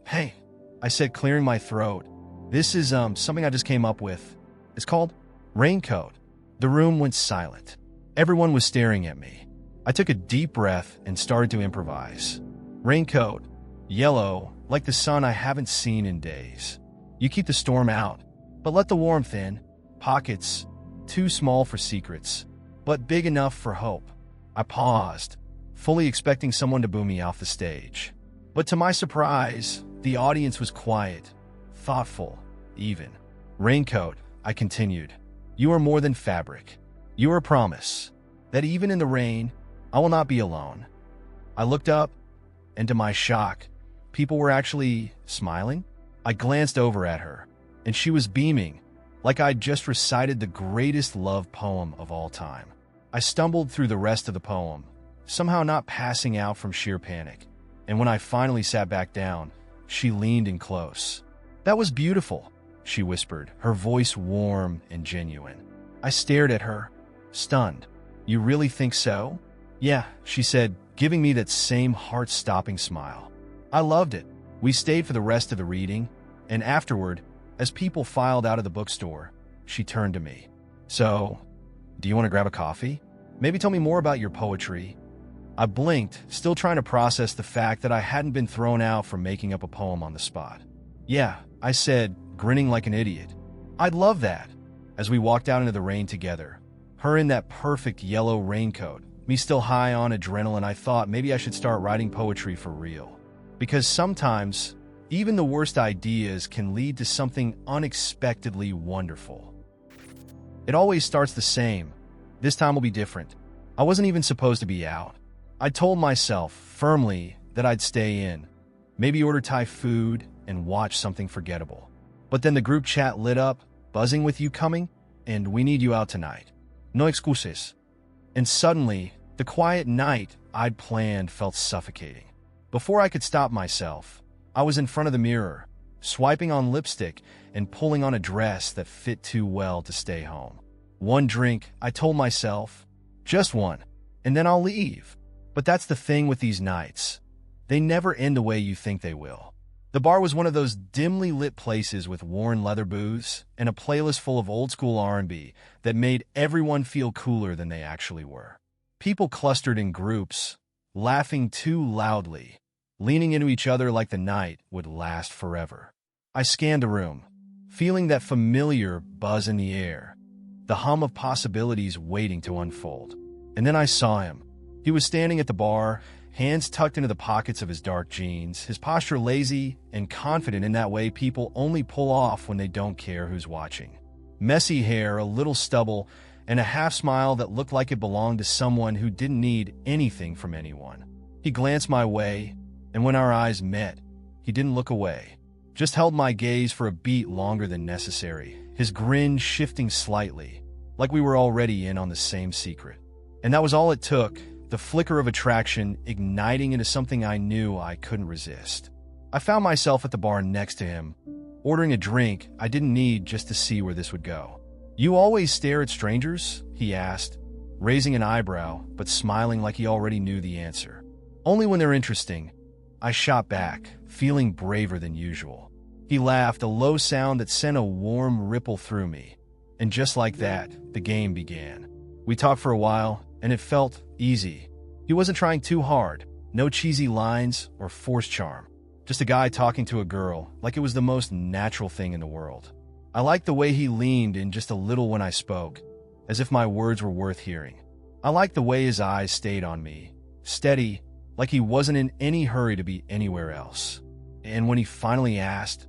Hey, I said, clearing my throat. "This is, something I just came up with. It's called Raincoat." The room went silent. Everyone was staring at me. I took a deep breath and started to improvise. Raincoat, yellow, like the sun I haven't seen in days. You keep the storm out, but let the warmth in. Pockets, too small for secrets, but big enough for hope. I paused, fully expecting someone to boo me off the stage. But to my surprise, the audience was quiet, thoughtful, even. "Raincoat," I continued, "you are more than fabric. You are a promise that even in the rain, I will not be alone." I looked up, and to my shock, people were actually smiling. I glanced over at her, and she was beaming, like I'd just recited the greatest love poem of all time. I stumbled through the rest of the poem, somehow not passing out from sheer panic. And when I finally sat back down, she leaned in close. "That was beautiful," she whispered, her voice warm and genuine. I stared at her, stunned. "You really think so?" "Yeah," she said, giving me that same heart-stopping smile. I loved it. We stayed for the rest of the reading, and afterward, as people filed out of the bookstore, she turned to me. "So, do you want to grab a coffee? Maybe tell me more about your poetry." I blinked, still trying to process the fact that I hadn't been thrown out for making up a poem on the spot. "Yeah," I said, grinning like an idiot. "I'd love that." As we walked out into the rain together, her in that perfect yellow raincoat, me still high on adrenaline, I thought maybe I should start writing poetry for real. Because sometimes, even the worst ideas can lead to something unexpectedly wonderful. It always starts the same. This time will be different. I wasn't even supposed to be out. I told myself firmly that I'd stay in, maybe order Thai food and watch something forgettable. But then the group chat lit up, buzzing with "you coming?" and "we need you out tonight. No excuses." And suddenly, the quiet night I'd planned felt suffocating. Before I could stop myself, I was in front of the mirror, swiping on lipstick and pulling on a dress that fit too well to stay home. One drink, I told myself, just one, and then I'll leave. But that's the thing with these nights. They never end the way you think they will. The bar was one of those dimly lit places with worn leather booths and a playlist full of old-school R&B that made everyone feel cooler than they actually were. People clustered in groups, laughing too loudly, leaning into each other like the night would last forever. I scanned the room, feeling that familiar buzz in the air, the hum of possibilities waiting to unfold. And then I saw him. He was standing at the bar, hands tucked into the pockets of his dark jeans, his posture lazy and confident in that way people only pull off when they don't care who's watching. Messy hair, a little stubble, and a half-smile that looked like it belonged to someone who didn't need anything from anyone. He glanced my way, and when our eyes met, he didn't look away, just held my gaze for a beat longer than necessary, his grin shifting slightly, like we were already in on the same secret. And that was all it took, the flicker of attraction igniting into something I knew I couldn't resist. I found myself at the bar next to him, ordering a drink I didn't need just to see where this would go. "You always stare at strangers?" he asked, raising an eyebrow, but smiling like he already knew the answer. "Only when they're interesting." I shot back, feeling braver than usual. He laughed, a low sound that sent a warm ripple through me. And just like that, the game began. We talked for a while, and it felt easy. He wasn't trying too hard, no cheesy lines or forced charm. Just a guy talking to a girl, like it was the most natural thing in the world. I liked the way he leaned in just a little when I spoke, as if my words were worth hearing. I liked the way his eyes stayed on me, steady, like he wasn't in any hurry to be anywhere else. And when he finally asked,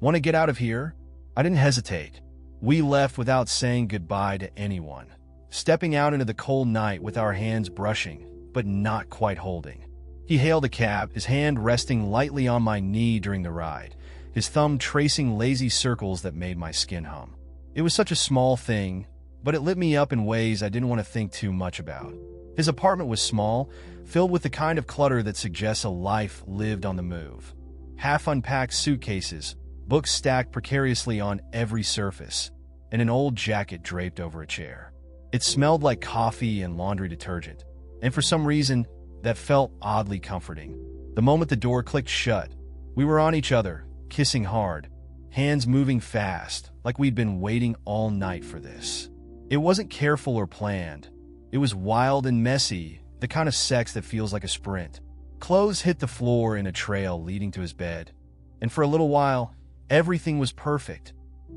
"Want to get out of here?" I didn't hesitate. We left without saying goodbye to anyone, stepping out into the cold night with our hands brushing, but not quite holding. He hailed a cab, his hand resting lightly on my knee during the ride, his thumb tracing lazy circles that made my skin hum. It was such a small thing, but it lit me up in ways I didn't want to think too much about. His apartment was small, filled with the kind of clutter that suggests a life lived on the move. Half-unpacked suitcases, books stacked precariously on every surface, and an old jacket draped over a chair. It smelled like coffee and laundry detergent, and for some reason, that felt oddly comforting. The moment the door clicked shut, we were on each other, kissing hard, hands moving fast, like we'd been waiting all night for this. It wasn't careful or planned. It was wild and messy, the kind of sex that feels like a sprint. Clothes hit the floor in a trail leading to his bed, and for a little while, everything was perfect.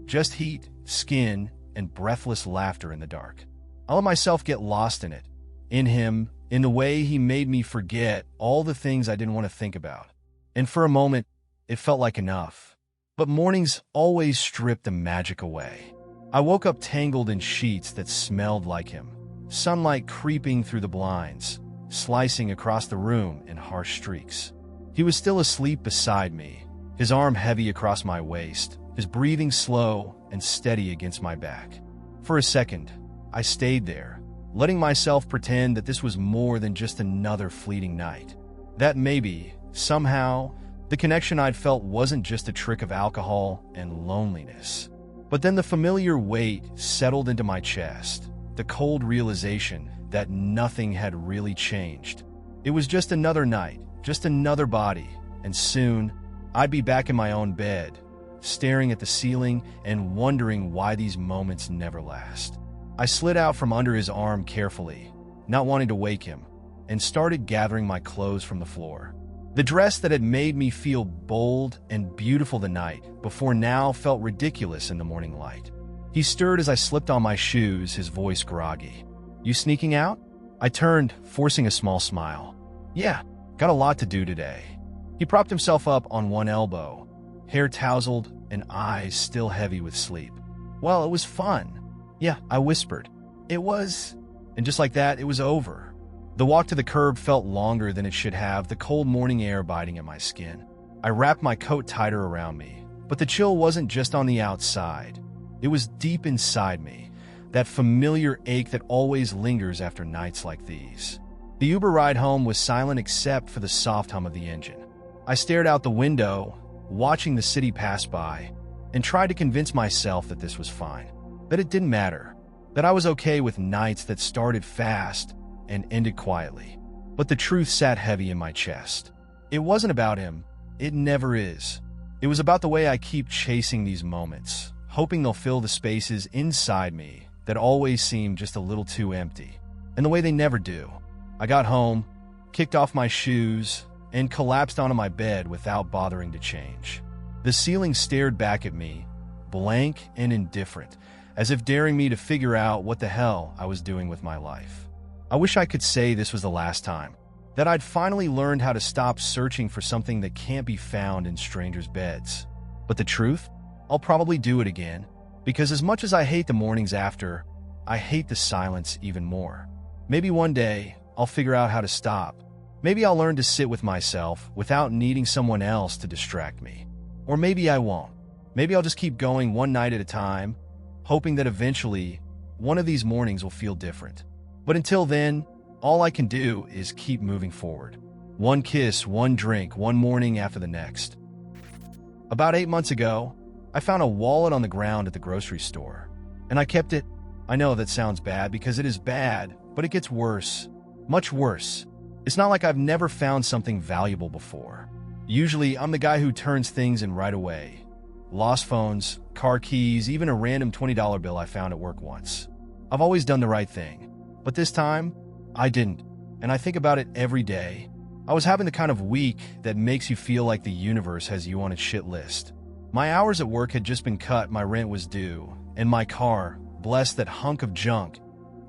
Just heat, skin, and breathless laughter in the dark. I let myself get lost in it, in him, in the way he made me forget all the things I didn't want to think about. And for a moment, it felt like enough. But mornings always stripped the magic away. I woke up tangled in sheets that smelled like him, sunlight creeping through the blinds, slicing across the room in harsh streaks. He was still asleep beside me, his arm heavy across my waist, his breathing slow and steady against my back. For a second, I stayed there, letting myself pretend that this was more than just another fleeting night. That maybe, somehow, the connection I'd felt wasn't just a trick of alcohol and loneliness. But then the familiar weight settled into my chest, the cold realization that nothing had really changed. It was just another night, just another body, and soon, I'd be back in my own bed, staring at the ceiling and wondering why these moments never last. I slid out from under his arm carefully, not wanting to wake him, and started gathering my clothes from the floor. The dress that had made me feel bold and beautiful the night before now felt ridiculous in the morning light. He stirred as I slipped on my shoes, his voice groggy. "You sneaking out?" I turned, forcing a small smile. "Yeah, got a lot to do today." He propped himself up on one elbow, hair tousled and eyes still heavy with sleep. "Well, it was fun." "Yeah," I whispered. "It was..." And just like that, it was over. The walk to the curb felt longer than it should have, the cold morning air biting at my skin. I wrapped my coat tighter around me, but the chill wasn't just on the outside. It was deep inside me, that familiar ache that always lingers after nights like these. The Uber ride home was silent except for the soft hum of the engine. I stared out the window, watching the city pass by, and tried to convince myself that this was fine, that it didn't matter, that I was okay with nights that started fast and ended quietly. But the truth sat heavy in my chest. It wasn't about him. It never is. It was about the way I keep chasing these moments, hoping they'll fill the spaces inside me that always seem just a little too empty, and the way they never do. I got home, kicked off my shoes, and collapsed onto my bed without bothering to change. The ceiling stared back at me, blank and indifferent, as if daring me to figure out what the hell I was doing with my life. I wish I could say this was the last time, that I'd finally learned how to stop searching for something that can't be found in strangers' beds. But the truth? I'll probably do it again, because as much as I hate the mornings after, I hate the silence even more. Maybe one day, I'll figure out how to stop. Maybe I'll learn to sit with myself without needing someone else to distract me. Or maybe I won't. Maybe I'll just keep going one night at a time, hoping that eventually, one of these mornings will feel different. But until then, all I can do is keep moving forward. One kiss, one drink, one morning after the next. About 8 months ago, I found a wallet on the ground at the grocery store, and I kept it. I know that sounds bad because it is bad, but it gets worse. Much worse. It's not like I've never found something valuable before. Usually, I'm the guy who turns things in right away. Lost phones, car keys, even a random $20 bill I found at work once. I've always done the right thing. But this time, I didn't, and I think about it every day. I was having the kind of week that makes you feel like the universe has you on its shit list. My hours at work had just been cut, my rent was due, and my car, bless that hunk of junk,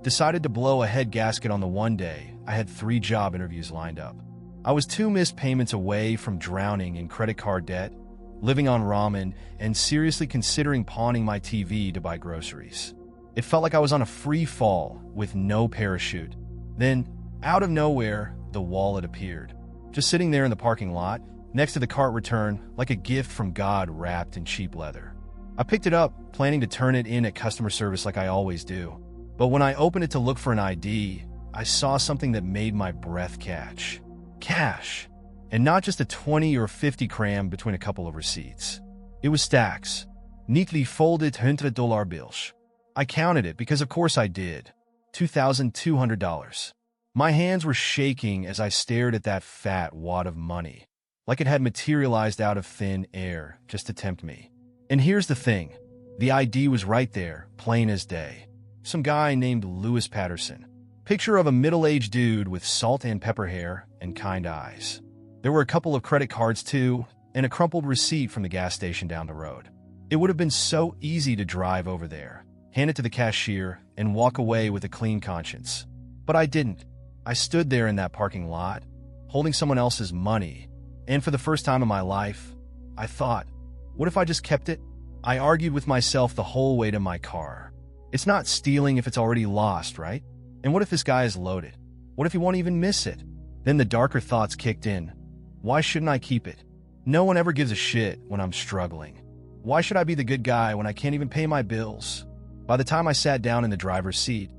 decided to blow a head gasket on the one day I had 3 job interviews lined up. I was 2 missed payments away from drowning in credit card debt, living on ramen, and seriously considering pawning my TV to buy groceries. It felt like I was on a free fall with no parachute. Then, out of nowhere, the wallet appeared, just sitting there in the parking lot, next to the cart return, like a gift from God wrapped in cheap leather. I picked it up, planning to turn it in at customer service like I always do. But when I opened it to look for an ID, I saw something that made my breath catch. Cash. And not just a 20 or 50 cram between a couple of receipts. It was stacks, neatly folded $100 bills. I counted it because of course I did. $2,200. My hands were shaking as I stared at that fat wad of money, like it had materialized out of thin air just to tempt me. And here's the thing. The ID was right there, plain as day. Some guy named Lewis Patterson. Picture of a middle-aged dude with salt and pepper hair and kind eyes. There were a couple of credit cards too, and a crumpled receipt from the gas station down the road. It would have been so easy to drive over there, hand it to the cashier, and walk away with a clean conscience. But I didn't. I stood there in that parking lot, holding someone else's money, and for the first time in my life, I thought, what if I just kept it? I argued with myself the whole way to my car. It's not stealing if it's already lost, right? And what if this guy is loaded? What if he won't even miss it? Then the darker thoughts kicked in. Why shouldn't I keep it? No one ever gives a shit when I'm struggling. Why should I be the good guy when I can't even pay my bills? By the time I sat down in the driver's seat,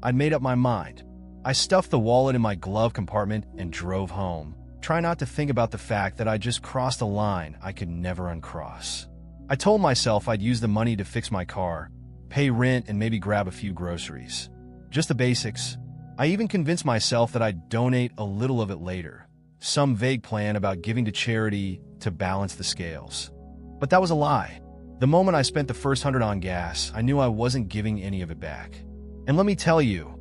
I'd made up my mind. I stuffed the wallet in my glove compartment and drove home, trying not to think about the fact that I just crossed a line I could never uncross. I told myself I'd use the money to fix my car, pay rent, and maybe grab a few groceries. Just the basics. I even convinced myself that I'd donate a little of it later. Some vague plan about giving to charity to balance the scales. But that was a lie. The moment I spent the first $100 on gas, I knew I wasn't giving any of it back. And let me tell you,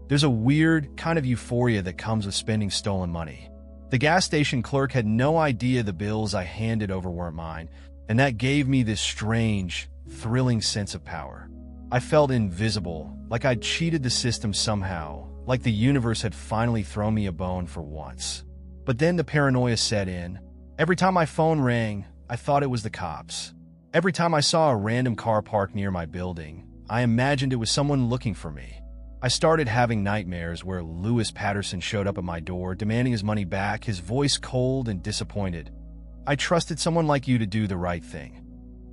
there's a weird kind of euphoria that comes with spending stolen money. The gas station clerk had no idea the bills I handed over weren't mine, and that gave me this strange, thrilling sense of power. I felt invisible, like I'd cheated the system somehow, like the universe had finally thrown me a bone for once. But then the paranoia set in. Every time my phone rang, I thought it was the cops. Every time I saw a random car parked near my building, I imagined it was someone looking for me. I started having nightmares where Lewis Patterson showed up at my door, demanding his money back, his voice cold and disappointed. I trusted someone like you to do the right thing.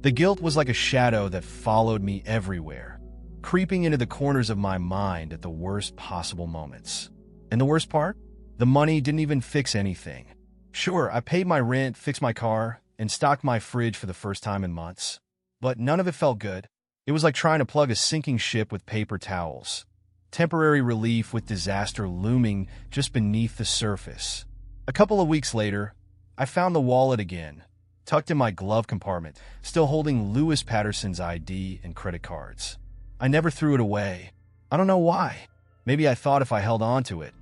The guilt was like a shadow that followed me everywhere, creeping into the corners of my mind at the worst possible moments. And the worst part? The money didn't even fix anything. Sure, I paid my rent, fixed my car, and stocked my fridge for the first time in months. But none of it felt good. It was like trying to plug a sinking ship with paper towels. Temporary relief with disaster looming just beneath the surface. A couple of weeks later, I found the wallet again, tucked in my glove compartment, still holding Lewis Patterson's ID and credit cards. I never threw it away. I don't know why. Maybe I thought if I held on to it,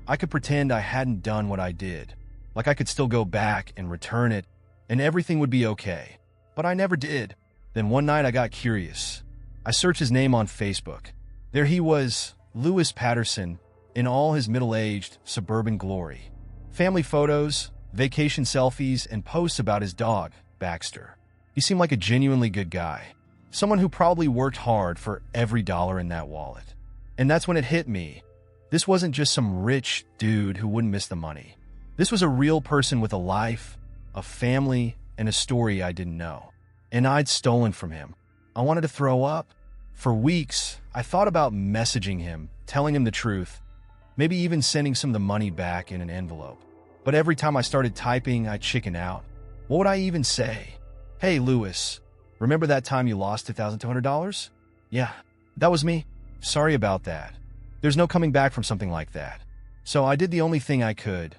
I could pretend I hadn't done what I did, like I could still go back and return it, and everything would be okay. But I never did. Then one night I got curious. I searched his name on Facebook. There he was, Lewis Patterson, in all his middle-aged, suburban glory. Family photos, vacation selfies, and posts about his dog, Baxter. He seemed like a genuinely good guy. Someone who probably worked hard for every dollar in that wallet. And that's when it hit me. This wasn't just some rich dude who wouldn't miss the money. This was a real person with a life, a family, and a story I didn't know. And I'd stolen from him. I wanted to throw up. For weeks, I thought about messaging him, telling him the truth, maybe even sending some of the money back in an envelope. But every time I started typing, I'd chicken out. What would I even say? Hey, Lewis, remember that time you lost $2,200? Yeah, that was me. Sorry about that. There's no coming back from something like that. So I did the only thing I could.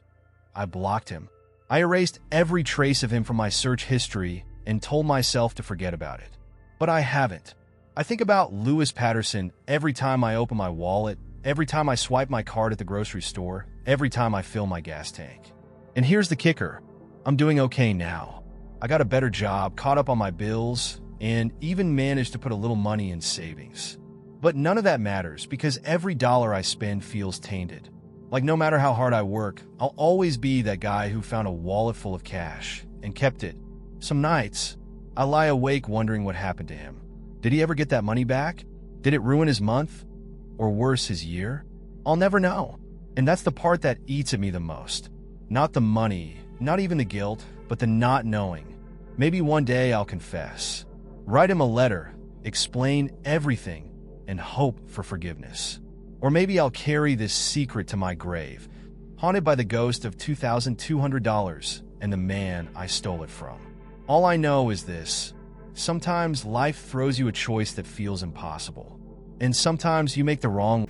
I blocked him. I erased every trace of him from my search history and told myself to forget about it. But I haven't. I think about Lewis Patterson every time I open my wallet, every time I swipe my card at the grocery store, every time I fill my gas tank. And here's the kicker. I'm doing okay now. I got a better job, caught up on my bills, and even managed to put a little money in savings. But none of that matters because every dollar I spend feels tainted. Like, no matter how hard I work, I'll always be that guy who found a wallet full of cash and kept it. Some nights, I lie awake wondering what happened to him. Did he ever get that money back? Did it ruin his month? Or worse, his year? I'll never know. And that's the part that eats at me the most. Not the money, not even the guilt, but the not knowing. Maybe one day I'll confess. Write him a letter, explain everything, and hope for forgiveness. Or maybe I'll carry this secret to my grave, haunted by the ghost of $2,200 and the man I stole it from. All I know is this: sometimes life throws you a choice that feels impossible, and sometimes you make the wrong.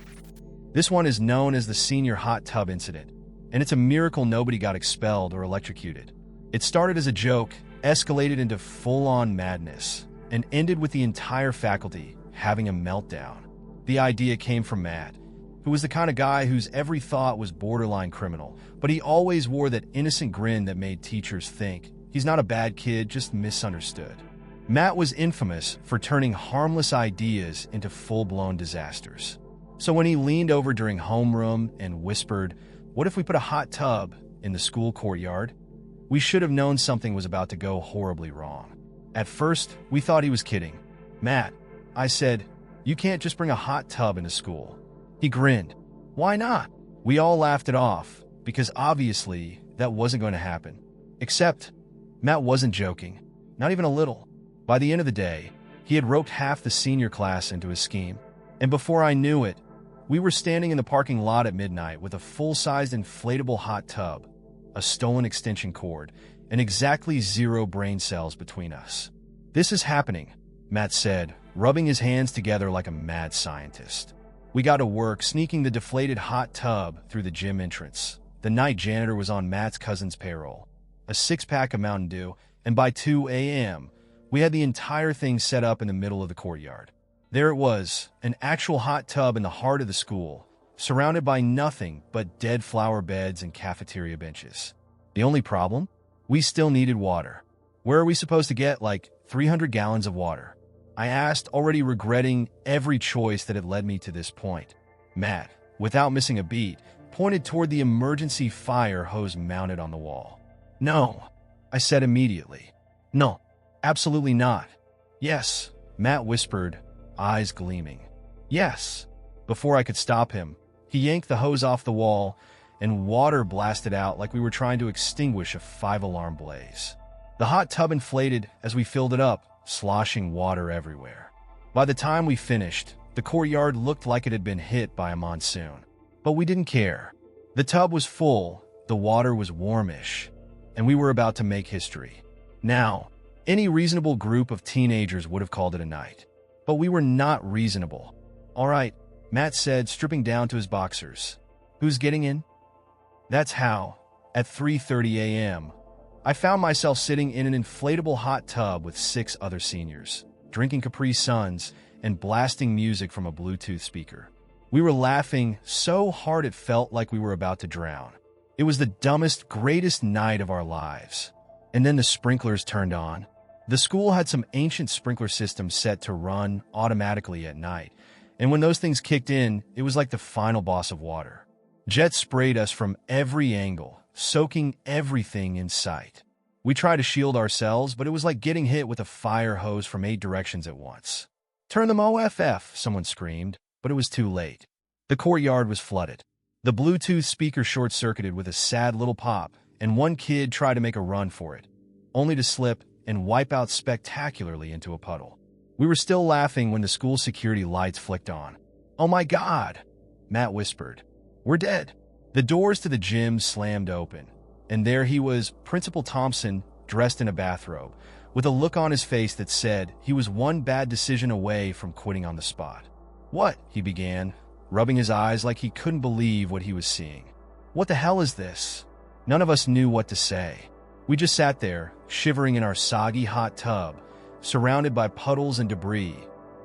This one is known as the senior hot tub incident, and it's a miracle nobody got expelled or electrocuted. It started as a joke, escalated into full-on madness, and ended with the entire faculty having a meltdown. The idea came from Matt, who was the kind of guy whose every thought was borderline criminal, but he always wore that innocent grin that made teachers think he's not a bad kid, just misunderstood. Matt was infamous for turning harmless ideas into full-blown disasters. So when he leaned over during homeroom and whispered, "What if we put a hot tub in the school courtyard?" we should have known something was about to go horribly wrong. At first, we thought he was kidding. "Matt," I said, "you can't just bring a hot tub into school." He grinned. "Why not?" We all laughed it off, because obviously that wasn't going to happen. Except, Matt wasn't joking. Not even a little. By the end of the day, he had roped half the senior class into his scheme. And before I knew it, we were standing in the parking lot at midnight with a full-sized inflatable hot tub, a stolen extension cord, and exactly 0 brain cells between us. "This is happening," Matt said, rubbing his hands together like a mad scientist. We got to work sneaking the deflated hot tub through the gym entrance. The night janitor was on Matt's cousin's payroll. A 6-pack of Mountain Dew, and by 2 a.m., we had the entire thing set up in the middle of the courtyard. There it was, an actual hot tub in the heart of the school, surrounded by nothing but dead flower beds and cafeteria benches. The only problem? We still needed water. Where are we supposed to get, like, 300 gallons of water? I asked, already regretting every choice that had led me to this point. Matt, without missing a beat, pointed toward the emergency fire hose mounted on the wall. "No," I said immediately. "No, absolutely not." "Yes," Matt whispered, eyes gleaming. "Yes." Before I could stop him, he yanked the hose off the wall, and water blasted out like we were trying to extinguish a 5-alarm blaze. The hot tub inflated as we filled it up, sloshing water everywhere. By the time we finished, the courtyard looked like it had been hit by a monsoon. But we didn't care. The tub was full, the water was warmish, and we were about to make history. Now, any reasonable group of teenagers would have called it a night. But we were not reasonable. "All right," Matt said, stripping down to his boxers. "Who's getting in?" That's how, at 3:30 a.m., I found myself sitting in an inflatable hot tub with 6 other seniors, drinking Capri Suns and blasting music from a Bluetooth speaker. We were laughing so hard it felt like we were about to drown. It was the dumbest, greatest night of our lives. And then the sprinklers turned on. The school had some ancient sprinkler system set to run automatically at night, and when those things kicked in, it was like the final boss of water. Jets sprayed us from every angle, soaking everything in sight. We tried to shield ourselves, but it was like getting hit with a fire hose from 8 directions at once. "Turn them OFF," someone screamed, but it was too late. The courtyard was flooded. The Bluetooth speaker short-circuited with a sad little pop, and one kid tried to make a run for it, only to slip and wipe out spectacularly into a puddle. We were still laughing when the school security lights flicked on. "Oh my God," Matt whispered. "We're dead." The doors to the gym slammed open, and there he was, Principal Thompson, dressed in a bathrobe, with a look on his face that said he was one bad decision away from quitting on the spot. "What?" he began, rubbing his eyes like he couldn't believe what he was seeing. "What the hell is this?" None of us knew what to say. We just sat there, shivering in our soggy hot tub, surrounded by puddles and debris,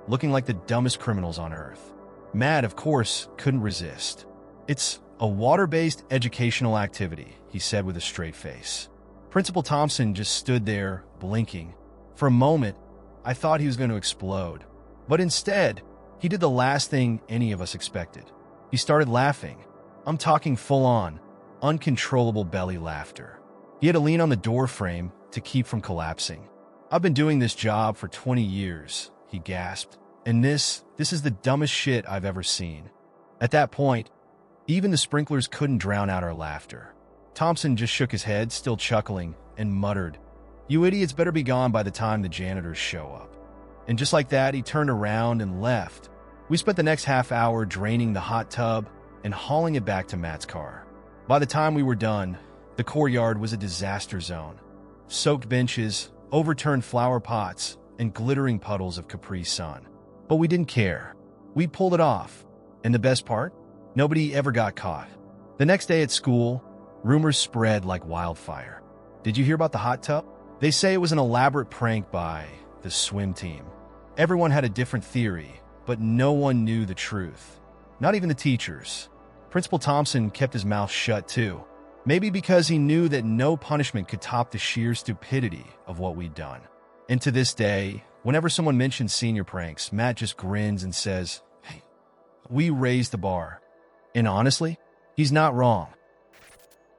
looking like the dumbest criminals on earth. Matt, of course, couldn't resist. "It's a water-based educational activity," he said with a straight face. Principal Thompson just stood there, blinking. For a moment, I thought he was going to explode. But instead, he did the last thing any of us expected. He started laughing. I'm talking full-on, uncontrollable belly laughter. He had to lean on the door frame to keep from collapsing. "I've been doing this job for 20 years, he gasped. "And this is the dumbest shit I've ever seen." At that point, even the sprinklers couldn't drown out our laughter. Thompson just shook his head, still chuckling, and muttered, "You idiots better be gone by the time the janitors show up." And just like that, he turned around and left. We spent the next half hour draining the hot tub and hauling it back to Matt's car. By the time we were done, the courtyard was a disaster zone. Soaked benches, overturned flower pots, and glittering puddles of Capri Sun. But we didn't care. We pulled it off. And the best part? Nobody ever got caught. The next day at school, rumors spread like wildfire. "Did you hear about the hot tub?" They say it was an elaborate prank by the swim team. Everyone had a different theory, but no one knew the truth. Not even the teachers. Principal Thompson kept his mouth shut too. Maybe because he knew that no punishment could top the sheer stupidity of what we'd done. And to this day, whenever someone mentions senior pranks, Matt just grins and says, "Hey, we raised the bar." And honestly, he's not wrong.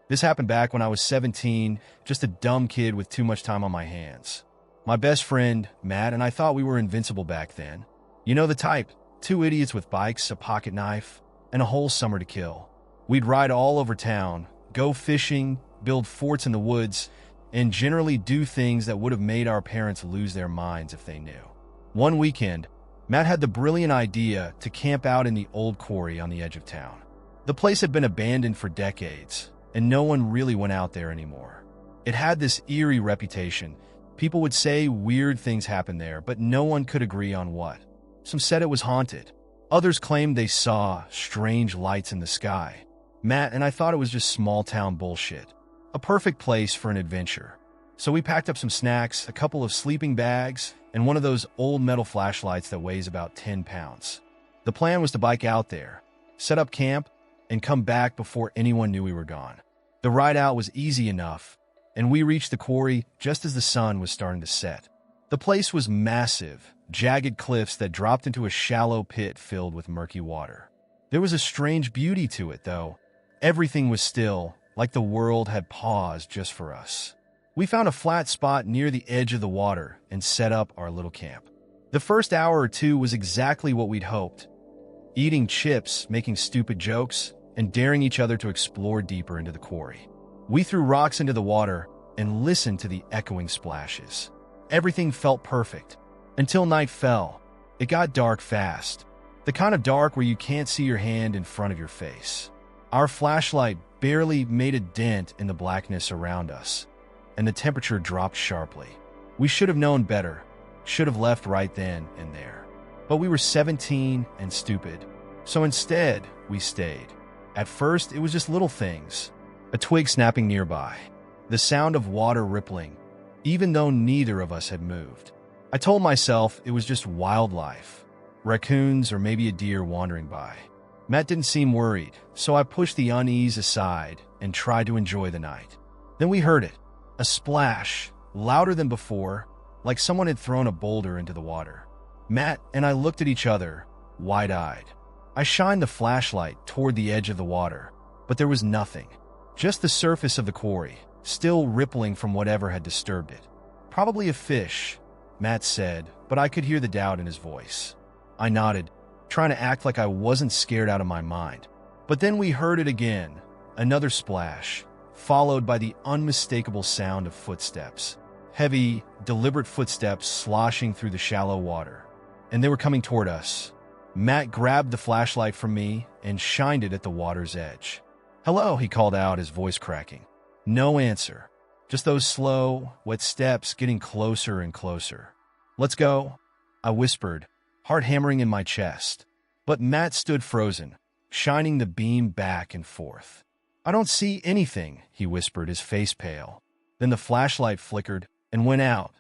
This happened back when I was 17, just a dumb kid with too much time on my hands. My best friend, Matt, and I thought we were invincible back then. You know the type, two idiots with bikes, a pocket knife, and a whole summer to kill. We'd ride all over town, go fishing, build forts in the woods, and generally do things that would have made our parents lose their minds if they knew. One weekend, Matt had the brilliant idea to camp out in the old quarry on the edge of town. The place had been abandoned for decades, and no one really went out there anymore. It had this eerie reputation. People would say weird things happened there, but no one could agree on what. Some said it was haunted. Others claimed they saw strange lights in the sky. Matt and I thought it was just small-town bullshit. A perfect place for an adventure. So we packed up some snacks, a couple of sleeping bags, and one of those old metal flashlights that weighs about 10 pounds. The plan was to bike out there, set up camp, and come back before anyone knew we were gone. The ride out was easy enough, and we reached the quarry just as the sun was starting to set. The place was massive, jagged cliffs that dropped into a shallow pit filled with murky water. There was a strange beauty to it, though. Everything was still, like the world had paused just for us. We found a flat spot near the edge of the water and set up our little camp. The first hour or two was exactly what we'd hoped. Eating chips, making stupid jokes, and daring each other to explore deeper into the quarry. We threw rocks into the water and listened to the echoing splashes. Everything felt perfect. Until night fell. It got dark fast. The kind of dark where you can't see your hand in front of your face. Our flashlight barely made a dent in the blackness around us, and the temperature dropped sharply. We should have known better, should have left right then and there. But we were 17 and stupid, so instead, we stayed. At first, it was just little things. A twig snapping nearby, the sound of water rippling, even though neither of us had moved. I told myself it was just wildlife, raccoons or maybe a deer wandering by. Matt didn't seem worried, so I pushed the unease aside and tried to enjoy the night. Then we heard it, a splash, louder than before, like someone had thrown a boulder into the water. Matt and I looked at each other, wide-eyed. I shined the flashlight toward the edge of the water, but there was nothing. Just the surface of the quarry, still rippling from whatever had disturbed it. "Probably a fish," Matt said, but I could hear the doubt in his voice. I nodded, trying to act like I wasn't scared out of my mind. But then we heard it again, another splash, followed by the unmistakable sound of footsteps. Heavy, deliberate footsteps sloshing through the shallow water. And they were coming toward us. Matt grabbed the flashlight from me and shined it at the water's edge. "Hello," he called out, his voice cracking. No answer. Just those slow, wet steps getting closer and closer. "Let's go," I whispered, heart hammering in my chest. But Matt stood frozen, shining the beam back and forth. "I don't see anything," he whispered, his face pale. Then the flashlight flickered and went out.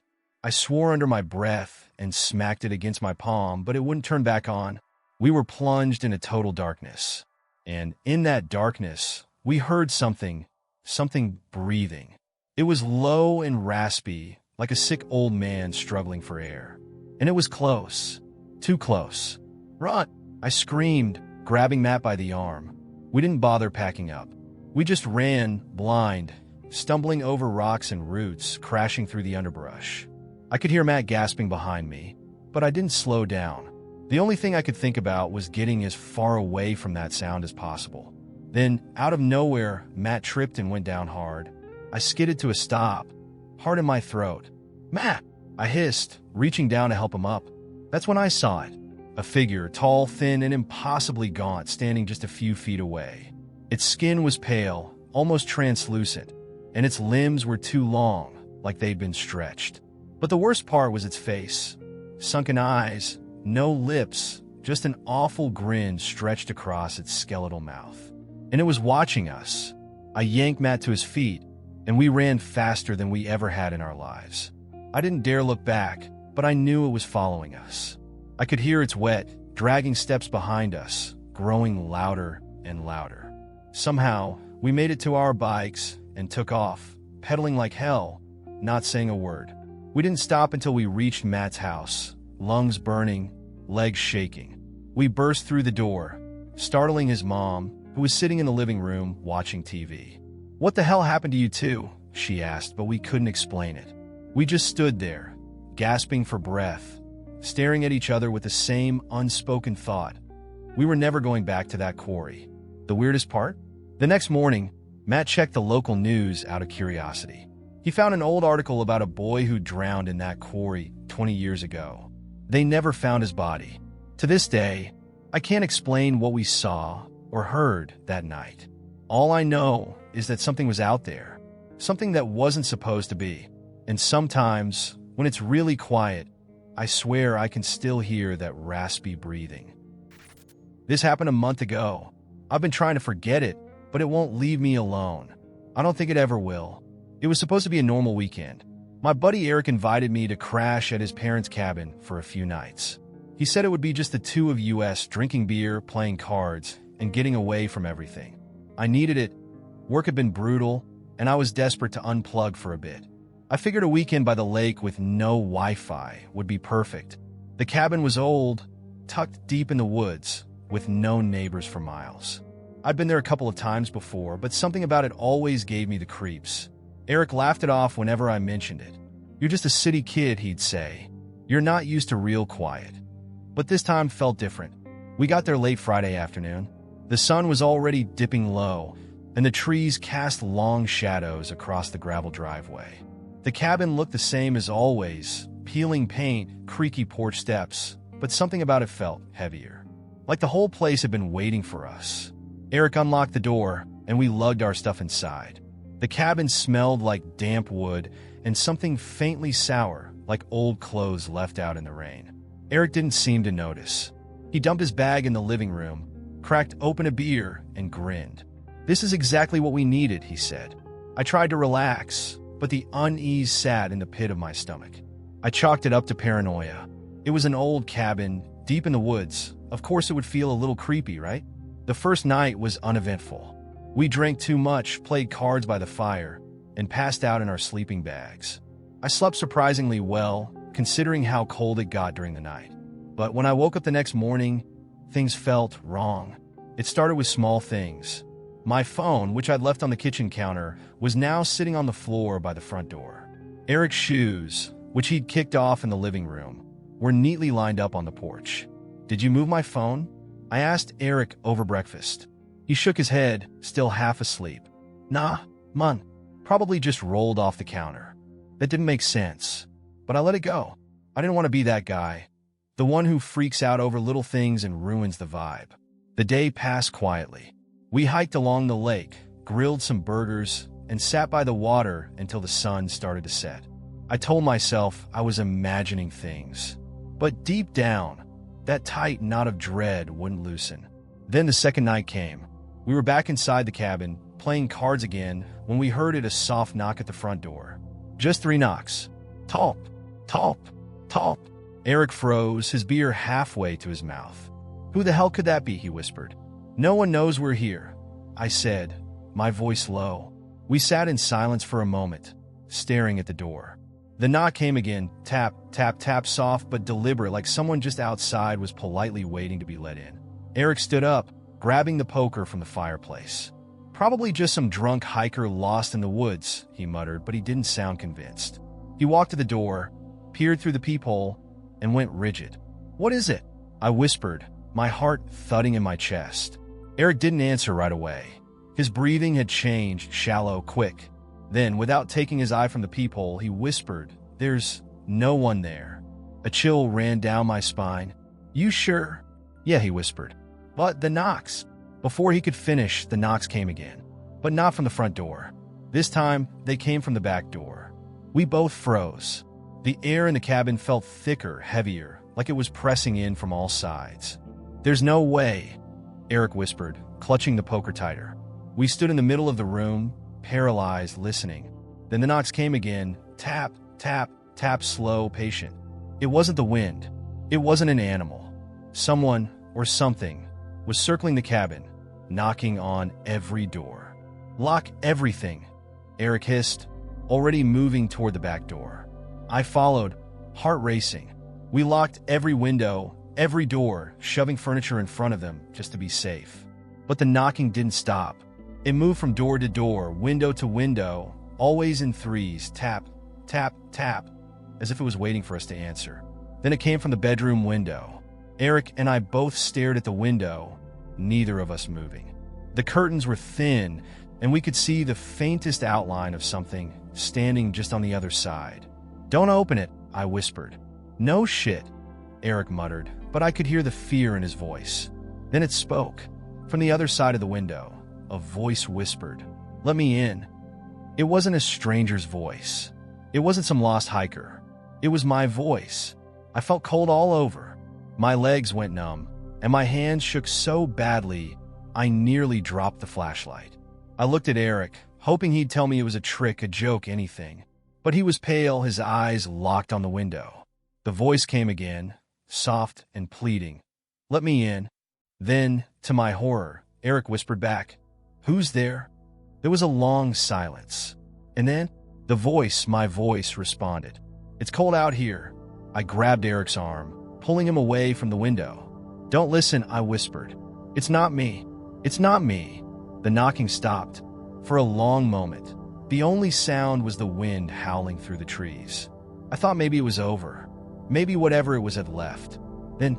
I swore under my breath and smacked it against my palm, but it wouldn't turn back on. We were plunged into total darkness. And in that darkness, we heard something breathing. It was low and raspy, like a sick old man struggling for air. And it was close. Too close. "Run!" I screamed, grabbing Matt by the arm. We didn't bother packing up. We just ran, blind, stumbling over rocks and roots, crashing through the underbrush. I could hear Matt gasping behind me, but I didn't slow down. The only thing I could think about was getting as far away from that sound as possible. Then, out of nowhere, Matt tripped and went down hard. I skidded to a stop, heart in my throat. "Matt!" I hissed, reaching down to help him up. That's when I saw it. A figure, tall, thin, and impossibly gaunt, standing just a few feet away. Its skin was pale, almost translucent, and its limbs were too long, like they'd been stretched. But the worst part was its face. Sunken eyes, no lips, just an awful grin stretched across its skeletal mouth. And it was watching us. I yanked Matt to his feet, and we ran faster than we ever had in our lives. I didn't dare look back, but I knew it was following us. I could hear its wet, dragging steps behind us, growing louder and louder. Somehow, we made it to our bikes and took off, pedaling like hell, not saying a word. We didn't stop until we reached Matt's house, lungs burning, legs shaking. We burst through the door, startling his mom, who was sitting in the living room watching TV. "What the hell happened to you two?" she asked, but we couldn't explain it. We just stood there, gasping for breath, staring at each other with the same unspoken thought. We were never going back to that quarry. The weirdest part? The next morning, Matt checked the local news out of curiosity. He found an old article about a boy who drowned in that quarry 20 years ago. They never found his body. To this day, I can't explain what we saw or heard that night. All I know is that something was out there, something that wasn't supposed to be. And sometimes, when it's really quiet, I swear I can still hear that raspy breathing. This happened a month ago. I've been trying to forget it, but it won't leave me alone. I don't think it ever will. It was supposed to be a normal weekend. My buddy Eric invited me to crash at his parents' cabin for a few nights. He said it would be just the two of us drinking beer, playing cards, and getting away from everything. I needed it. Work had been brutal, and I was desperate to unplug for a bit. I figured a weekend by the lake with no Wi-Fi would be perfect. The cabin was old, tucked deep in the woods, with no neighbors for miles. I'd been there a couple of times before, but something about it always gave me the creeps. Eric laughed it off whenever I mentioned it. "You're just a city kid," he'd say. "You're not used to real quiet." But this time felt different. We got there late Friday afternoon. The sun was already dipping low, and the trees cast long shadows across the gravel driveway. The cabin looked the same as always, peeling paint, creaky porch steps, but something about it felt heavier. Like the whole place had been waiting for us. Eric unlocked the door, and we lugged our stuff inside. The cabin smelled like damp wood and something faintly sour, like old clothes left out in the rain. Eric didn't seem to notice. He dumped his bag in the living room, cracked open a beer, and grinned. "This is exactly what we needed," he said. I tried to relax, but the unease sat in the pit of my stomach. I chalked it up to paranoia. It was an old cabin, deep in the woods. Of course it would feel a little creepy, right? The first night was uneventful. We drank too much, played cards by the fire, and passed out in our sleeping bags. I slept surprisingly well, considering how cold it got during the night. But when I woke up the next morning, things felt wrong. It started with small things. My phone, which I'd left on the kitchen counter, was now sitting on the floor by the front door. Eric's shoes, which he'd kicked off in the living room, were neatly lined up on the porch. "Did you move my phone?" I asked Eric over breakfast. He shook his head, still half asleep. "Nah, man, probably just rolled off the counter." That didn't make sense, but I let it go. I didn't want to be that guy, the one who freaks out over little things and ruins the vibe. The day passed quietly. We hiked along the lake, grilled some burgers, and sat by the water until the sun started to set. I told myself I was imagining things, but deep down, that tight knot of dread wouldn't loosen. Then the second night came. We were back inside the cabin, playing cards again, when we heard a soft knock at the front door. Just 3 knocks. Talp, talp, talp. Eric froze, his beer halfway to his mouth. "Who the hell could that be?" he whispered. "No one knows we're here," I said, my voice low. We sat in silence for a moment, staring at the door. The knock came again, tap, tap, tap, soft but deliberate, like someone just outside was politely waiting to be let in. Eric stood up, grabbing the poker from the fireplace. "Probably just some drunk hiker lost in the woods," he muttered, but he didn't sound convinced. He walked to the door, peered through the peephole, and went rigid. "What is it?" I whispered, my heart thudding in my chest. Eric didn't answer right away. His breathing had changed, shallow, quick. Then, without taking his eye from the peephole, he whispered, "There's no one there." A chill ran down my spine. "You sure?" "Yeah," he whispered. "But the knocks." Before he could finish, the knocks came again. But not from the front door. This time, they came from the back door. We both froze. The air in the cabin felt thicker, heavier, like it was pressing in from all sides. "There's no way," Eric whispered, clutching the poker tighter. We stood in the middle of the room, paralyzed, listening. Then the knocks came again, tap, tap, tap, slow, patient. It wasn't the wind. It wasn't an animal. Someone, or something, was circling the cabin, knocking on every door. "Lock everything," Eric hissed, already moving toward the back door. I followed, heart racing. We locked every window, every door, shoving furniture in front of them just to be safe. But the knocking didn't stop. It moved from door to door, window to window, always in threes, tap, tap, tap, as if it was waiting for us to answer. Then it came from the bedroom window. Eric and I both stared at the window, neither of us moving. The curtains were thin, and we could see the faintest outline of something standing just on the other side. "Don't open it," I whispered. "No shit," Eric muttered, but I could hear the fear in his voice. Then it spoke. From the other side of the window, a voice whispered, "Let me in." It wasn't a stranger's voice. It wasn't some lost hiker. It was my voice. I felt cold all over. My legs went numb, and my hands shook so badly, I nearly dropped the flashlight. I looked at Eric, hoping he'd tell me it was a trick, a joke, anything. But he was pale, his eyes locked on the window. The voice came again, soft and pleading. "Let me in." Then, to my horror, Eric whispered back, "Who's there?" There was a long silence. And then, the voice, my voice, responded. "It's cold out here." I grabbed Eric's arm, pulling him away from the window. "Don't listen," I whispered. "It's not me. It's not me." The knocking stopped. For a long moment, the only sound was the wind howling through the trees. I thought maybe it was over. Maybe whatever it was had left. Then,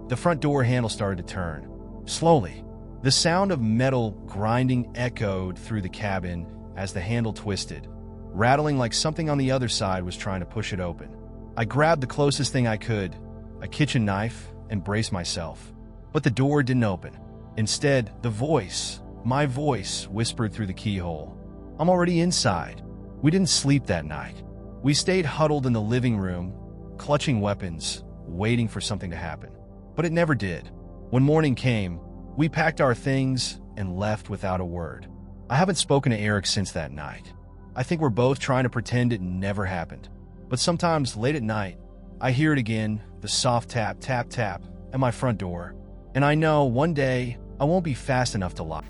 the front door handle started to turn. Slowly, the sound of metal grinding echoed through the cabin as the handle twisted, rattling like something on the other side was trying to push it open. I grabbed the closest thing I could, a kitchen knife, and braced myself. But the door didn't open. Instead, the voice, my voice, whispered through the keyhole. "I'm already inside." We didn't sleep that night. We stayed huddled in the living room, clutching weapons, waiting for something to happen. But it never did. When morning came, we packed our things and left without a word. I haven't spoken to Eric since that night. I think we're both trying to pretend it never happened. But sometimes, late at night, I hear it again, the soft tap, tap, tap, at my front door. And I know one day I won't be fast enough to lock.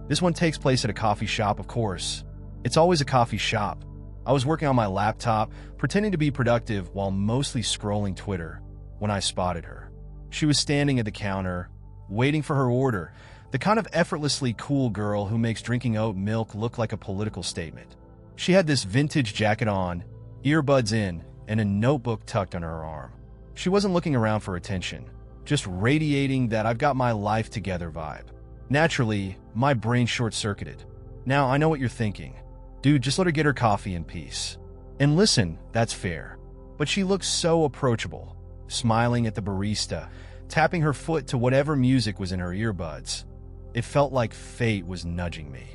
This one takes place at a coffee shop, of course. It's always a coffee shop. I was working on my laptop, pretending to be productive while mostly scrolling Twitter, when I spotted her. She was standing at the counter, waiting for her order, the kind of effortlessly cool girl who makes drinking oat milk look like a political statement. She had this vintage jacket on, earbuds in, and a notebook tucked under her arm. She wasn't looking around for attention, just radiating that "I've got my life together" vibe. Naturally, my brain short-circuited. Now, I know what you're thinking. Dude, just let her get her coffee in peace. And listen, that's fair. But she looked so approachable, smiling at the barista, tapping her foot to whatever music was in her earbuds. It felt like fate was nudging me.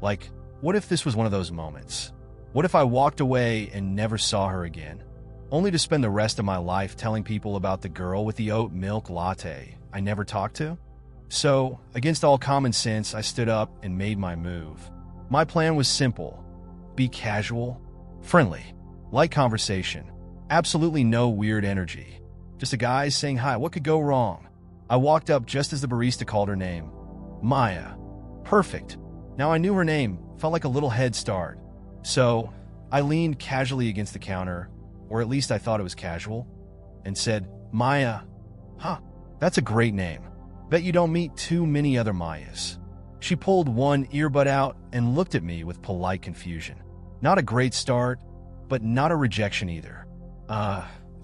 Like, what if this was one of those moments? What if I walked away and never saw her again? Only to spend the rest of my life telling people about the girl with the oat milk latte I never talked to? So, against all common sense, I stood up and made my move. My plan was simple. Be casual, friendly, light conversation. Absolutely no weird energy. Just a guy saying hi. What could go wrong? I walked up just as the barista called her name. Maya. Perfect. Now I knew her name, felt like a little head start. So, I leaned casually against the counter, or at least I thought it was casual, and said, "Maya." "Huh, that's a great name." Bet you don't meet too many other Mayas. She pulled one earbud out and looked at me with polite confusion. Not a great start, but not a rejection either.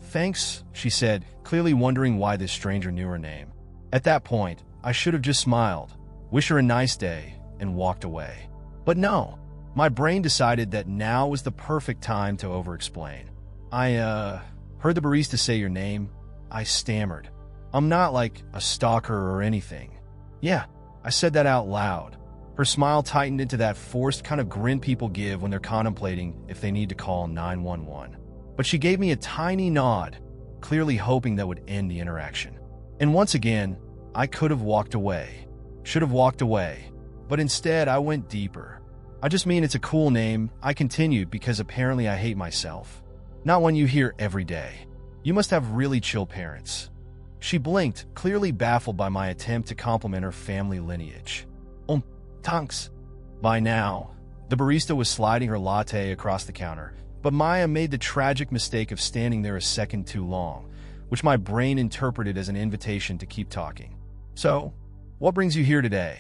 Thanks, she said, clearly wondering why this stranger knew her name. At that point, I should have just smiled, wish her a nice day, and walked away. But no, my brain decided that now was the perfect time to over-explain. I heard the barista say your name. I stammered. I'm not like a stalker or anything. Yeah, I said that out loud. Her smile tightened into that forced kind of grin people give when they're contemplating if they need to call 911. But she gave me a tiny nod, clearly hoping that would end the interaction. And once again, I could have walked away. Should have walked away. But instead, I went deeper. I just mean it's a cool name, I continued, because apparently I hate myself. Not one you hear every day. You must have really chill parents. She blinked, clearly baffled by my attempt to compliment her family lineage. Thanks. By now, the barista was sliding her latte across the counter, but Maya made the tragic mistake of standing there a second too long, which my brain interpreted as an invitation to keep talking. So, what brings you here today?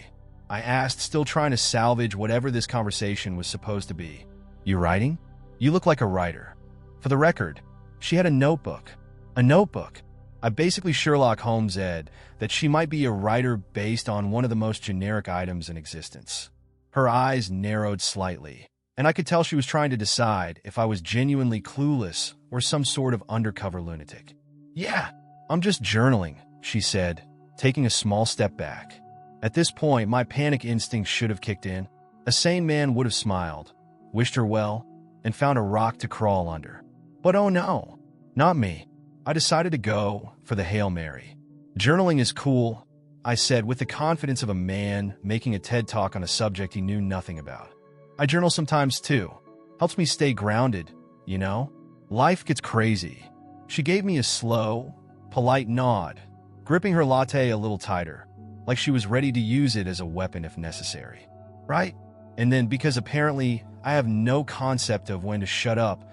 I asked, still trying to salvage whatever this conversation was supposed to be. You writing? You look like a writer. For the record, she had a notebook. A notebook. I basically Sherlock Holmes-ed that she might be a writer based on one of the most generic items in existence. Her eyes narrowed slightly, and I could tell she was trying to decide if I was genuinely clueless or some sort of undercover lunatic. Yeah, I'm just journaling, she said, taking a small step back. At this point, my panic instinct should have kicked in. A sane man would have smiled, wished her well, and found a rock to crawl under. But oh no, not me. I decided to go for the Hail Mary. Journaling is cool, I said with the confidence of a man making a TED Talk on a subject he knew nothing about. I journal sometimes too. Helps me stay grounded, you know? Life gets crazy. She gave me a slow, polite nod, gripping her latte a little tighter, like she was ready to use it as a weapon if necessary. Right? And then, because apparently I have no concept of when to shut up,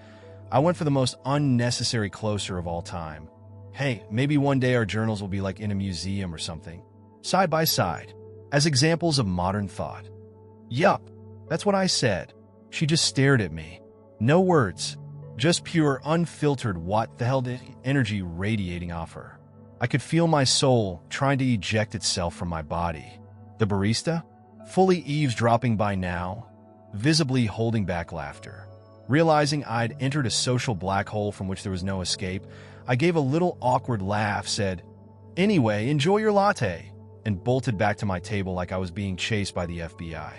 I went for the most unnecessary closer of all time. Hey, maybe one day our journals will be like in a museum or something, side by side, as examples of modern thought. Yup, that's what I said. She just stared at me. No words, just pure, unfiltered what the hell energy radiating off her. I could feel my soul trying to eject itself from my body. The barista, fully eavesdropping by now, visibly holding back laughter. Realizing I'd entered a social black hole from which there was no escape, I gave a little awkward laugh, said, "Anyway, enjoy your latte," and bolted back to my table like I was being chased by the FBI.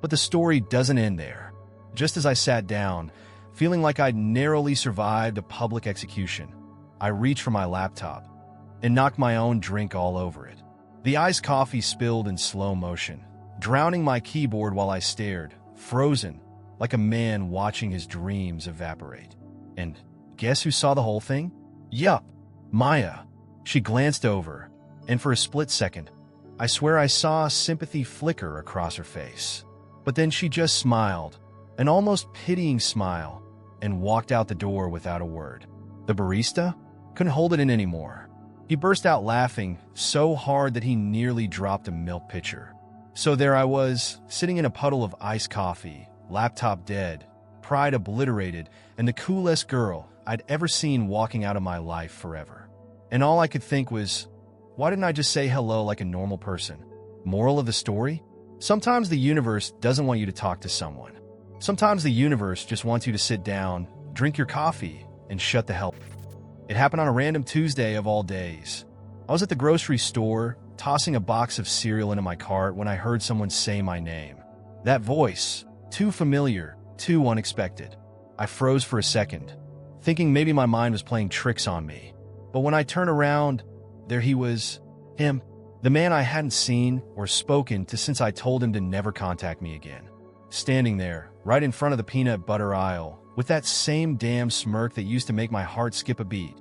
But the story doesn't end there. Just as I sat down, feeling like I'd narrowly survived a public execution, I reached for my laptop and knocked my own drink all over it. The iced coffee spilled in slow motion, drowning my keyboard while I stared, frozen, like a man watching his dreams evaporate. And guess who saw the whole thing? Yup, Maya. She glanced over, and for a split second, I swear I saw sympathy flicker across her face. But then she just smiled, an almost pitying smile, and walked out the door without a word. The barista couldn't hold it in anymore. He burst out laughing so hard that he nearly dropped a milk pitcher. So there I was, sitting in a puddle of iced coffee, laptop dead, pride obliterated, and the coolest girl I'd ever seen walking out of my life forever. And all I could think was, why didn't I just say hello like a normal person? Moral of the story? Sometimes the universe doesn't want you to talk to someone. Sometimes the universe just wants you to sit down, drink your coffee, and shut the hell up. It happened on a random Tuesday of all days. I was at the grocery store, tossing a box of cereal into my cart when I heard someone say my name. That voice, too familiar, too unexpected. I froze for a second, thinking maybe my mind was playing tricks on me. But when I turned around, there he was, him, the man I hadn't seen or spoken to since I told him to never contact me again. Standing there, right in front of the peanut butter aisle, with that same damn smirk that used to make my heart skip a beat,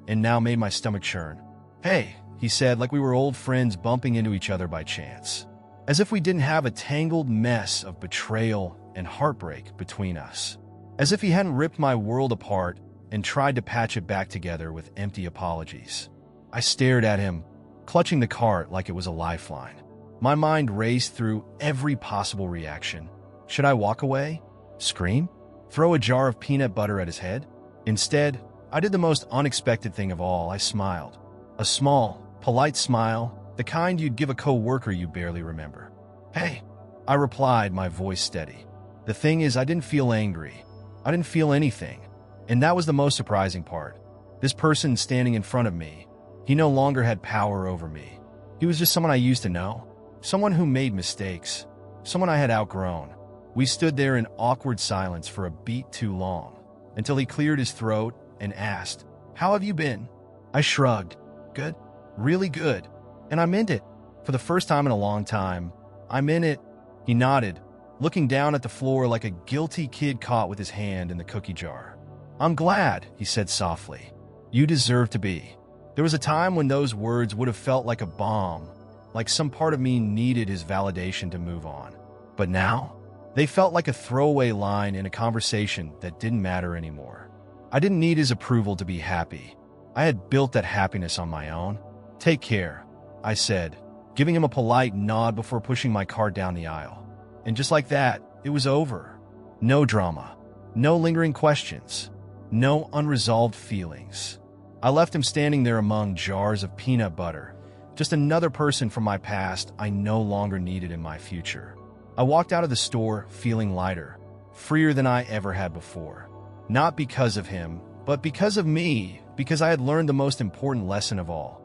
and now made my stomach churn. "Hey," he said, like we were old friends bumping into each other by chance. As if we didn't have a tangled mess of betrayal and heartbreak between us. As if he hadn't ripped my world apart and tried to patch it back together with empty apologies. I stared at him, clutching the cart like it was a lifeline. My mind raced through every possible reaction. Should I walk away? Scream? Throw a jar of peanut butter at his head? Instead, I did the most unexpected thing of all. I smiled. A small, polite smile, the kind you'd give a co-worker you barely remember. "Hey," I replied, my voice steady. The thing is, I didn't feel angry. I didn't feel anything. And that was the most surprising part. This person standing in front of me, he no longer had power over me. He was just someone I used to know. Someone who made mistakes. Someone I had outgrown. We stood there in awkward silence for a beat too long, until he cleared his throat and asked, "How have you been?" I shrugged. "Good. Really good." And I meant it. For the first time in a long time, I meant it. He nodded, looking down at the floor like a guilty kid caught with his hand in the cookie jar. "I'm glad," he said softly. "You deserve to be." There was a time when those words would have felt like a bomb, like some part of me needed his validation to move on. But now, they felt like a throwaway line in a conversation that didn't matter anymore. I didn't need his approval to be happy. I had built that happiness on my own. "Take care," I said, giving him a polite nod before pushing my cart down the aisle. And just like that, it was over. No drama, no lingering questions, no unresolved feelings. I left him standing there among jars of peanut butter, just another person from my past I no longer needed in my future. I walked out of the store feeling lighter, freer than I ever had before. Not because of him, but because of me, because I had learned the most important lesson of all.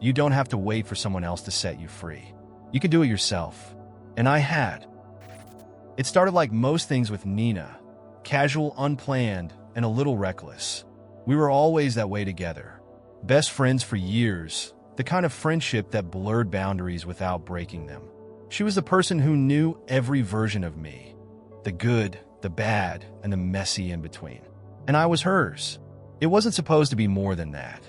You don't have to wait for someone else to set you free. You can do it yourself. And I had. It started like most things with Nina, casual, unplanned, and a little reckless. We were always that way together. Best friends for years, the kind of friendship that blurred boundaries without breaking them. She was the person who knew every version of me, the good, the bad, and the messy in between. And I was hers. It wasn't supposed to be more than that.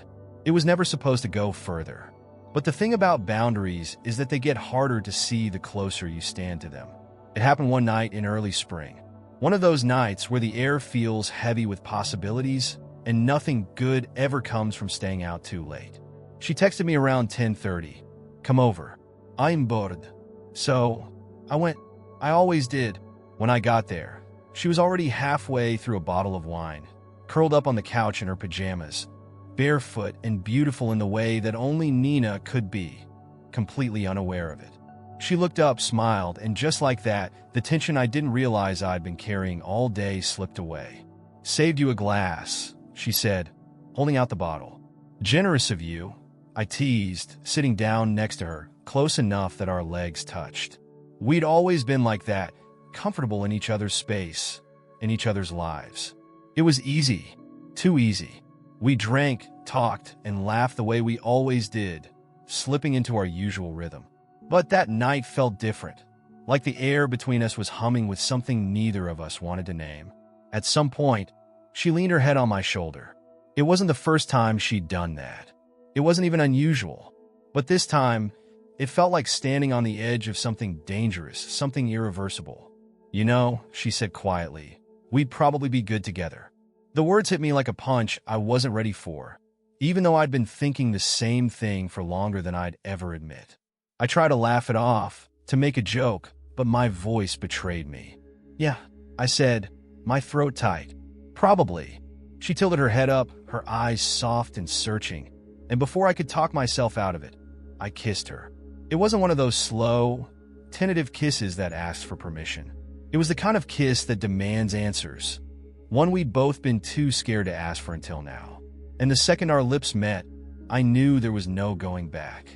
It was never supposed to go further. But the thing about boundaries is that they get harder to see the closer you stand to them. It happened one night in early spring. One of those nights where the air feels heavy with possibilities and nothing good ever comes from staying out too late. She texted me around 10:30. "Come over. I'm bored." So I went. I always did. When I got there, she was already halfway through a bottle of wine, curled up on the couch in her pajamas, barefoot and beautiful in the way that only Nina could be, completely unaware of it. She looked up, smiled, and just like that, the tension I didn't realize I'd been carrying all day slipped away. "Saved you a glass," she said, holding out the bottle. "Generous of you," I teased, sitting down next to her, close enough that our legs touched. We'd always been like that, comfortable in each other's space, in each other's lives. It was easy, too easy. We drank, talked, and laughed the way we always did, slipping into our usual rhythm. But that night felt different, like the air between us was humming with something neither of us wanted to name. At some point, she leaned her head on my shoulder. It wasn't the first time she'd done that. It wasn't even unusual. But this time, it felt like standing on the edge of something dangerous, something irreversible. "You know," she said quietly, "we'd probably be good together." The words hit me like a punch I wasn't ready for, even though I'd been thinking the same thing for longer than I'd ever admit. I tried to laugh it off, to make a joke, but my voice betrayed me. "Yeah," I said, my throat tight. "Probably." She tilted her head up, her eyes soft and searching, and before I could talk myself out of it, I kissed her. It wasn't one of those slow, tentative kisses that asks for permission. It was the kind of kiss that demands answers, one we'd both been too scared to ask for until now. And the second our lips met, I knew there was no going back.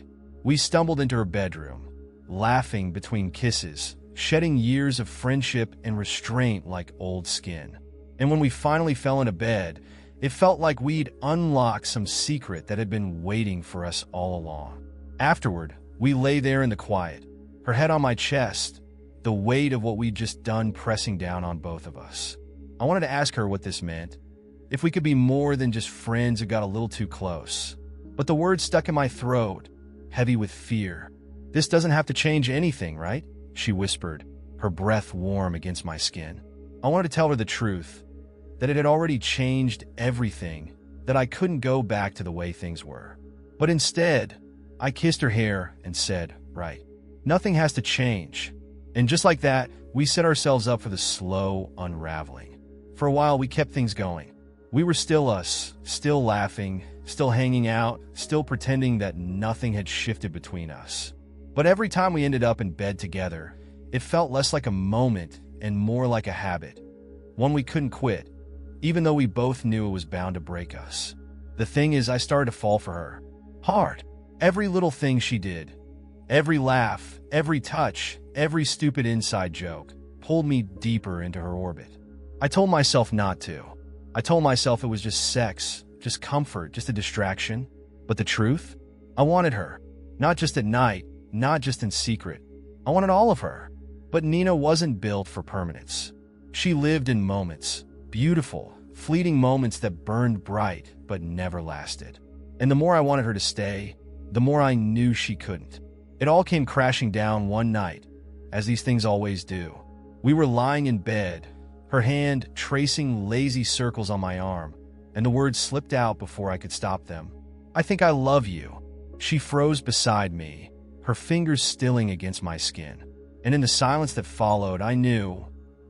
We stumbled into her bedroom, laughing between kisses, shedding years of friendship and restraint like old skin. And when we finally fell into bed, it felt like we'd unlocked some secret that had been waiting for us all along. Afterward, we lay there in the quiet, her head on my chest, the weight of what we'd just done pressing down on both of us. I wanted to ask her what this meant, if we could be more than just friends who got a little too close. But the words stuck in my throat, heavy with fear. "This doesn't have to change anything, right?" she whispered, her breath warm against my skin. I wanted to tell her the truth, that it had already changed everything, that I couldn't go back to the way things were. But instead, I kissed her hair and said, right. Nothing has to change. And just like that, we set ourselves up for the slow unraveling. For a while, we kept things going. We were still us, still laughing, still hanging out, still pretending that nothing had shifted between us. But every time we ended up in bed together, it felt less like a moment and more like a habit. One we couldn't quit, even though we both knew it was bound to break us. The thing is, I started to fall for her. Hard. Every little thing she did, every laugh, every touch, every stupid inside joke, pulled me deeper into her orbit. I told myself not to. I told myself it was just sex, just comfort, just a distraction. But the truth? I wanted her. Not just at night, not just in secret. I wanted all of her. But Nina wasn't built for permanence. She lived in moments, beautiful, fleeting moments that burned bright but never lasted. And the more I wanted her to stay, the more I knew she couldn't. It all came crashing down one night, as these things always do. We were lying in bed, her hand tracing lazy circles on my arm, and the words slipped out before I could stop them. I think I love you. She froze beside me, her fingers stilling against my skin. And in the silence that followed, I knew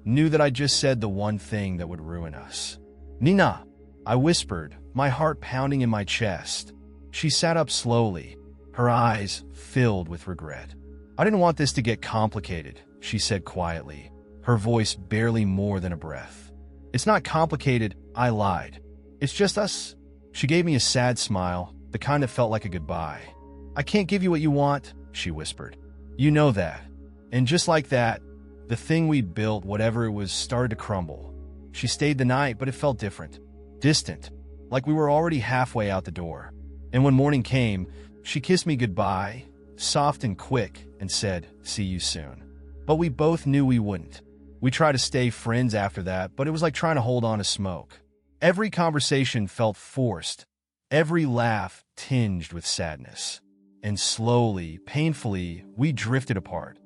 that I just said the one thing that would ruin us. Nina, I whispered, my heart pounding in my chest. She sat up slowly, her eyes filled with regret. I didn't want this to get complicated, she said quietly, her voice barely more than a breath. It's not complicated, I lied. It's just us. She gave me a sad smile, the kind that felt like a goodbye. I can't give you what you want, she whispered. You know that. And just like that, the thing we'd built, whatever it was, started to crumble. She stayed the night, but it felt different. Distant, like we were already halfway out the door. And when morning came, she kissed me goodbye, soft and quick, and said, see you soon. But we both knew we wouldn't. We tried to stay friends after that, but it was like trying to hold on to smoke. Every conversation felt forced, every laugh tinged with sadness. And slowly, painfully, we drifted apart.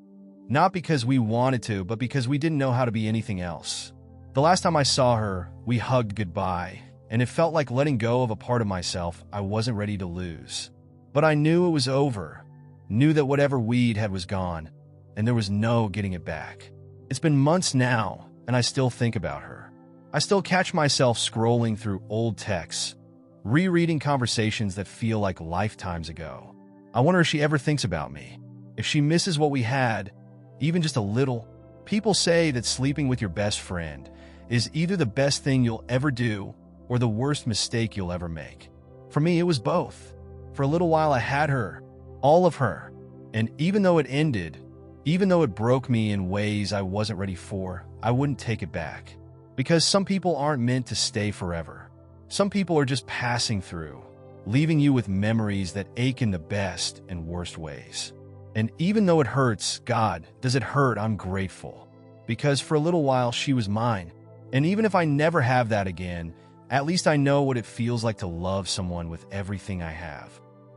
Not because we wanted to, but because we didn't know how to be anything else. The last time I saw her, we hugged goodbye, and it felt like letting go of a part of myself I wasn't ready to lose. But I knew it was over, knew that whatever we'd had was gone, and there was no getting it back. It's been months now, and I still think about her. I still catch myself scrolling through old texts, rereading conversations that feel like lifetimes ago. I wonder if she ever thinks about me, if she misses what we had, even just a little. People say that sleeping with your best friend is either the best thing you'll ever do or the worst mistake you'll ever make. For me, it was both. For a little while, I had her, all of her. And even though it ended, even though it broke me in ways I wasn't ready for, I wouldn't take it back. Because some people aren't meant to stay forever. Some people are just passing through, leaving you with memories that ache in the best and worst ways. And even though it hurts, God, does it hurt, I'm grateful. Because for a little while, she was mine. And even if I never have that again, at least I know what it feels like to love someone with everything I have.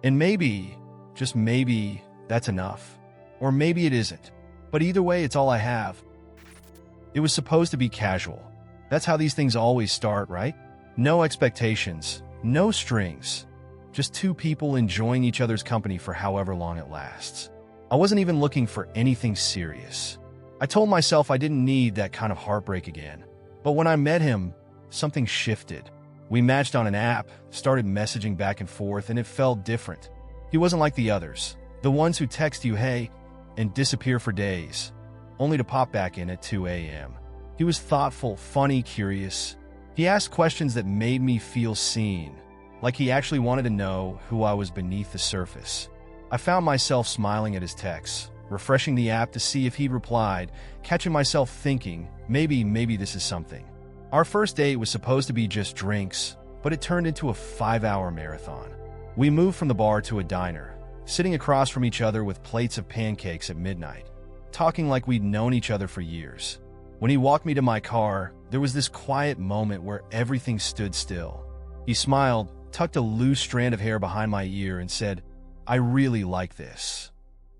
And maybe, just maybe, that's enough. Or maybe it isn't. But either way, it's all I have. It was supposed to be casual. That's how these things always start, right? No expectations, no strings. Just two people enjoying each other's company for however long it lasts. I wasn't even looking for anything serious. I told myself I didn't need that kind of heartbreak again. But when I met him, something shifted. We matched on an app, started messaging back and forth, and it felt different. He wasn't like the others, the ones who text you, hey, and disappear for days, only to pop back in at 2 a.m. He was thoughtful, funny, curious. He asked questions that made me feel seen, like he actually wanted to know who I was beneath the surface. I found myself smiling at his texts, refreshing the app to see if he'd replied, catching myself thinking, maybe this is something. Our first date was supposed to be just drinks, but it turned into a 5-hour marathon. We moved from the bar to a diner, sitting across from each other with plates of pancakes at midnight, talking like we'd known each other for years. When he walked me to my car, there was this quiet moment where everything stood still. He smiled, tucked a loose strand of hair behind my ear, and said, I really like this.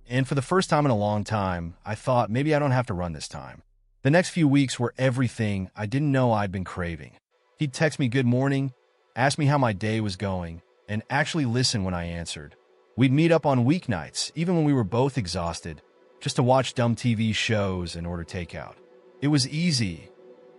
And for the first time in a long time, I thought maybe I don't have to run this time. The next few weeks were everything I didn't know I'd been craving. He'd text me good morning, ask me how my day was going, and actually listen when I answered. We'd meet up on weeknights, even when we were both exhausted, just to watch dumb TV shows and order takeout. It was easy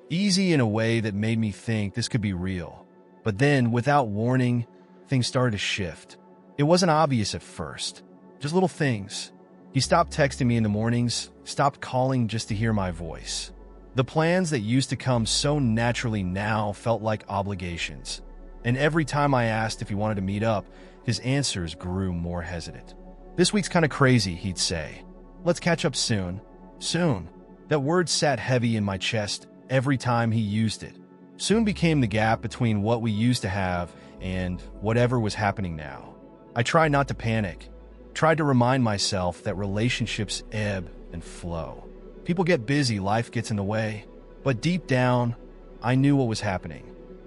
in a way that made me think this could be real. But then, without warning, things started to shift. It wasn't obvious at first, just little things. He stopped texting me in the mornings, stopped calling just to hear my voice. The plans that used to come so naturally now felt like obligations. And every time I asked if he wanted to meet up, his answers grew more hesitant. "This week's kind of crazy," he'd say. "Let's catch up soon." Soon. That word sat heavy in my chest every time he used it. Soon became the gap between what we used to have and whatever was happening now. I tried not to panic, tried to remind myself that relationships ebb and flow. People get busy, life gets in the way. But deep down, I knew what was happening.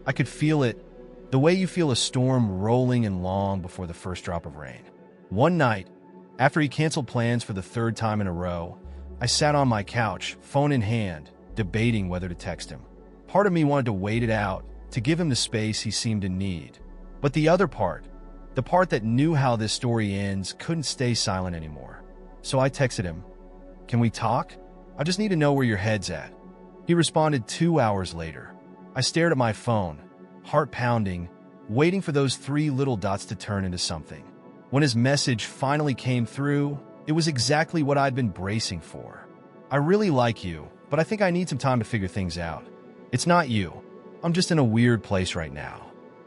I could feel it, the way you feel a storm rolling in long before the first drop of rain. One night, after he canceled plans for the third time in a row, I sat on my couch, phone in hand, debating whether to text him. Part of me wanted to wait it out, to give him the space he seemed to need. But the other part, the part that knew how this story ends, couldn't stay silent anymore. So I texted him, "Can we talk? I just need to know where your head's at." He responded 2 hours later. I stared at my phone, heart pounding, waiting for those 3 little dots to turn into something. When his message finally came through, it was exactly what I'd been bracing for. "I really like you, but I think I need some time to figure things out. It's not you. I'm just in a weird place right now."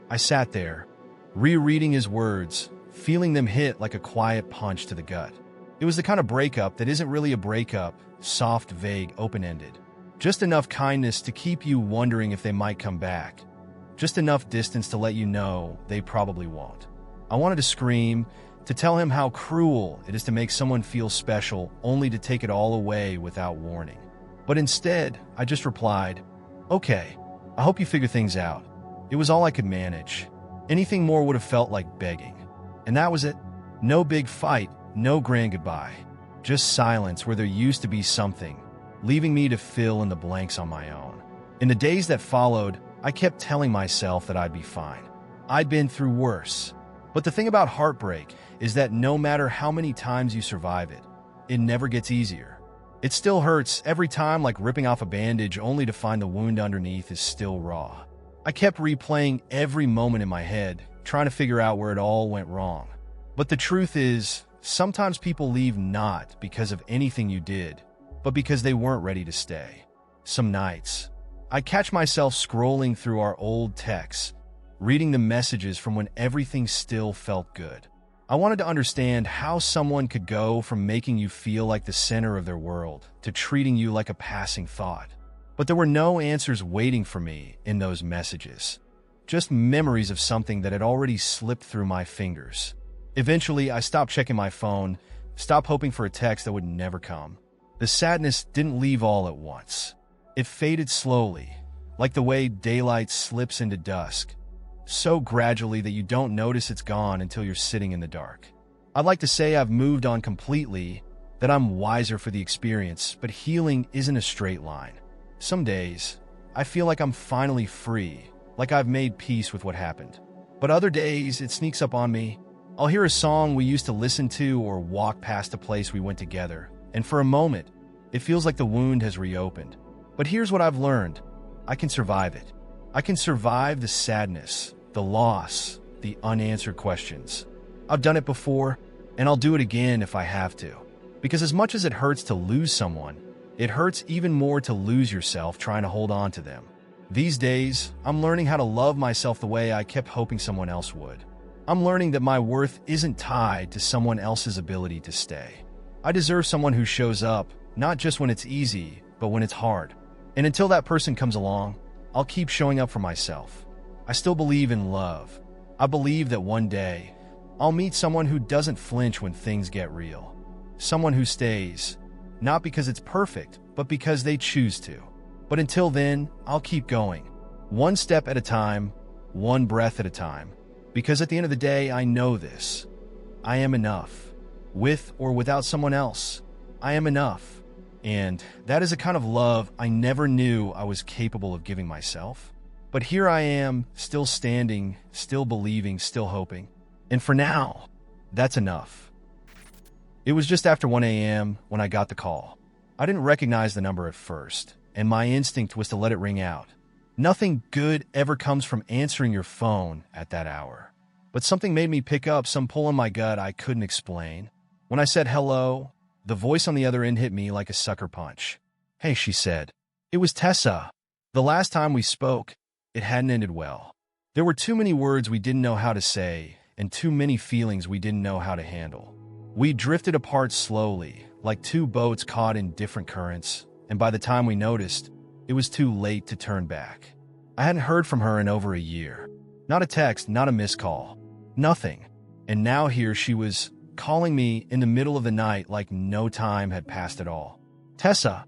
I sat there, rereading his words, feeling them hit like a quiet punch to the gut. It was the kind of breakup that isn't really a breakup, soft, vague, open-ended. Just enough kindness to keep you wondering if they might come back. Just enough distance to let you know they probably won't. I wanted to scream, to tell him how cruel it is to make someone feel special only to take it all away without warning. But instead, I just replied, "Okay, I hope you figure things out." It was all I could manage. Anything more would have felt like begging. And that was it. No big fight, no grand goodbye. Just silence where there used to be something, leaving me to fill in the blanks on my own. In the days that followed, I kept telling myself that I'd be fine. I'd been through worse. But the thing about heartbreak is that no matter how many times you survive it, it never gets easier. It still hurts every time, like ripping off a bandage only to find the wound underneath is still raw. I kept replaying every moment in my head, trying to figure out where it all went wrong. But the truth is, sometimes people leave not because of anything you did, but because they weren't ready to stay. Some nights, I catch myself scrolling through our old texts, reading the messages from when everything still felt good. I wanted to understand how someone could go from making you feel like the center of their world to treating you like a passing thought. But there were no answers waiting for me in those messages. Just memories of something that had already slipped through my fingers. Eventually, I stopped checking my phone, stopped hoping for a text that would never come. The sadness didn't leave all at once. It faded slowly, like the way daylight slips into dusk, so gradually that you don't notice it's gone until you're sitting in the dark. I'd like to say I've moved on completely, that I'm wiser for the experience, but healing isn't a straight line. Some days, I feel like I'm finally free, like I've made peace with what happened. But other days, it sneaks up on me. I'll hear a song we used to listen to or walk past a place we went together, and for a moment, it feels like the wound has reopened. But here's what I've learned. I can survive it. I can survive the sadness, the loss, the unanswered questions. I've done it before, and I'll do it again if I have to. Because as much as it hurts to lose someone, it hurts even more to lose yourself trying to hold on to them. These days, I'm learning how to love myself the way I kept hoping someone else would. I'm learning that my worth isn't tied to someone else's ability to stay. I deserve someone who shows up, not just when it's easy, but when it's hard. And until that person comes along, I'll keep showing up for myself. I still believe in love. I believe that one day, I'll meet someone who doesn't flinch when things get real. Someone who stays, not because it's perfect, but because they choose to. But until then, I'll keep going. One step at a time, one breath at a time. Because at the end of the day, I know this. I am enough. With or without someone else, I am enough. And that is a kind of love I never knew I was capable of giving myself. But here I am, still standing, still believing, still hoping. And for now, That's enough. It was just after 1 a.m. when I got the call. I didn't recognize the number at first, and my instinct was to let it ring out. Nothing good ever comes from answering your phone at that hour. But something made me pick up, some pull in my gut I couldn't explain. When I said hello, the voice on the other end hit me like a sucker punch. "Hey," she said. It was Tessa. The last time we spoke, it hadn't ended well. There were too many words we didn't know how to say, and too many feelings we didn't know how to handle. We drifted apart slowly, like two boats caught in different currents, and by the time we noticed, it was too late to turn back. I hadn't heard from her in over a year. Not a text, not a missed call. Nothing. And now here she was, calling me in the middle of the night like no time had passed at all. "Tessa?"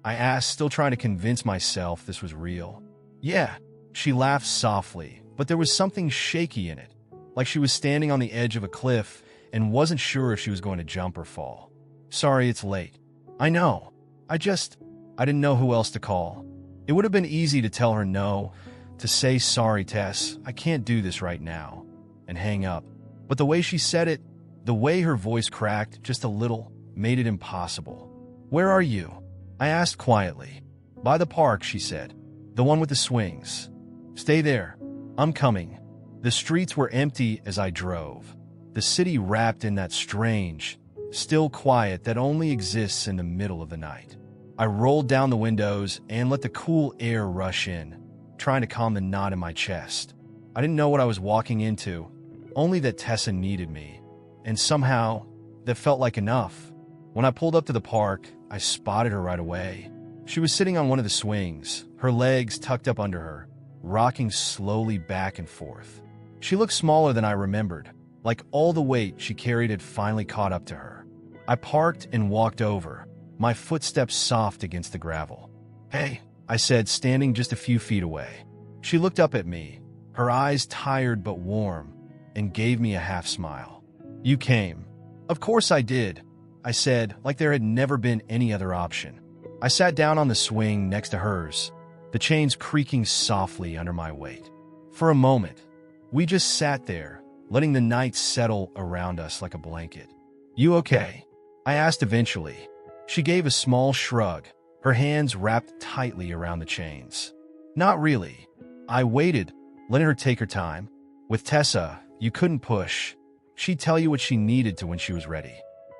I asked, still trying to convince myself this was real. "Yeah." She laughed softly, but there was something shaky in it, like she was standing on the edge of a cliff and wasn't sure if she was going to jump or fall. "Sorry it's late." "I know. I didn't know who else to call." It would have been easy to tell her no, to say, "Sorry, Tess, I can't do this right now," and hang up. But the way she said it, the way her voice cracked just a little, made it impossible. "Where are you?" I asked quietly. "By the park," she said. "The one with the swings." "Stay there. I'm coming." The streets were empty as I drove. The city wrapped in that strange, still quiet that only exists in the middle of the night. I rolled down the windows and let the cool air rush in, trying to calm the knot in my chest. I didn't know what I was walking into, only that Tessa needed me. And somehow, that felt like enough. When I pulled up to the park, I spotted her right away. She was sitting on one of the swings, her legs tucked up under her, rocking slowly back and forth. She looked smaller than I remembered, like all the weight she carried had finally caught up to her. I parked and walked over, my footsteps soft against the gravel. "Hey," I said, standing just a few feet away. She looked up at me, her eyes tired but warm, and gave me a half smile. "You came." "Of course I did," I said, like there had never been any other option. I sat down on the swing next to hers, the chains creaking softly under my weight. For a moment, we just sat there, letting the night settle around us like a blanket. "You okay?" I asked eventually. She gave a small shrug, her hands wrapped tightly around the chains. "Not really." I waited, letting her take her time. With Tessa, you couldn't push. She'd tell you what she needed to when she was ready.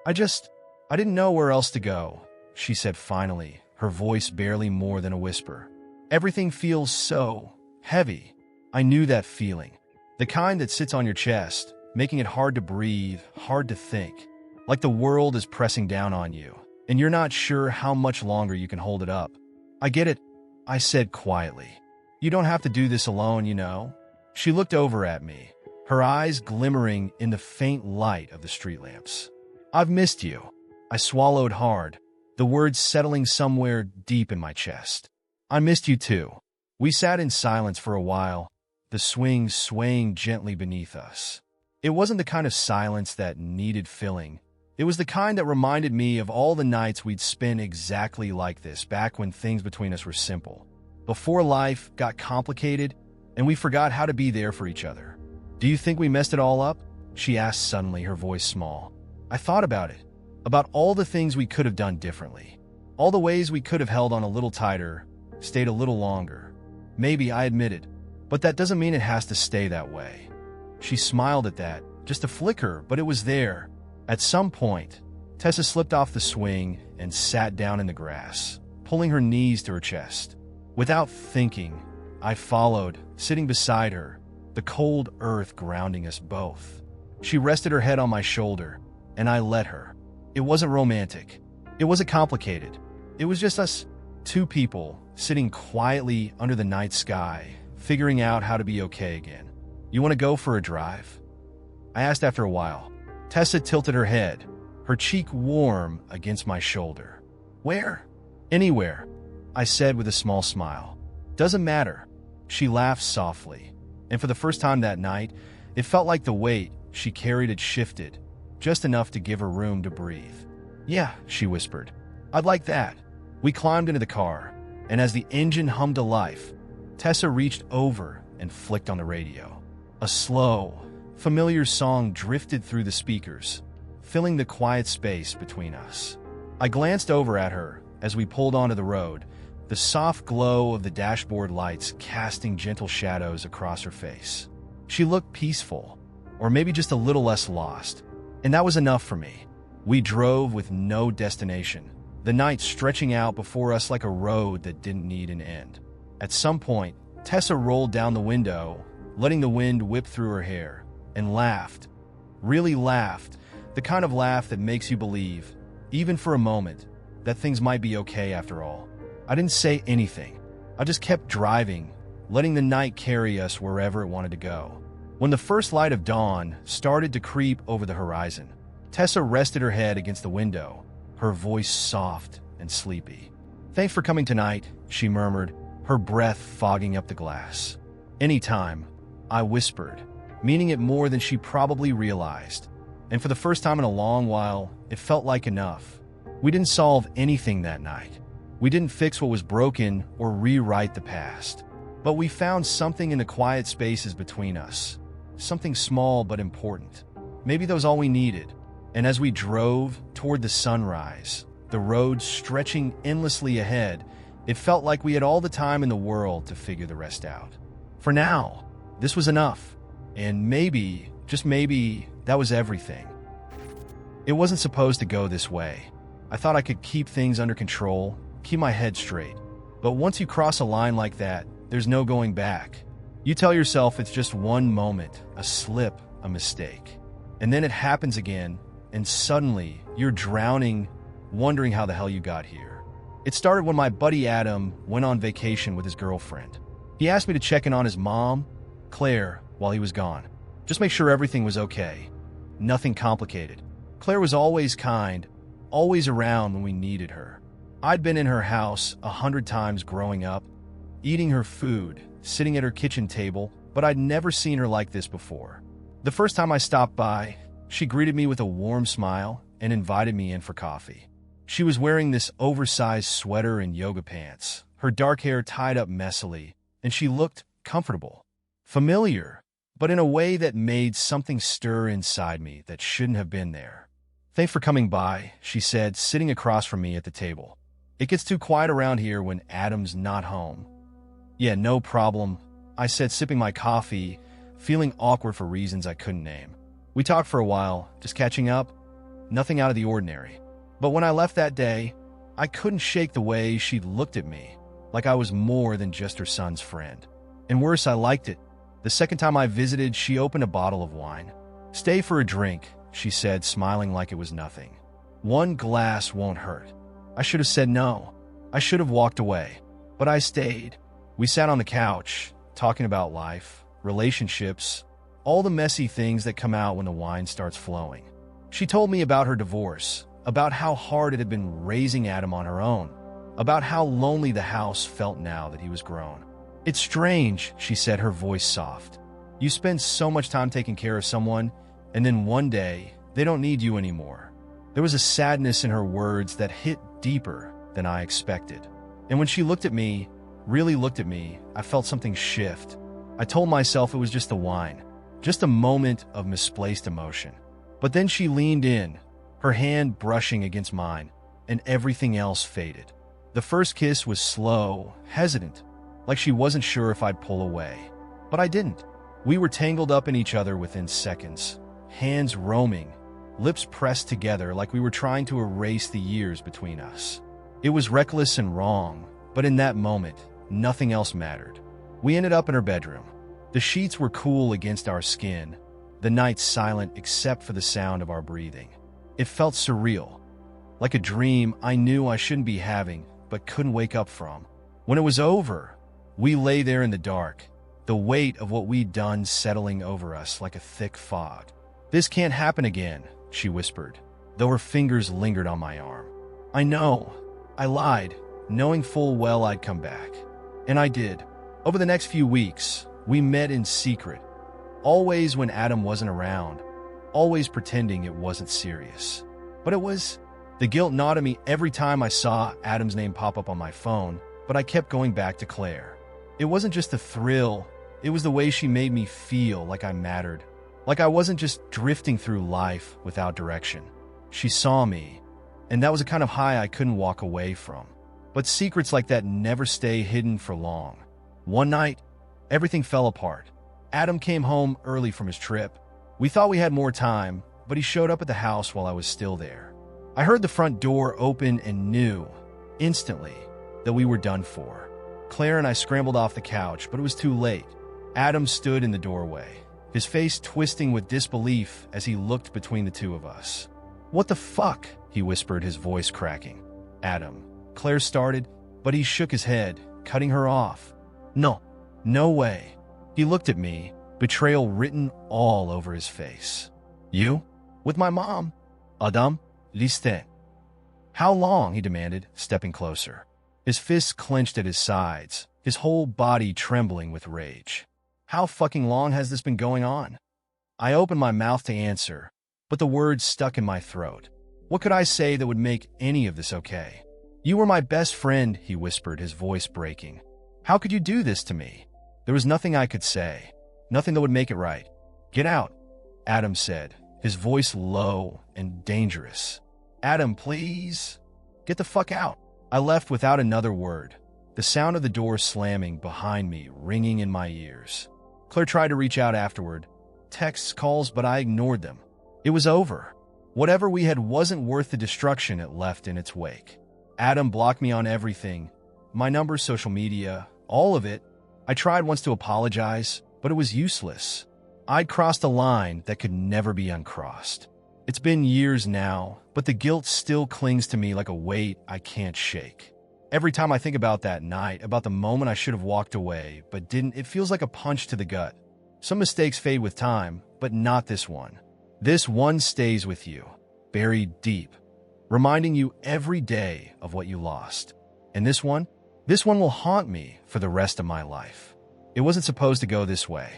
I didn't know where else to go," she said finally, her voice barely more than a whisper. "Everything feels so heavy." I knew that feeling. The kind that sits on your chest, making it hard to breathe, hard to think. Like the world is pressing down on you, and you're not sure how much longer you can hold it up. "I get it," I said quietly. "You don't have to do this alone, you know." She looked over at me, her eyes glimmering in the faint light of the street lamps. "I've missed you." I swallowed hard, the words settling somewhere deep in my chest. "I missed you too." We sat in silence for a while, the swings swaying gently beneath us. It wasn't the kind of silence that needed filling. It was the kind that reminded me of all the nights we'd spent exactly like this back when things between us were simple. Before life got complicated and we forgot how to be there for each other. "Do you think we messed it all up?" she asked suddenly, her voice small. I thought about it, about all the things we could have done differently. All the ways we could have held on a little tighter, stayed a little longer. Maybe, I admitted, but that doesn't mean it has to stay that way. She smiled at that, just a flicker, but it was there. At some point, Tessa slipped off the swing and sat down in the grass, pulling her knees to her chest. Without thinking, I followed, sitting beside her, the cold earth grounding us both. She rested her head on my shoulder, and I let her. It wasn't romantic. It wasn't complicated. It was just us, two people, sitting quietly under the night sky, figuring out how to be okay again. "You want to go for a drive?" I asked after a while. Tessa tilted her head, her cheek warm against my shoulder. "Where?" "Anywhere," I said with a small smile. "Doesn't matter." She laughed softly, and for the first time that night, it felt like the weight she carried had shifted, just enough to give her room to breathe. "Yeah," she whispered. "I'd like that." We climbed into the car, and as the engine hummed to life, Tessa reached over and flicked on the radio. A slow, familiar song drifted through the speakers, filling the quiet space between us. I glanced over at her as we pulled onto the road, the soft glow of the dashboard lights casting gentle shadows across her face. She looked peaceful, or maybe just a little less lost, and that was enough for me. We drove with no destination, the night stretching out before us like a road that didn't need an end. At some point, Tessa rolled down the window, letting the wind whip through her hair, and laughed. Really laughed, the kind of laugh that makes you believe, even for a moment, that things might be okay after all. I didn't say anything. I just kept driving, letting the night carry us wherever it wanted to go. When the first light of dawn started to creep over the horizon, Tessa rested her head against the window, her voice soft and sleepy. "Thanks for coming tonight," she murmured, her breath fogging up the glass. "Anytime," I whispered, meaning it more than she probably realized. And for the first time in a long while, it felt like enough. We didn't solve anything that night. We didn't fix what was broken or rewrite the past. But we found something in the quiet spaces between us. Something small but important. Maybe that was all we needed. And as we drove toward the sunrise, the road stretching endlessly ahead, it felt like we had all the time in the world to figure the rest out. For now, this was enough. And maybe, just maybe, that was everything. It wasn't supposed to go this way. I thought I could keep things under control, keep my head straight. But once you cross a line like that, there's no going back. You tell yourself it's just one moment, a slip, a mistake. And then it happens again, and suddenly you're drowning, wondering how the hell you got here. It started when my buddy Adam went on vacation with his girlfriend. He asked me to check in on his mom, Claire, while he was gone. Just make sure everything was okay. Nothing complicated. Claire was always kind, always around when we needed her. I'd been in her house 100 times growing up, eating her food, sitting at her kitchen table, but I'd never seen her like this before. The first time I stopped by, she greeted me with a warm smile and invited me in for coffee. She was wearing this oversized sweater and yoga pants, her dark hair tied up messily, and she looked comfortable, familiar, but in a way that made something stir inside me that shouldn't have been there. "Thanks for coming by," she said, sitting across from me at the table. "It gets too quiet around here when Adam's not home." "Yeah, no problem," I said, sipping my coffee, feeling awkward for reasons I couldn't name. We talked for a while, just catching up, nothing out of the ordinary. But when I left that day, I couldn't shake the way she looked at me, like I was more than just her son's friend. And worse, I liked it. The second time I visited, she opened a bottle of wine. "Stay for a drink," she said, smiling like it was nothing. "One glass won't hurt." I should have said no. I should have walked away. But I stayed. We sat on the couch, talking about life, relationships, all the messy things that come out when the wine starts flowing. She told me about her divorce, about how hard it had been raising Adam on her own, about how lonely the house felt now that he was grown. "It's strange," she said, her voice soft. "You spend so much time taking care of someone, and then one day, they don't need you anymore." There was a sadness in her words that hit deeper than I expected. And when she looked at me, really looked at me, I felt something shift. I told myself it was just the wine, just a moment of misplaced emotion. But then she leaned in, her hand brushing against mine, and everything else faded. The first kiss was slow, hesitant, like she wasn't sure if I'd pull away. But I didn't. We were tangled up in each other within seconds, hands roaming, lips pressed together like we were trying to erase the years between us. It was reckless and wrong, but in that moment, nothing else mattered. We ended up in her bedroom. The sheets were cool against our skin, the night silent except for the sound of our breathing. It felt surreal, like a dream I knew I shouldn't be having, but couldn't wake up from. When it was over, we lay there in the dark, the weight of what we'd done settling over us like a thick fog. "This can't happen again," she whispered, though her fingers lingered on my arm. "I know." I lied, knowing full well I'd come back. And I did. Over the next few weeks, we met in secret, always when Adam wasn't around, always pretending it wasn't serious. But it was. The guilt gnawed at me every time I saw Adam's name pop up on my phone, but I kept going back to Claire. It wasn't just the thrill, it was the way she made me feel like I mattered, Like I wasn't just drifting through life without direction. She saw me, and that was a kind of high I couldn't walk away from. But secrets like that never stay hidden for long. One night, everything fell apart. Adam came home early from his trip. We thought we had more time, but he showed up at the house while I was still there. I heard the front door open and knew, instantly, that we were done for. Claire and I scrambled off the couch, but it was too late. Adam stood in the doorway, his face twisting with disbelief as he looked between the two of us. "What the fuck?" he whispered, his voice cracking. "Adam," Claire started, but he shook his head, cutting her off. "No, no way." He looked at me, betrayal written all over his face. "You? With my mom? Adam? Liste." "How long?" he demanded, stepping closer. His fists clenched at his sides, his whole body trembling with rage. "How fucking long has this been going on?" I opened my mouth to answer, but the words stuck in my throat. What could I say that would make any of this okay? "You were my best friend," he whispered, his voice breaking. "How could you do this to me?" There was nothing I could say, nothing that would make it right. "Get out," Adam said, his voice low and dangerous. "Adam, please. Get the fuck out." I left without another word, the sound of the door slamming behind me ringing in my ears. Claire tried to reach out afterward, texts, calls, but I ignored them. It was over. Whatever we had wasn't worth the destruction it left in its wake. Adam blocked me on everything, my numbers, social media, all of it. I tried once to apologize, but it was useless. I'd crossed a line that could never be uncrossed. It's been years now, but the guilt still clings to me like a weight I can't shake. Every time I think about that night, about the moment I should have walked away, but didn't, it feels like a punch to the gut. Some mistakes fade with time, but not this one. This one stays with you, buried deep, reminding you every day of what you lost. And this one will haunt me for the rest of my life. It wasn't supposed to go this way.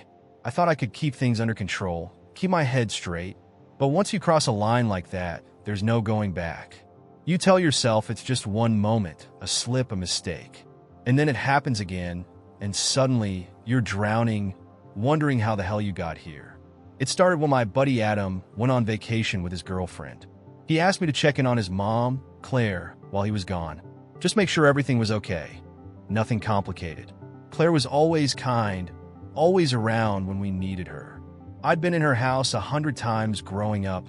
I thought I could keep things under control, keep my head straight. But once you cross a line like that, there's no going back. You tell yourself it's just one moment, a slip, a mistake. And then it happens again, and suddenly you're drowning, wondering how the hell you got here. It started when my buddy Adam went on vacation with his girlfriend. He asked me to check in on his mom, Claire, while he was gone. Just make sure everything was okay. Nothing complicated. Claire was always kind, always around when we needed her. I'd been in her house 100 times growing up,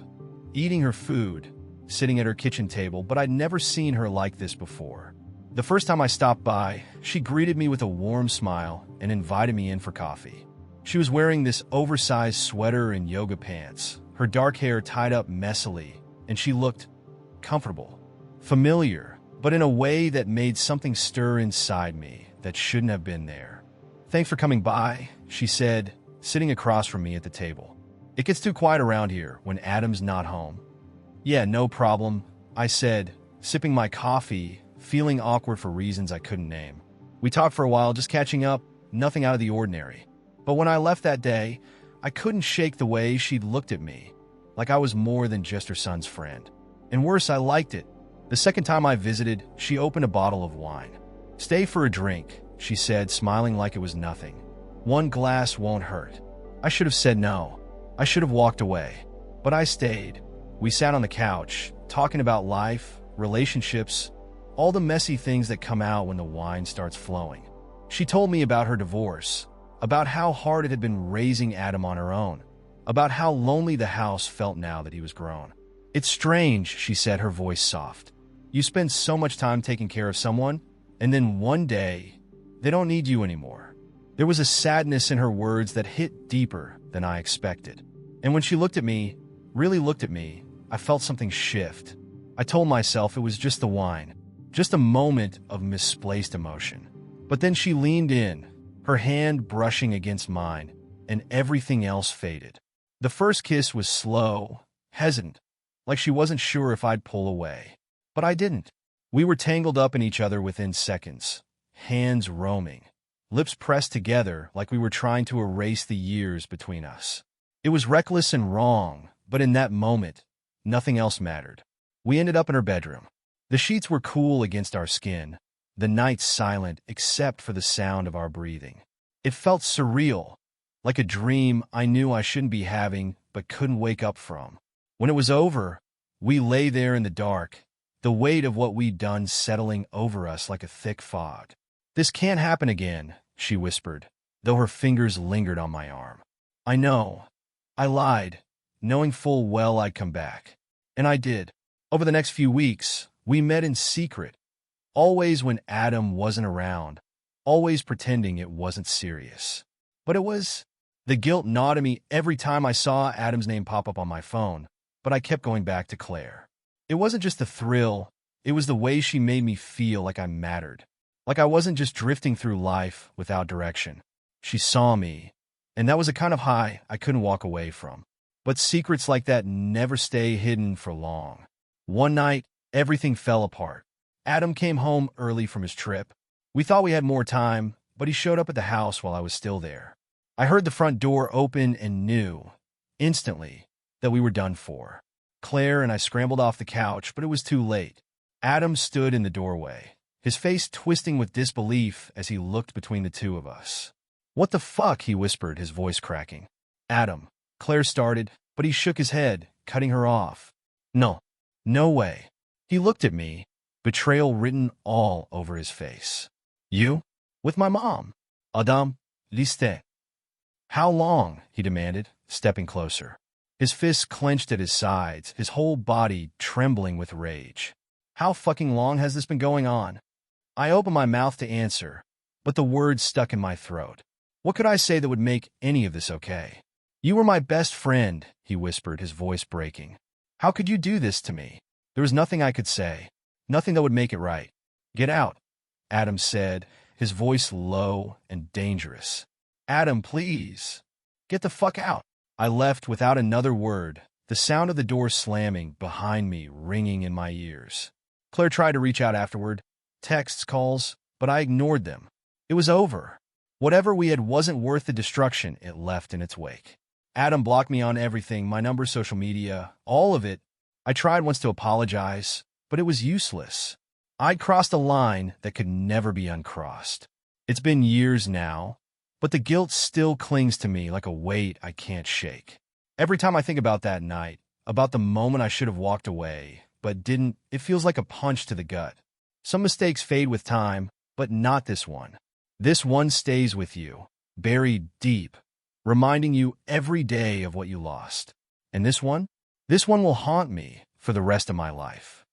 eating her food, sitting at her kitchen table, but I'd never seen her like this before. The first time I stopped by, she greeted me with a warm smile and invited me in for coffee. She was wearing this oversized sweater and yoga pants, her dark hair tied up messily, and she looked comfortable, familiar, but in a way that made something stir inside me that shouldn't have been there. "Thanks for coming by," she said, sitting across from me at the table. "It gets too quiet around here when Adam's not home." "Yeah, no problem," I said, sipping my coffee, feeling awkward for reasons I couldn't name. We talked for a while, just catching up, nothing out of the ordinary. But when I left that day, I couldn't shake the way she'd looked at me, like I was more than just her son's friend. And worse, I liked it. The second time I visited, she opened a bottle of wine. "Stay for a drink," she said, smiling like it was nothing. "One glass won't hurt." I should have said no. I should have walked away. But I stayed. We sat on the couch, talking about life, relationships, all the messy things that come out when the wine starts flowing. She told me about her divorce, about how hard it had been raising Adam on her own, about how lonely the house felt now that he was grown. "It's strange," she said, her voice soft. "You spend so much time taking care of someone, and then one day, they don't need you anymore." There was a sadness in her words that hit deeper than I expected. And when she looked at me, really looked at me, I felt something shift. I told myself it was just the wine, just a moment of misplaced emotion. But then she leaned in, her hand brushing against mine, and everything else faded. The first kiss was slow, hesitant, like she wasn't sure if I'd pull away. But I didn't. We were tangled up in each other within seconds, hands roaming, lips pressed together like we were trying to erase the years between us. It was reckless and wrong, but in that moment, nothing else mattered. We ended up in her bedroom. The sheets were cool against our skin, the night silent except for the sound of our breathing. It felt surreal, like a dream I knew I shouldn't be having but couldn't wake up from. When it was over, we lay there in the dark, the weight of what we'd done settling over us like a thick fog. "This can't happen again," she whispered, though her fingers lingered on my arm. I know. I lied, knowing full well I'd come back. And I did. Over the next few weeks, we met in secret, always when Adam wasn't around, always pretending it wasn't serious. But it was. The guilt gnawed at me every time I saw Adam's name pop up on my phone, but I kept going back to Claire. It wasn't just the thrill, it was the way she made me feel like I mattered, like I wasn't just drifting through life without direction. She saw me, and that was a kind of high I couldn't walk away from. But secrets like that never stay hidden for long. One night, everything fell apart. Adam came home early from his trip. We thought we had more time, but he showed up at the house while I was still there. I heard the front door open and knew, instantly, that we were done for. Claire and I scrambled off the couch, but it was too late. Adam stood in the doorway, his face twisting with disbelief as he looked between the two of us. "What the fuck?" he whispered, his voice cracking. "Adam," Claire started, but he shook his head, cutting her off. "No. No way." He looked at me, betrayal written all over his face. "You? With my mom? Adam, liste." "How long?" he demanded, stepping closer. His fists clenched at his sides, his whole body trembling with rage. "How fucking long has this been going on?" I opened my mouth to answer, but the words stuck in my throat. What could I say that would make any of this okay? "You were my best friend," he whispered, his voice breaking. "How could you do this to me?" There was nothing I could say, nothing that would make it right. "Get out," Adam said, his voice low and dangerous. "Adam, please. Get the fuck out." I left without another word, the sound of the door slamming behind me ringing in my ears. Claire tried to reach out afterward, texts, calls, but I ignored them. It was over. Whatever we had wasn't worth the destruction it left in its wake. Adam blocked me on everything, my number, social media, all of it. I tried once to apologize, but it was useless. I'd crossed a line that could never be uncrossed. It's been years now, but the guilt still clings to me like a weight I can't shake. Every time I think about that night, about the moment I should have walked away, but didn't, it feels like a punch to the gut. Some mistakes fade with time, but not this one. This one stays with you, buried deep, reminding you every day of what you lost. And this one will haunt me for the rest of my life.